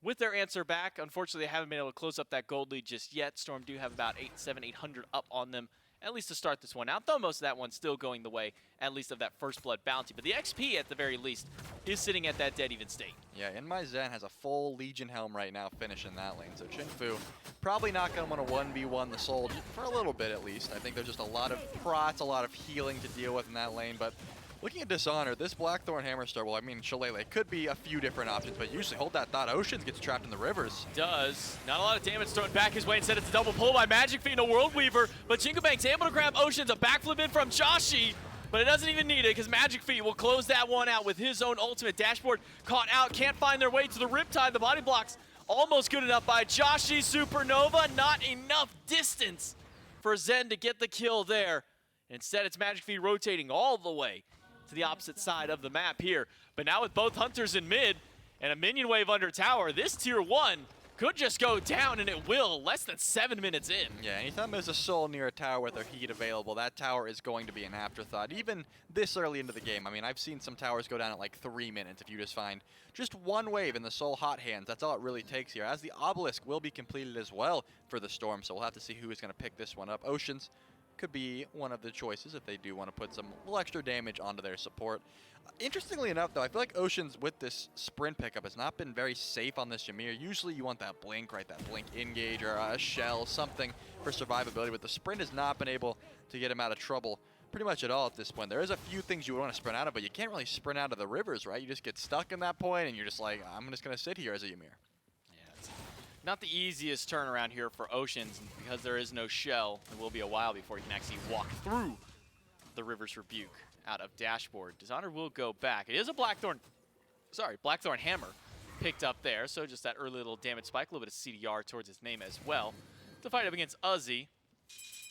with their answer back, unfortunately they haven't been able to close up that gold lead just yet. Storm do have about 800 up on them, at least to start this one out, though most of that one's still going the way, at least of that first blood bounty. But the XP, at the very least, is sitting at that dead even state. Yeah, In My Zen has a full Legion Helm right now finishing that lane. So Chinfu probably not going to want to 1v1 the Soul for a little bit at least. I think there's just a lot of prots, a lot of healing to deal with in that lane. But looking at Dishonored, this Blackthorn Hammerstar, well, I mean, Shillelagh could be a few different options, but usually hold that thought. Oceans gets trapped in the rivers. Does. Not a lot of damage thrown back his way. Instead, it's a double pull by Magic Feet and a World Weaver, but Jingu Bang's able to grab Oceans. A backflip in from Joshi. but it doesn't even need it because Magic Feet will close that one out with his own ultimate. Dashboard caught out, can't find their way to the Riptide. The body blocks almost good enough by Joshi. Supernova, not enough distance for Zen to get the kill there. Instead, it's Magic Feet rotating all the way to the opposite side of the map here. But now with both Hunters in mid and a minion wave under tower, this tier 1 could just go down, and it will, less than 7 minutes in. Yeah, anytime there's a soul near a tower with their heat available, that tower is going to be an afterthought, even this early into the game. I mean, I've seen some towers go down at like 3 minutes if you just find just one wave in the soul hot hands. That's all it really takes here, as the obelisk will be completed as well for the storm, so we'll have to see who is going to pick this one up. Oceans could be one of the choices if they do want to put some little extra damage onto their support. Interestingly enough, though, I feel like Oceans with this sprint pickup has not been very safe on this Shamir. Usually you want that blink, right? That blink engage or a shell, something for survivability, but the sprint has not been able to get him out of trouble pretty much at all at this point. There is a few things you would want to sprint out of, but you can't really sprint out of the rivers, right? You just get stuck in that point, and you're just like, I'm just going to sit here as a Ymir. Not the easiest turnaround here for Oceans, and because there is no shell, it will be a while before he can actually walk through the River's Rebuke out of Dashboard. Dishonor will go back. It is a Blackthorn Hammer picked up there, so just that early little damage spike, a little bit of CDR towards his name as well. To fight up against Uzi.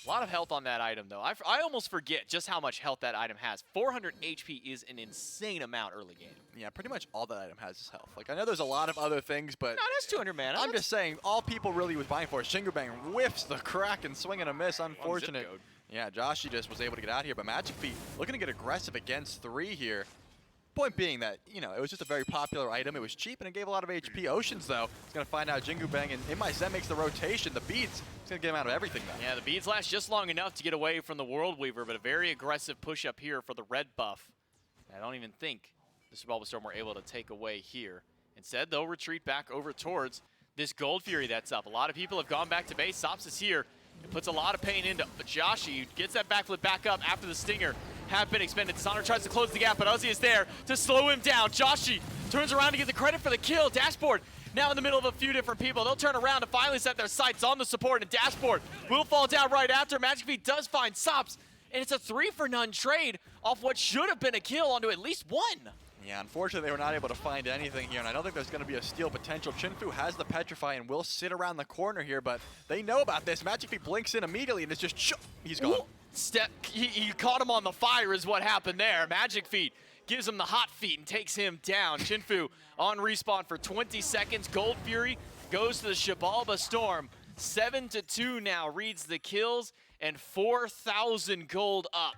A lot of health on that item, though. I almost forget just how much health that item has. 400 HP is an insane amount early game. Yeah, pretty much all that item has is health. Like, I know there's a lot of other things, but... No, that's 200 mana. I'm just saying, all people really was buying for is Bang whiffs the crack and swing and a miss. Unfortunate. Yeah, Joshi just was able to get out here, but Magic Feet looking to get aggressive against 3 here. Point being that, you know, it was just a very popular item. It was cheap and it gave a lot of HP. Oceans, though, is going to find out Bang, and in my Zen makes the rotation. The beads, it's going to get him out of everything, though. Yeah, the beads last just long enough to get away from the World Weaver, but a very aggressive push up here for the red buff. I don't even think the Xibalba Storm were able to take away here. Instead, they'll retreat back over towards this Gold Fury that's up. A lot of people have gone back to base. Sops is here. It puts a lot of pain into Joshi. Gets that backflip back up after the Stinger have been expended. Dishonor tries to close the gap, but Uzi is there to slow him down. Joshi turns around to get the credit for the kill. Dashboard now in the middle of a few different people. They'll turn around to finally set their sights on the support, and Dashboard will fall down right after. Magic Feet does find Sops, and it's a 3-for-none trade off what should have been a kill onto at least one. Yeah, unfortunately, they were not able to find anything here, and I don't think there's going to be a steal potential. Chinfu has the Petrify and will sit around the corner here, but they know about this. Magic Feet blinks in immediately, and it's just, he's gone. He caught him on the fire is what happened there. Magic Feet gives him the hot feet and takes him down. Chinfu on respawn for 20 seconds. Gold Fury goes to the Xibalba Storm. 7-2 now reads the kills, and 4,000 gold up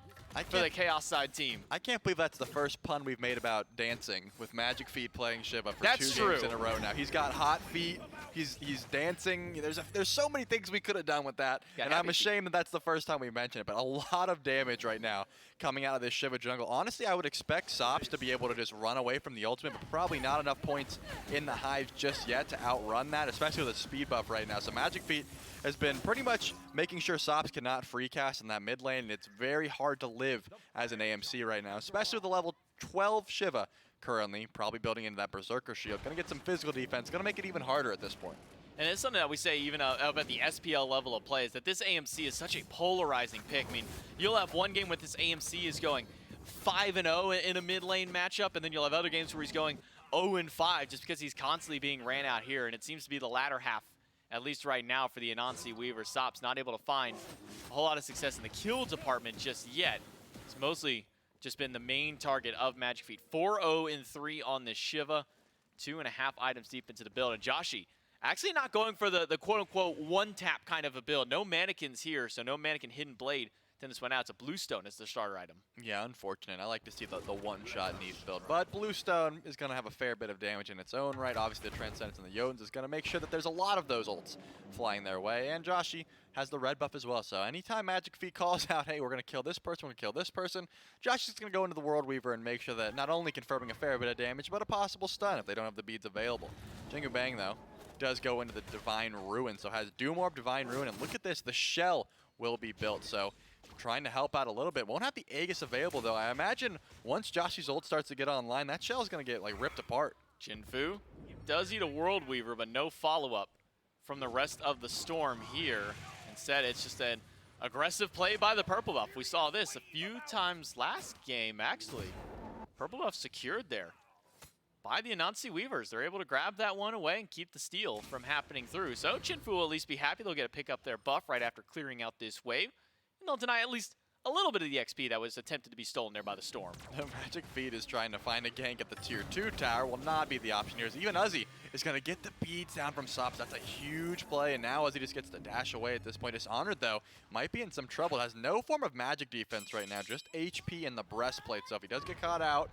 for the Chaos side team. I can't believe that's the first pun we've made about dancing with Magic Feet playing Shiva for That's 2 games in a row now. He's got hot feet. He's dancing. There's so many things we could have done with that, and I'm ashamed that that's the first time we mentioned it. But a lot of damage right now coming out of this Shiva jungle. Honestly, I would expect Sops to be able to just run away from the ultimate, but probably not enough points in the hive just yet to outrun that, especially with a speed buff right now. So Magic Feet has been pretty much making sure Sops cannot free cast in that mid lane, and it's very hard to live as an AMC right now, especially with the level 12 Shiva currently, probably building into that Berserker shield. Going to get some physical defense, going to make it even harder at this point. And it's something that we say even about the SPL level of play is that this AMC is such a polarizing pick. I mean, you'll have one game with this AMC is going 5-0 in a mid lane matchup, and then you'll have other games where he's going 0-5 just because he's constantly being ran out here, and it seems to be the latter half, at least right now, for the Anansi Weaver. Sops not able to find a whole lot of success in the kill department just yet. It's mostly just been the main target of Magic Feet. 4-0-3 on this Shiva, 2.5 items deep into the build, and Joshi actually not going for the quote-unquote one-tap kind of a build. No mannequins here, so no mannequin hidden blade. Then this went out. It's a Bluestone as the starter item. Yeah, unfortunate. I like to see the one-shot in each build. But Bluestone is going to have a fair bit of damage in its own right. Obviously, the Transcendence and the Jotuns is going to make sure that there's a lot of those ults flying their way. And Joshi has the red buff as well. So anytime Magic Feet calls out, hey, we're going to kill this person, we're going to kill this person, Joshi's going to go into the World Weaver and make sure that not only confirming a fair bit of damage, but a possible stun if they don't have the beads available. Jingu Bang, though, does go into the Divine Ruin. So has Doom Orb, Divine Ruin, and look at this, the shell will be built. So trying to help out a little bit. Won't have the Aegis available, though. I imagine once Joshi's ult starts to get online, that shell's going to get, like, ripped apart. Chinfu does eat a World Weaver, but no follow-up from the rest of the Storm here. Instead, it's just a Aggressive play by the Purple Buff. We saw this a few times last game, actually. Purple Buff secured there by the Anansi Weavers. They're able to grab that one away and keep the steal from happening through. So Chinfu will at least be happy they'll get to pick up their buff right after clearing out this wave. And they'll deny at least a little bit of the XP that was attempted to be stolen there by the Storm. The Magic Feet is trying to find a gank at the tier 2 tower. Will not be the option here. Even Uzi is going to get the beats down from Sops. That's a huge play, and now Uzi just gets to dash away at this point. Dishonored, though, might be in some trouble. Has no form of magic defense right now, just HP in the breastplate. So if he does get caught out,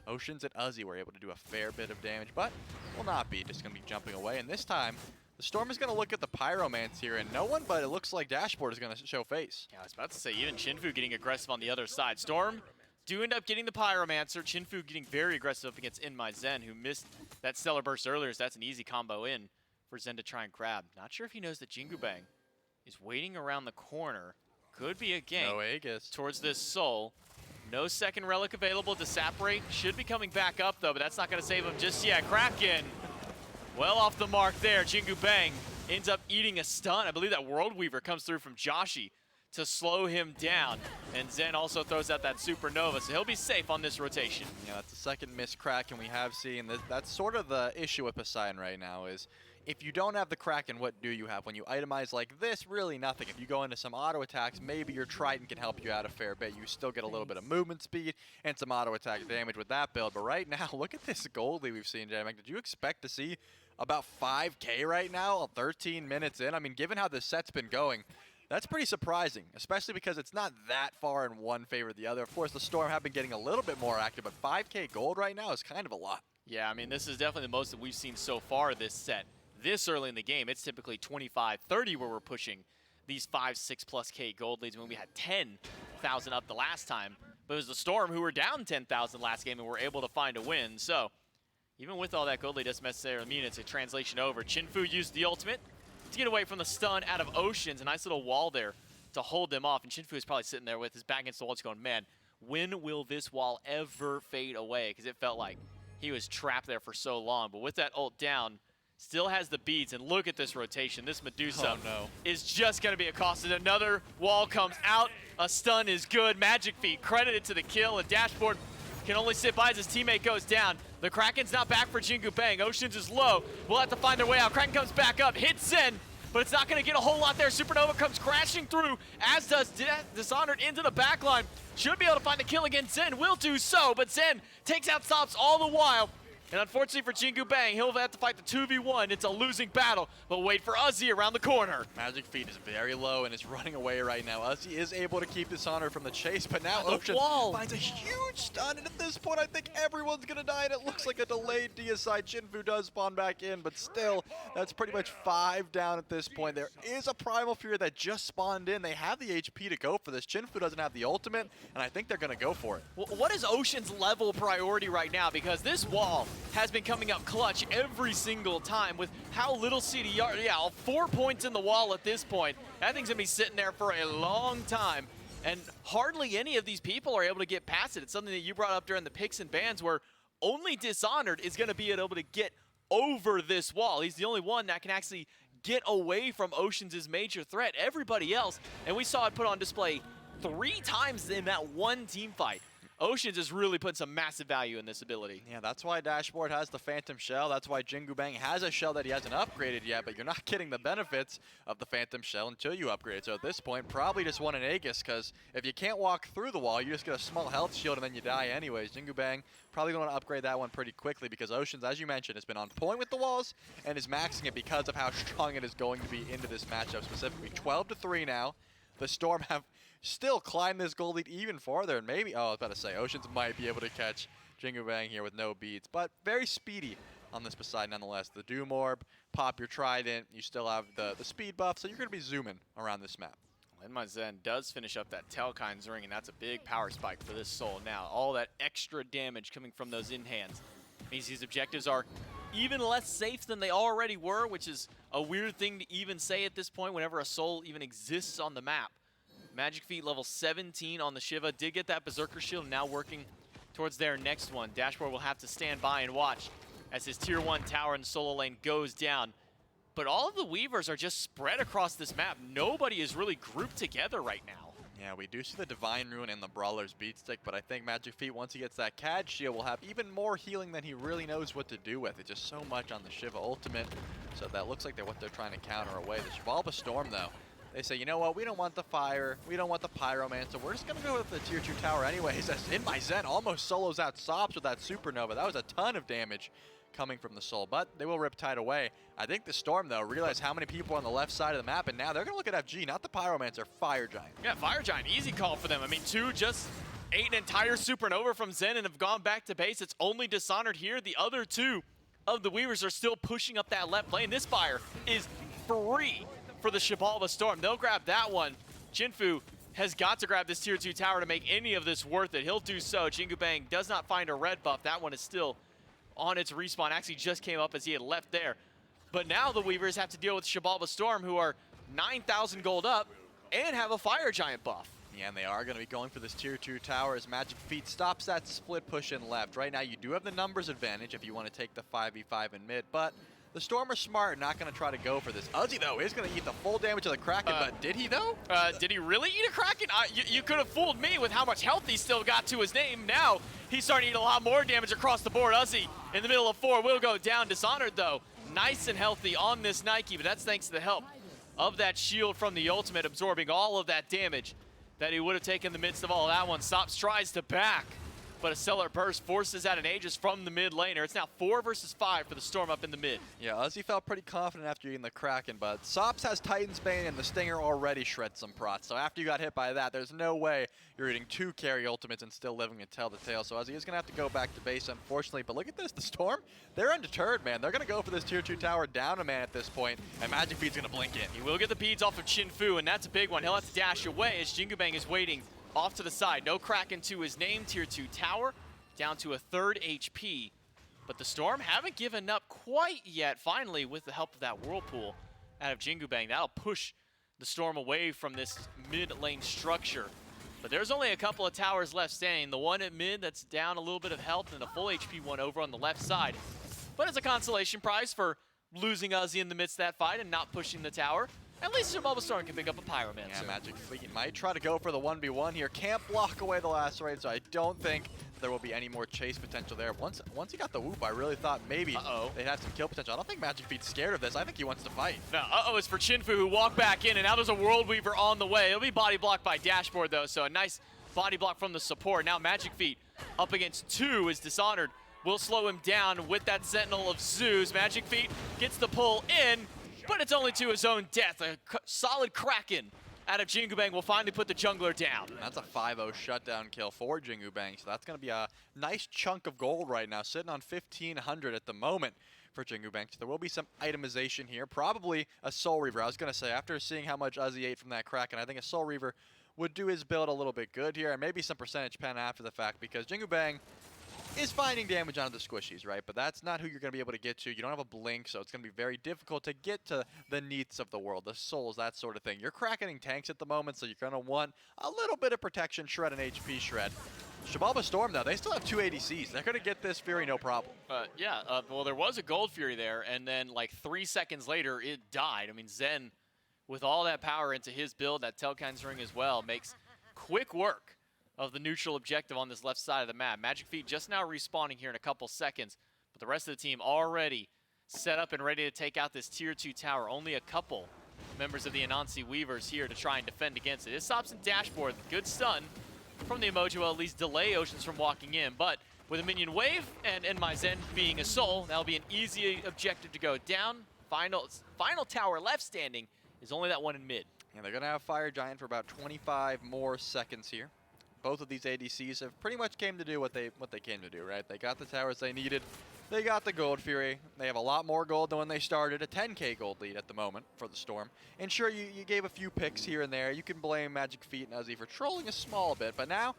Oceans and Uzi were able to do a fair bit of damage, but will not be. Just going to be jumping away, and this time, the Storm is going to look at the Pyromance here, and no one but it looks like Dashboard is going to show face. Yeah, I was about to say, even Chinfu getting aggressive on the other side. Storm do end up getting the Pyromancer. Chinfu getting very aggressive up against In My Zen, who missed that Stellar Burst earlier, so that's an easy combo in for Zen to try and grab. Not sure if he knows that Jingu Bang is waiting around the corner. Could be a gank No Aegis towards this Soul. No second relic available to separate. Should be coming back up, though, but that's not going to save him just yet. Kraken, well off the mark there. Jingu Bang ends up eating a stun. I believe that World Weaver comes through from Joshi to slow him down. And Zen also throws out that Supernova, so he'll be safe on this rotation. Yeah, that's the second missed Kraken we have seen. That's sort of the issue with Poseidon right now is if you don't have the Kraken, what do you have? When you itemize like this, really nothing. If you go into some auto attacks, maybe your Triton can help you out a fair bit. You still get a little bit of movement speed and some auto attack damage with that build. But right now, look at this Goldie we've seen, J-Mac. Did you expect to see about 5K right now, 13 minutes in? I mean, given how this set's been going, that's pretty surprising, especially because it's not that far in one favor or the other. Of course, the Storm have been getting a little bit more active, but 5K gold right now is kind of a lot. Yeah, I mean, this is definitely the most that we've seen so far this set. This early in the game, it's typically 25, 30 where we're pushing these 5, 6+ K gold leads when we had 10,000 up the last time. But it was the Storm who were down 10,000 last game and were able to find a win. So even with all that gold lead, doesn't necessarily mean it's a translation over. Chinfu used the ultimate to get away from the stun out of Oceans. A nice little wall there to hold them off. And Chinfu is probably sitting there with his back against the wall just going, man, when will this wall ever fade away? Because it felt like he was trapped there for so long. But with that ult down, still has the beats, and look at this rotation. This Medusa is just going to be accosted. Another wall comes out. A stun is good. Magic Feet credited to the kill, and Dashboard can only sit by as his teammate goes down. The Kraken's not back for Jingu Bang. Oceans is low. We'll have to find their way out. Kraken comes back up, hits Zen, but it's not going to get a whole lot there. Supernova comes crashing through, as does Dishonored into the backline. Should be able to find a kill against Zen. Will do so, but Zen takes out Stops all the while. And unfortunately for Jingu Bang, he'll have to fight the 2v1. It's a losing battle, but wait for Uzi around the corner. Magic Feet is very low and is running away right now. Uzi is able to keep Dishonored from the chase, but now Ocean finds a huge stun, and at this point, I think everyone's going to die, and it looks like a delayed deicide. Chinfu does spawn back in, but still, that's pretty much 5 down at this point. There is a Primal Fury that just spawned in. They have the HP to go for this. Chinfu doesn't have the ultimate, and I think they're going to go for it. Well, what is Ocean's level priority right now? Because this wall has been coming up clutch every single time with how little CDR. Yeah, 4 points in the wall at this point. That thing's going to be sitting there for a long time, and hardly any of these people are able to get past it. It's something that you brought up during the picks and bans where only Dishonored is going to be able to get over this wall. He's the only one that can actually get away from Oceans' major threat. Everybody else, and we saw it put on display 3 times in that one team fight. Oceans is really putting some massive value in this ability. Yeah, that's why Dashboard has the Phantom Shell. That's why Jingu Bang has a shell that he hasn't upgraded yet, but you're not getting the benefits of the Phantom Shell until you upgrade it. So at this point, probably just want an Aegis, because if you can't walk through the wall, you just get a small health shield and then you die anyways. Jingu Bang probably going to upgrade that one pretty quickly because Oceans, as you mentioned, has been on point with the walls and is maxing it because of how strong it is going to be into this matchup specifically. 12-3 now. The Storm have still climb this gold lead even farther, and maybe, I was about to say, Oceans might be able to catch Jingu Bang here with no beats, but very speedy on this Poseidon nonetheless. The Doom Orb, pop your Trident, you still have the speed buff, so you're going to be zooming around this map. Lenma Zen does finish up that Telkine's ring, and that's a big power spike for this Soul. Now, all that extra damage coming from those in-hands means these objectives are even less safe than they already were, which is a weird thing to even say at this point whenever a Soul even exists on the map. Magic Feet level 17 on the Shiva. Did get that Berserker Shield, now working towards their next one. Dashboard will have to stand by and watch as his tier 1 tower in the solo lane goes down. but all of the Weavers are just spread across this map. Nobody is really grouped together right now. Yeah, we do see the Divine Ruin and the Brawler's Beat Stick, but I think Magic Feet, once he gets that CAD shield, will have even more healing than he really knows what to do with. It's just so much on the Shiva ultimate, so that looks like what they're trying to counter away. The Xibalba Storm, though, they say, you know what, we don't want the Fire, we don't want the Pyromancer, we're just going to go with the Tier 2 tower anyways. As In My Zen almost solos out Sops with that Supernova. That was a ton of damage coming from the Soul, but they will rip Tide away. I think the Storm, though, realized how many people are on the left side of the map, and now they're going to look at FG, not the Pyromancer, Fire Giant. Yeah, Fire Giant, easy call for them. I mean, 2 just ate an entire Supernova from Zen and have gone back to base. It's only Dishonored here. The other 2 of the Weavers are still pushing up that left lane. This Fire is free for the Xibalba Storm. They'll grab that one. Jinfu has got to grab this Tier 2 tower to make any of this worth it. He'll do so. Jingu Bang does not find a red buff. That one is still on its respawn. Actually just came up as he had left there. But now the Weavers have to deal with Xibalba Storm, who are 9,000 gold up and have a Fire Giant buff. Yeah, and they are going to be going for this Tier 2 tower as Magic Feet stops that split push in left. Right now, you do have the numbers advantage if you want to take the 5v5 in mid, but the Storm are smart, not going to try to go for this. Uzi, though, is going to eat the full damage of the Kraken, but did he, though? Did he really eat a Kraken? You could have fooled me with how much health he still got to his name. Now, he's starting to eat a lot more damage across the board. Uzi, in the middle of 4, will go down. Dishonored, though, nice and healthy on this Nike, but that's thanks to the help of that shield from the ultimate, absorbing all of that damage that he would have taken in the midst of all of that one. Sops tries to back, but a Stellar Burst forces out an Aegis from the mid laner. It's now 4 versus 5 for the Storm up in the mid. Yeah, Uzi felt pretty confident after eating the Kraken, but Sops has Titan's Bane and the Stinger already shred some prots. So after you got hit by that, there's no way you're eating 2 carry ultimates and still living to tell the tale. So Uzi is going to have to go back to base, unfortunately. But look at this, the Storm, they're undeterred, man. They're going to go for this Tier 2 tower down a man at this point, and Magic Feet's going to blink in. He will get the beads off of Chinfu, and that's a big one. He'll have to dash away as Jingu Bang is waiting off to the side. No Kraken to his name, Tier 2 tower, down to a 3rd HP. But the Storm haven't given up quite yet. Finally, with the help of that Whirlpool out of Jingu Bang, that'll push the Storm away from this mid lane structure. But there's only a couple of towers left standing. The one at mid that's down a little bit of health, and a full HP one over on the left side. But as a consolation prize for losing Uzi in the midst of that fight and not pushing the tower, at least Xibalba Storm can pick up a Pyromancer. Yeah, Magic Feet might try to go for the 1v1 here. Can't block away the last raid, so I don't think there will be any more chase potential there. Once he got the whoop, I really thought maybe they'd have some kill potential. I don't think Magic Feet's scared of this. I think he wants to fight. No, is for Chinfu, who walked back in, and now there's a World Weaver on the way. It'll be body blocked by Dashboard, though, so a nice body block from the support. Now Magic Feet up against 2 is Dishonored. Will slow him down with that Sentinel of Zeus. Magic Feet gets the pull in, but it's only to his own death. A solid Kraken out of Jingu Bang will finally put the jungler down. That's a 5-0 shutdown kill for Jingu Bang, so that's going to be a nice chunk of gold right now, sitting on 1,500 at the moment for Jingu Bang. So there will be some itemization here, probably a Soul Reaver. I was going to say, after seeing how much Uzi ate from that Kraken, I think a Soul Reaver would do his build a little bit good here, and maybe some percentage pen after the fact, because Jingu Bang is finding damage onto the squishies, right? But that's not who you're going to be able to get to. You don't have a blink, so it's going to be very difficult to get to the needs of the world, the souls, that sort of thing. You're cracking tanks at the moment, so you're going to want a little bit of protection, shred, and HP shred. Xibalba Storm, though, they still have 2 ADCs. They're going to get this Fury no problem. Well, there was a Gold Fury there, and then like 3 seconds later, it died. I mean, Zen, with all that power into his build, that Telkind's Ring as well, makes quick work of the neutral objective on this left side of the map. Magic Feet just now respawning here in a couple seconds, but the rest of the team already set up and ready to take out this Tier 2 tower. Only a couple members of the Anansi Weavers here to try and defend against it. It stops in Dashboard. Good stun from the emoji will at least delay Oceans from walking in, but with a minion wave and In My Zen being a soul, that'll be an easy objective to go down. Final tower left standing is only that one in mid. Yeah, they're going to have Fire Giant for about 25 more seconds here. Both of these ADCs have pretty much came to do what they came to do, right? They got the towers they needed. They got the Gold Fury. They have a lot more gold than when they started. A 10k gold lead at the moment for the Storm. And sure, you gave a few picks here and there. You can blame Magic Feet and Uzi for trolling a small bit, but now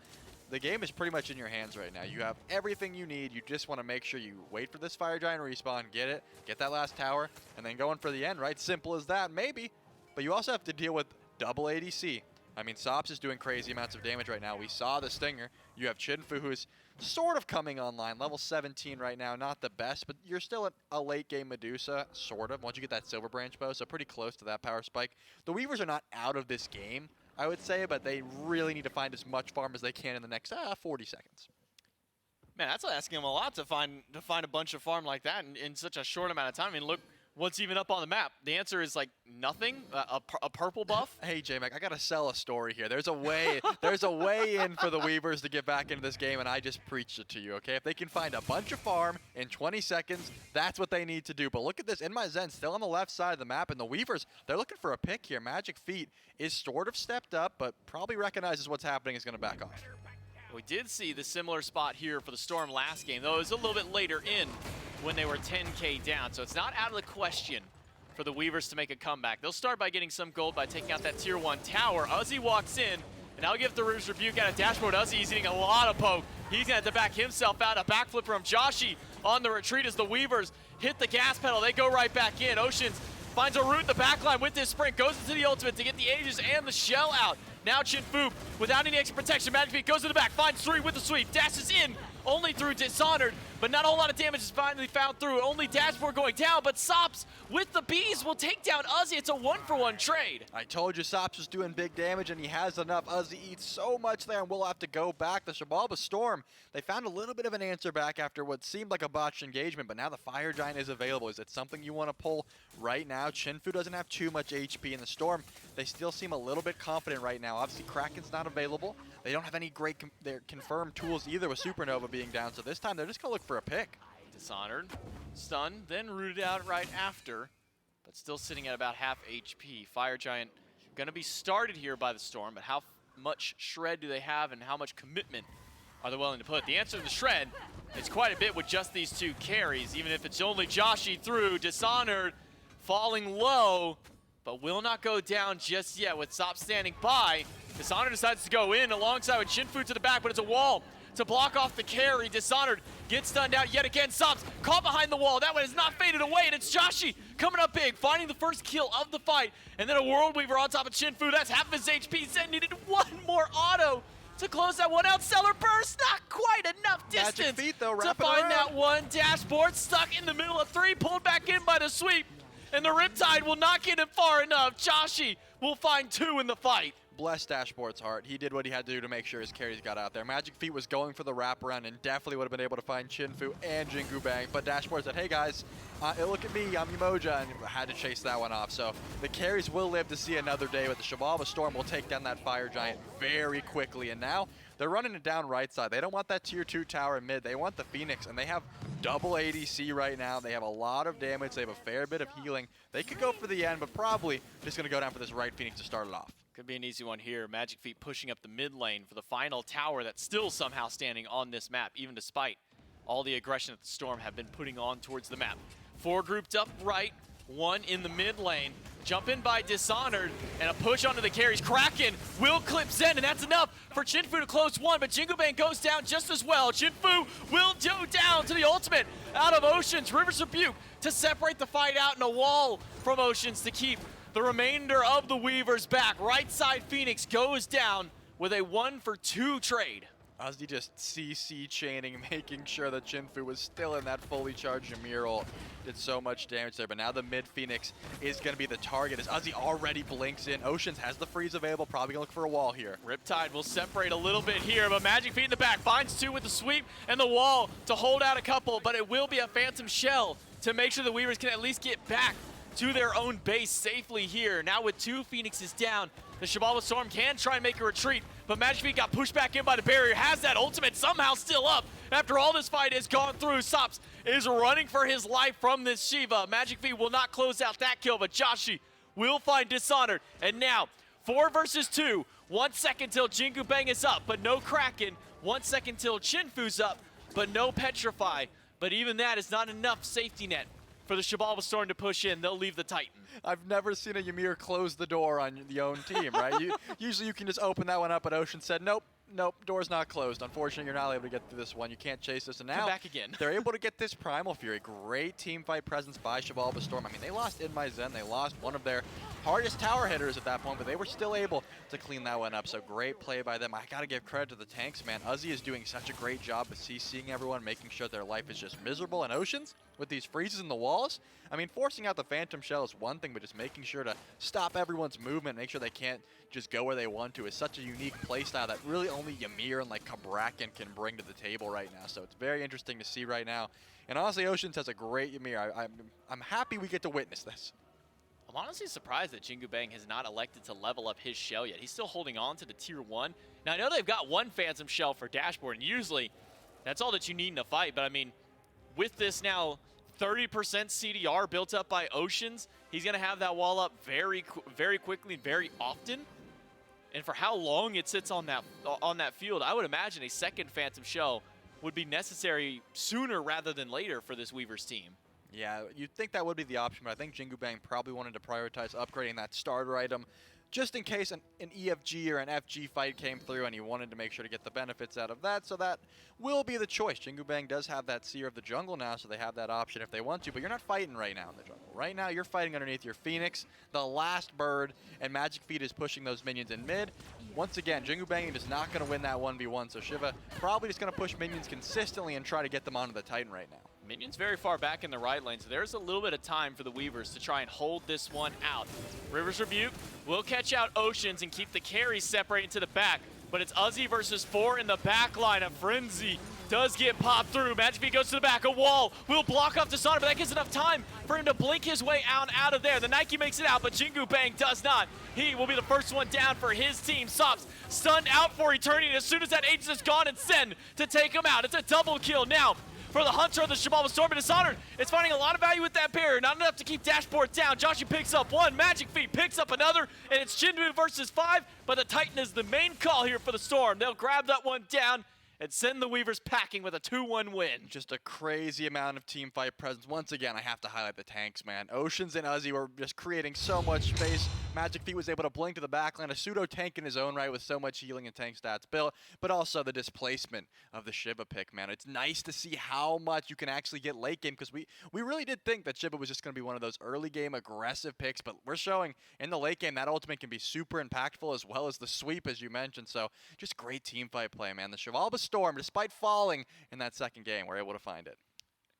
the game is pretty much in your hands right now. You have everything you need. You just want to make sure you wait for this Fire Giant respawn, get it, get that last tower, and then go in for the end, right? Simple as that, maybe. But you also have to deal with double ADC. I mean, Sops is doing crazy amounts of damage right now. We saw the Stinger. You have Chinfu, who's sort of coming online. Level 17 right now, not the best, but you're still a late game Medusa, sort of, once you get that Silver Branch bow, so pretty close to that power spike. The Weavers are not out of this game, I would say, but they really need to find as much farm as they can in the next 40 seconds. Man, that's asking them a lot to find a bunch of farm like that in such a short amount of time. I mean, look what's even up on the map. The answer is like nothing, a purple buff. Hey, J-Mac, I gotta sell a story here. There's a way in for the Weavers to get back into this game, and I just preached it to you, okay? If they can find a bunch of farm in 20 seconds, that's what they need to do. But look at this, In My Zen still on the left side of the map, and the Weavers, they're looking for a pick here. Magic Feet is sort of stepped up, but probably recognizes what's happening, is gonna back off. We did see the similar spot here for the Storm last game, though it was a little bit later in when they were 10K down. So it's not out of the question for the Weavers to make a comeback. They'll start by getting some gold by taking out that tier 1 tower. Uzi walks in, and I'll give the Rouge Rebuke out of dashboard. Uzi is eating a lot of poke. He's gonna have to back himself out. A backflip from Joshi on the retreat as the Weavers hit the gas pedal. They go right back in. Oceans finds a route in the backline with this sprint, goes into the ultimate to get the Aegis and the shell out. Now Chinfu, without any extra protection, Magic Feet goes to the back, finds 3 with the sweep, dashes in, only through Dishonored, but not a whole lot of damage is finally found through. Only dashboard going down, but Sops with the bees will take down Uzi. It's a 1-for-1 trade. I told you Sops was doing big damage, and he has enough. Uzi eats so much there, and we'll have to go back. The Xibalba Storm, they found a little bit of an answer back after what seemed like a botched engagement, but now the Fire Giant is available. Is it something you want to pull right now? Chinfu doesn't have too much HP in the Storm. They still seem a little bit confident right now. Obviously, Kraken's not available. They don't have any great confirmed tools either with Supernova being down, so this time they're just going to look for a pick. Dishonored, stunned, then rooted out right after, but still sitting at about half HP. Fire Giant going to be started here by the Storm, but how much shred do they have and how much commitment are they willing to put? The answer to the shred is quite a bit with just these 2 carries, even if it's only Joshi through. Dishonored falling low, but will not go down just yet with Sop standing by. Dishonored decides to go in alongside with Chinfu to the back, but it's a wall to block off the carry. Dishonored gets stunned out yet again. Sops caught behind the wall. That one has not faded away, and it's Joshi coming up big, finding the first kill of the fight. And then a World Weaver on top of Chinfu. That's half of his HP. Zen needed 1 more auto to close that one out. Stellar Burst, not quite enough distance Magic Feet, though, to wrap it find around. that one. Dashboard stuck in the middle of 3, pulled back in by the sweep. And the Riptide will not get him far enough. Joshi will find 2 in the fight. Bless Dashboard's heart. He did what he had to do to make sure his carries got out there. Magic Feet was going for the wraparound and definitely would have been able to find Chinfu and Jingu Bang, but Dashboard said, hey guys, look at me, I'm Umoja, and had to chase that one off. So the carries will live to see another day, but the Xibalba Storm will take down that Fire Giant very quickly. And now they're running it down right side. They don't want that tier 2 tower in mid. They want the Phoenix, and they have double ADC right now. They have a lot of damage. They have a fair bit of healing. They could go for the end, but probably just going to go down for this right Phoenix to start it off. Could be an easy one here. Magic Feet pushing up the mid lane for the final tower that's still somehow standing on this map, even despite all the aggression that the Storm have been putting on towards the map. 4 grouped up right, 1 in the mid lane. Jump in by Dishonored, and a push onto the carries. Kraken will clip Zen, and that's enough for Chinfu to close 1, but Jingu Bang goes down just as well. Chinfu will go down to the ultimate out of Oceans. River's Rebuke to separate the fight out, and a wall from Oceans to keep the remainder of the Weavers back. Right side Phoenix goes down with a 1-for-2 trade. Ozzy just CC chaining, making sure that Chinfu was still in that fully charged Ymir ult. Did so much damage there, but now the mid Phoenix is going to be the target as Ozzy already blinks in. Oceans has the freeze available, probably going to look for a wall here. Riptide will separate a little bit here, but Magic Feet in the back finds 2 with the sweep and the wall to hold out a couple, but it will be a Phantom Shell to make sure the Weavers can at least get back to their own base safely here. Now with 2 Phoenixes down, the Xibalba Storm can try and make a retreat, but Magic Feet got pushed back in by the barrier, has that ultimate somehow still up. After all this fight has gone through, Sops is running for his life from this Shiva. Magic Feet will not close out that kill, but Joshi will find Dishonored. And now, 4 versus 2, 1 second till Jingu Bang is up, but no Kraken. 1 second till Chinfu's up, but no Petrify. But even that is not enough safety net for the Xibalba Storm to push in. They'll leave the Titan. I've never seen a Ymir close the door on the own team, right? Usually you can just open that one up, but Ocean said, nope, door's not closed. Unfortunately, you're not able to get through this one. You can't chase this. And now come back again. They're able to get this Primal Fury. Great team fight presence by Xibalba Storm. I mean, they lost In My Zen. They lost one of their hardest tower hitters at that point, but they were still able to clean that one up. So great play by them. I got to give credit to the tanks, man. Uzi is doing such a great job of CCing everyone, making sure their life is just miserable. And Oceans, with these freezes in the walls, I mean, forcing out the Phantom Shell is one thing, but just making sure to stop everyone's movement, make sure they can't just go where they want to is such a unique playstyle that really only Ymir and like Kabrakan can bring to the table right now. So it's very interesting to see right now. And honestly, Oceans has a great Ymir. I'm happy we get to witness this. I'm honestly surprised that Jingu Bang has not elected to level up his shell yet. He's still holding on to the tier 1. Now, I know they've got one Phantom Shell for dashboard, and usually that's all that you need in a fight. But, I mean, with this now 30% CDR built up by Oceans, he's going to have that wall up very quickly, very often. And for how long it sits on that field, I would imagine a second Phantom Shell would be necessary sooner rather than later for this Weavers team. Yeah, you'd think that would be the option, but I think Jingu Bang probably wanted to prioritize upgrading that starter item just in case an EFG or an FG fight came through and he wanted to make sure to get the benefits out of that. So that will be the choice. Jingu Bang does have that Seer of the Jungle now, so they have that option if they want to, but you're not fighting right now in the jungle. Right now, you're fighting underneath your Phoenix, the last bird, and Magic Feet is pushing those minions in mid. Once again, Jingu Bang is not going to win that 1v1, so Shiva probably just going to push minions consistently and try to get them onto the Titan right now. Minions very far back in the right lane, so there's a little bit of time for the Weavers to try and hold this one out. River's Rebuke will catch out Oceans and keep the carries separating to the back, but it's Uzi versus 4 in the back line. A Frenzy does get popped through. Magic Feet goes to the back. A wall will block off Dishonor, but that gives enough time for him to blink his way out of there. The Nike makes it out, but Jingu Bang does not. He will be the first one down for his team. Sops stunned out for eternity. As soon as that Aegis is gone, and Sen to take him out. It's a double kill now for the Hunter of the Xibalba Storm, and Dishonored is finding a lot of value with that barrier. Not enough to keep Dashboard down. Joshi picks up one, Magic Feet picks up another, and it's Jinbu versus 5, but the Titan is the main call here for the Storm. They'll grab that one down and send the Weavers packing with a 2-1 win. Just a crazy amount of team fight presence. Once again, I have to highlight the tanks, man. Oceans and Uzi were just creating so much space. Magic Feet was able to blink to the backline, a pseudo tank in his own right with so much healing and tank stats built, but also the displacement of the Shiva pick, man. It's nice to see how much you can actually get late game, because we really did think that Shiva was just going to be one of those early game aggressive picks, but we're showing in the late game that ultimate can be super impactful as well as the sweep, as you mentioned. So just great team fight play, man. The Xibalba Storm, despite falling in that second game, were able to find it.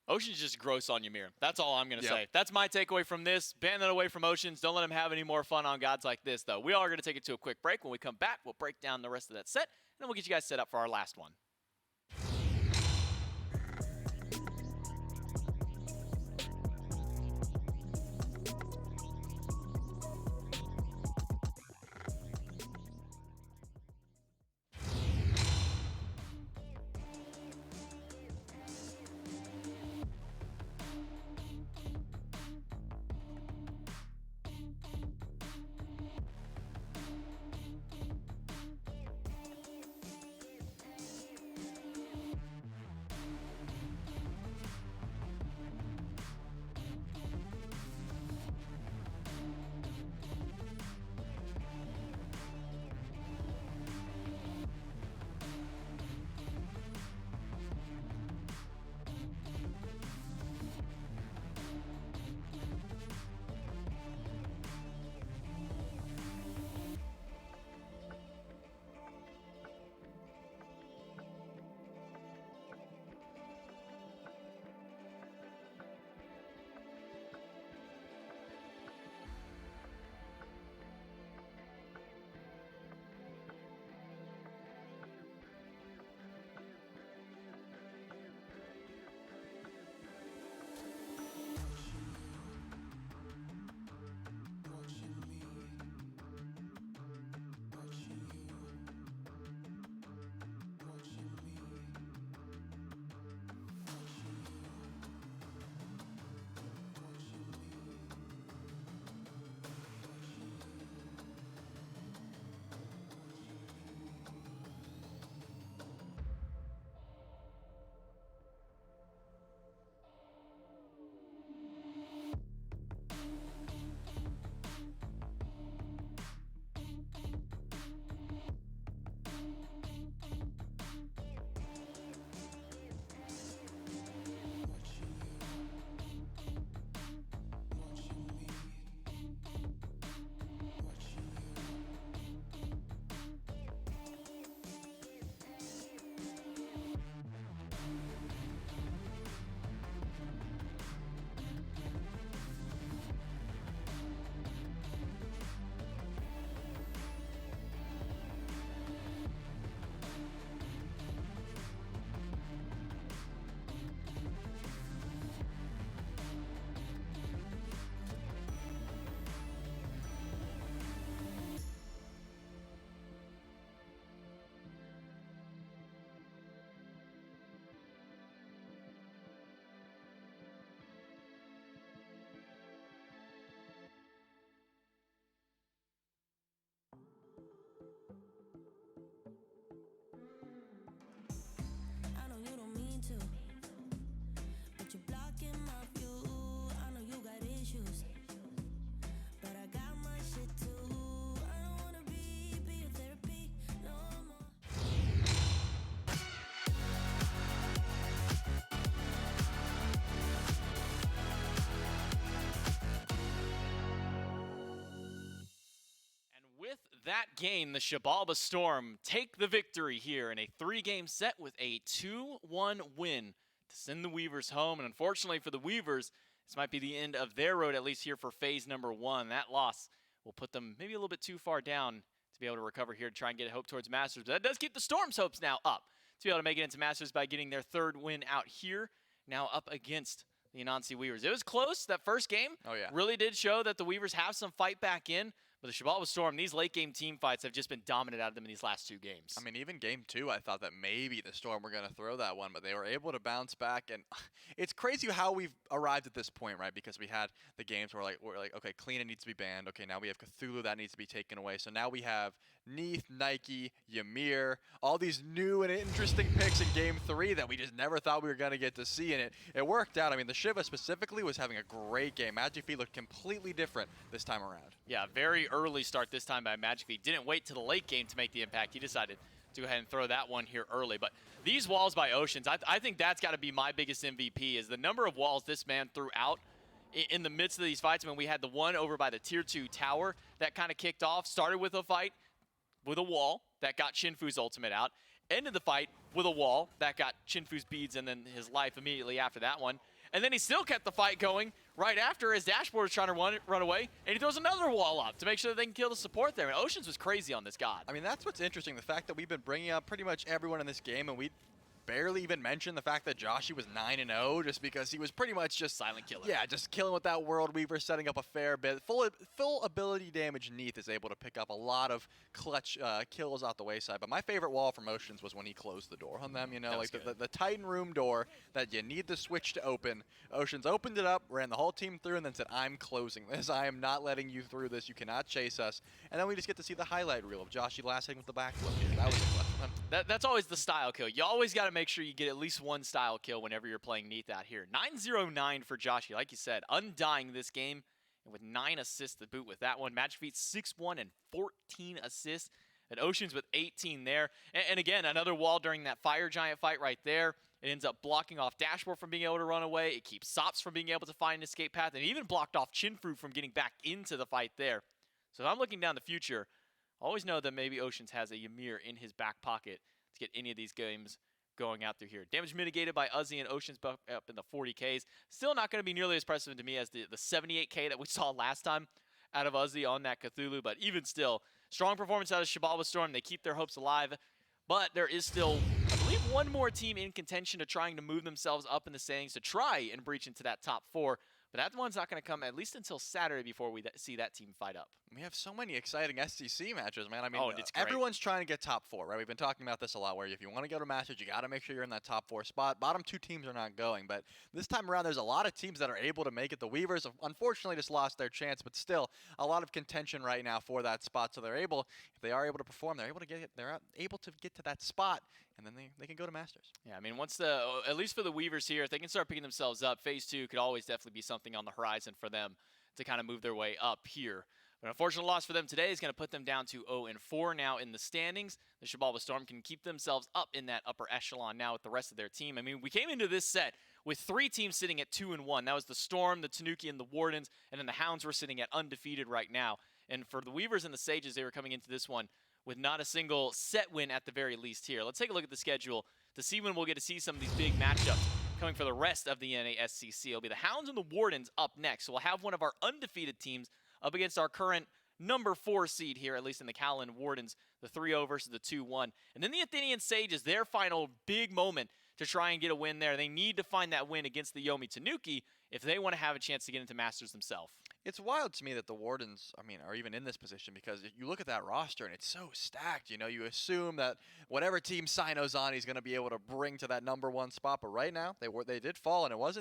Ocean's just gross on Ymir. That's all I'm going to say. That's my takeaway from this. Ban that away from Oceans. Don't let him have any more fun on gods like this, though. We are going to take it to a quick break. When we come back, we'll break down the rest of that set, and then we'll get you guys set up for our last one. that game, the Xibalba Storm take the victory here in a 3-game set with a 2-1 win to send the Weavers home. And unfortunately for the Weavers, this might be the end of their road, at least here for phase number 1. That loss will put them maybe a little bit too far down to be able to recover here to try and get hope towards Masters. But that does keep the Storm's hopes now up to be able to make it into Masters by getting their 3rd win out here, now up against the Anansi Weavers. It was close. That first game really did show that the Weavers have some fight back in. But the Xibalba Storm, these late-game team fights have just been dominant out of them in these last 2 games. I mean, even game 2, I thought that maybe the Storm were going to throw that one, but they were able to bounce back. And it's crazy how we've arrived at this point, right? Because we had the games where we're like, okay, Kleena needs to be banned. Okay, now we have Cthulhu, that needs to be taken away. So now we have Neith, Nike, Ymir, all these new and interesting picks in game 3 that we just never thought we were going to get to see. And it worked out. I mean, the Shiva specifically was having a great game. Magic Feet looked completely different this time around. Yeah, very early start this time by Magic Feet. Didn't wait to the late game to make the impact. He decided to go ahead and throw that one here early. But these walls by Oceans, I think that's got to be my biggest MVP, is the number of walls this man threw out in the midst of these fights. I mean, we had the one over by the tier 2 tower that kind of kicked off, started with a fight with a wall that got Chinfu's ultimate out, ended the fight with a wall that got Chinfu's beads and then his life immediately after that one. And then he still kept the fight going right after his dashboard was trying to run away, and he throws another wall up to make sure that they can kill the support there. And Oceans was crazy on this god. I mean, that's what's interesting, the fact that we've been bringing up pretty much everyone in this game, and we barely even mentioned the fact that Joshi was 9-0 just because he was pretty much just silent killer. Yeah, just killing with that World Weaver, setting up a fair bit. Full ability damage Neith is able to pick up a lot of clutch kills out the wayside. But my favorite wall from Oceans was when he closed the door on them, you know, like the Titan room door that you need the switch to open. Oceans opened it up, ran the whole team through, and then said, I'm closing this. I am not letting you through this. You cannot chase us. And then we just get to see the highlight reel of Joshi last hitting with the back flip. That was a clutch one. That's always the style kill. You always got to make sure you get at least one style kill whenever you're playing Neith out here. 9-0-9 for Joshi, like you said, undying this game, and with 9 assists to boot with that one. Magic Feet 6-1 and 14 assists. And Oceans with 18 there. And again, another wall during that Fire Giant fight right there. It ends up blocking off Dashboard from being able to run away. It keeps Sops from being able to find an escape path, and it even blocked off Chinfu from getting back into the fight there. So if I'm looking down the future, always know that maybe Oceans has a Ymir in his back pocket to get any of these games going out through here. Damage mitigated by Uzi and Oceans up in the 40Ks. Still not going to be nearly as impressive to me as the 78K that we saw last time out of Uzi on that Cthulhu, but even still, strong performance out of Xibalba Storm. They keep their hopes alive, but there is still, I believe, one more team in contention to trying to move themselves up in the standings to try and breach into that top 4. But that one's not going to come at least until Saturday before we see that team fight up. We have so many exciting SCC matches, man. I mean, it's great. Everyone's trying to get top 4, right? We've been talking about this a lot, where if you want to go to Masters, you got to make sure you're in that top 4 spot. Bottom 2 teams are not going, but this time around, there's a lot of teams that are able to make it. The Weavers, unfortunately, just lost their chance, but still a lot of contention right now for that spot. So they're able, if they are able to perform, they're able to get to that spot, and then they can go to Masters. Yeah, I mean, at least for the Weavers here, if they can start picking themselves up, phase 2 could always definitely be something on the horizon for them to kind of move their way up here. But an unfortunate loss for them today is going to put them down to 0-4 now in the standings. The Xibalba Storm can keep themselves up in that upper echelon now with the rest of their team. I mean, we came into this set with 3 teams sitting at 2-1. That was the Storm, the Tanuki, and the Wardens, and then the Hounds were sitting at undefeated right now. And for the Weavers and the Sages, they were coming into this one with not a single set win at the very least here. Let's take a look at the schedule to see when we'll get to see some of these big matchups coming for the rest of the NASCC. It'll be the Hounds and the Wardens up next. So we'll have one of our undefeated teams up against our current number 4 seed here, at least in the Callan Wardens, the 3-0 versus the 2-1. And then the Athenian Sages, their final big moment to try and get a win there. They need to find that win against the Yomi Tanuki if they want to have a chance to get into Masters themselves. It's wild to me that the Wardens, I mean, are even in this position, because you look at that roster and it's so stacked. You know, you assume that whatever team Sino's on, he's going to be able to bring to that number 1 spot. But right now, they did fall, and it was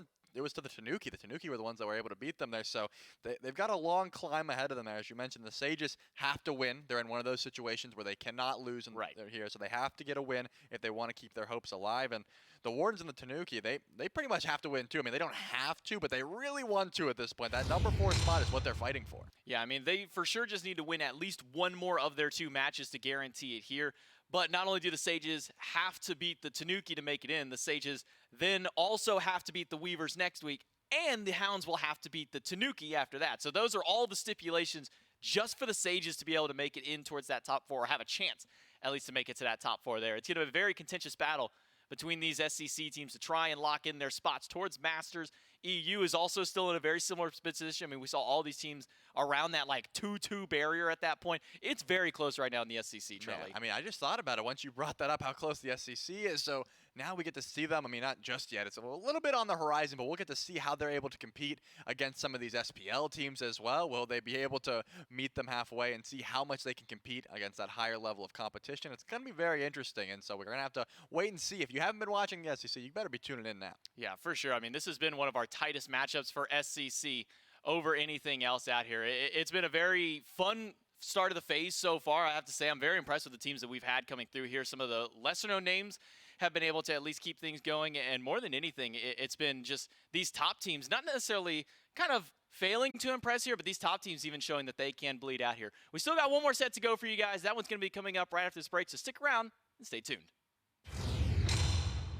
to the Tanuki. The Tanuki were the ones that were able to beat them there. So they've got a long climb ahead of them there. As you mentioned, the Sages have to win. They're in one of those situations where they cannot lose, and they're here. So they have to get a win if they want to keep their hopes alive. And the Wardens and the Tanuki, they pretty much have to win too. I mean, they don't have to, but they really want to at this point. That number 4 spot is what they're fighting for. Yeah, I mean, they for sure just need to win at least one more of their 2 matches to guarantee it here. But not only do the Sages have to beat the Tanuki to make it in, the Sages then also have to beat the Weavers next week, and the Hounds will have to beat the Tanuki after that. So those are all the stipulations just for the Sages to be able to make it in towards that top 4, or have a chance at least to make it to that top 4 there. It's going to be a very contentious battle between these SEC teams to try and lock in their spots towards Masters. EU is also still in a very similar position. I mean, we saw all these teams around that like 2-2 barrier at that point. It's very close right now in the SEC, Charlie. I mean, I just thought about it once you brought that up, how close the SEC is. So now we get to see them. I mean, not just yet. It's a little bit on the horizon, but we'll get to see how they're able to compete against some of these SPL teams as well. Will they be able to meet them halfway and see how much they can compete against that higher level of competition? It's going to be very interesting, and so we're going to have to wait and see. If you haven't been watching the SEC, you better be tuning in now. Yeah, for sure. I mean, this has been one of our tightest matchups for SEC over anything else out here. It's been a very fun start of the phase so far. I have to say I'm very impressed with the teams that we've had coming through here. Some of the lesser-known names have been able to at least keep things going, and more than anything, it's been just these top teams, not necessarily kind of failing to impress here, but these top teams even showing that they can bleed out here. We still got one more set to go for you guys. That one's going to be coming up right after this break, so stick around and stay tuned.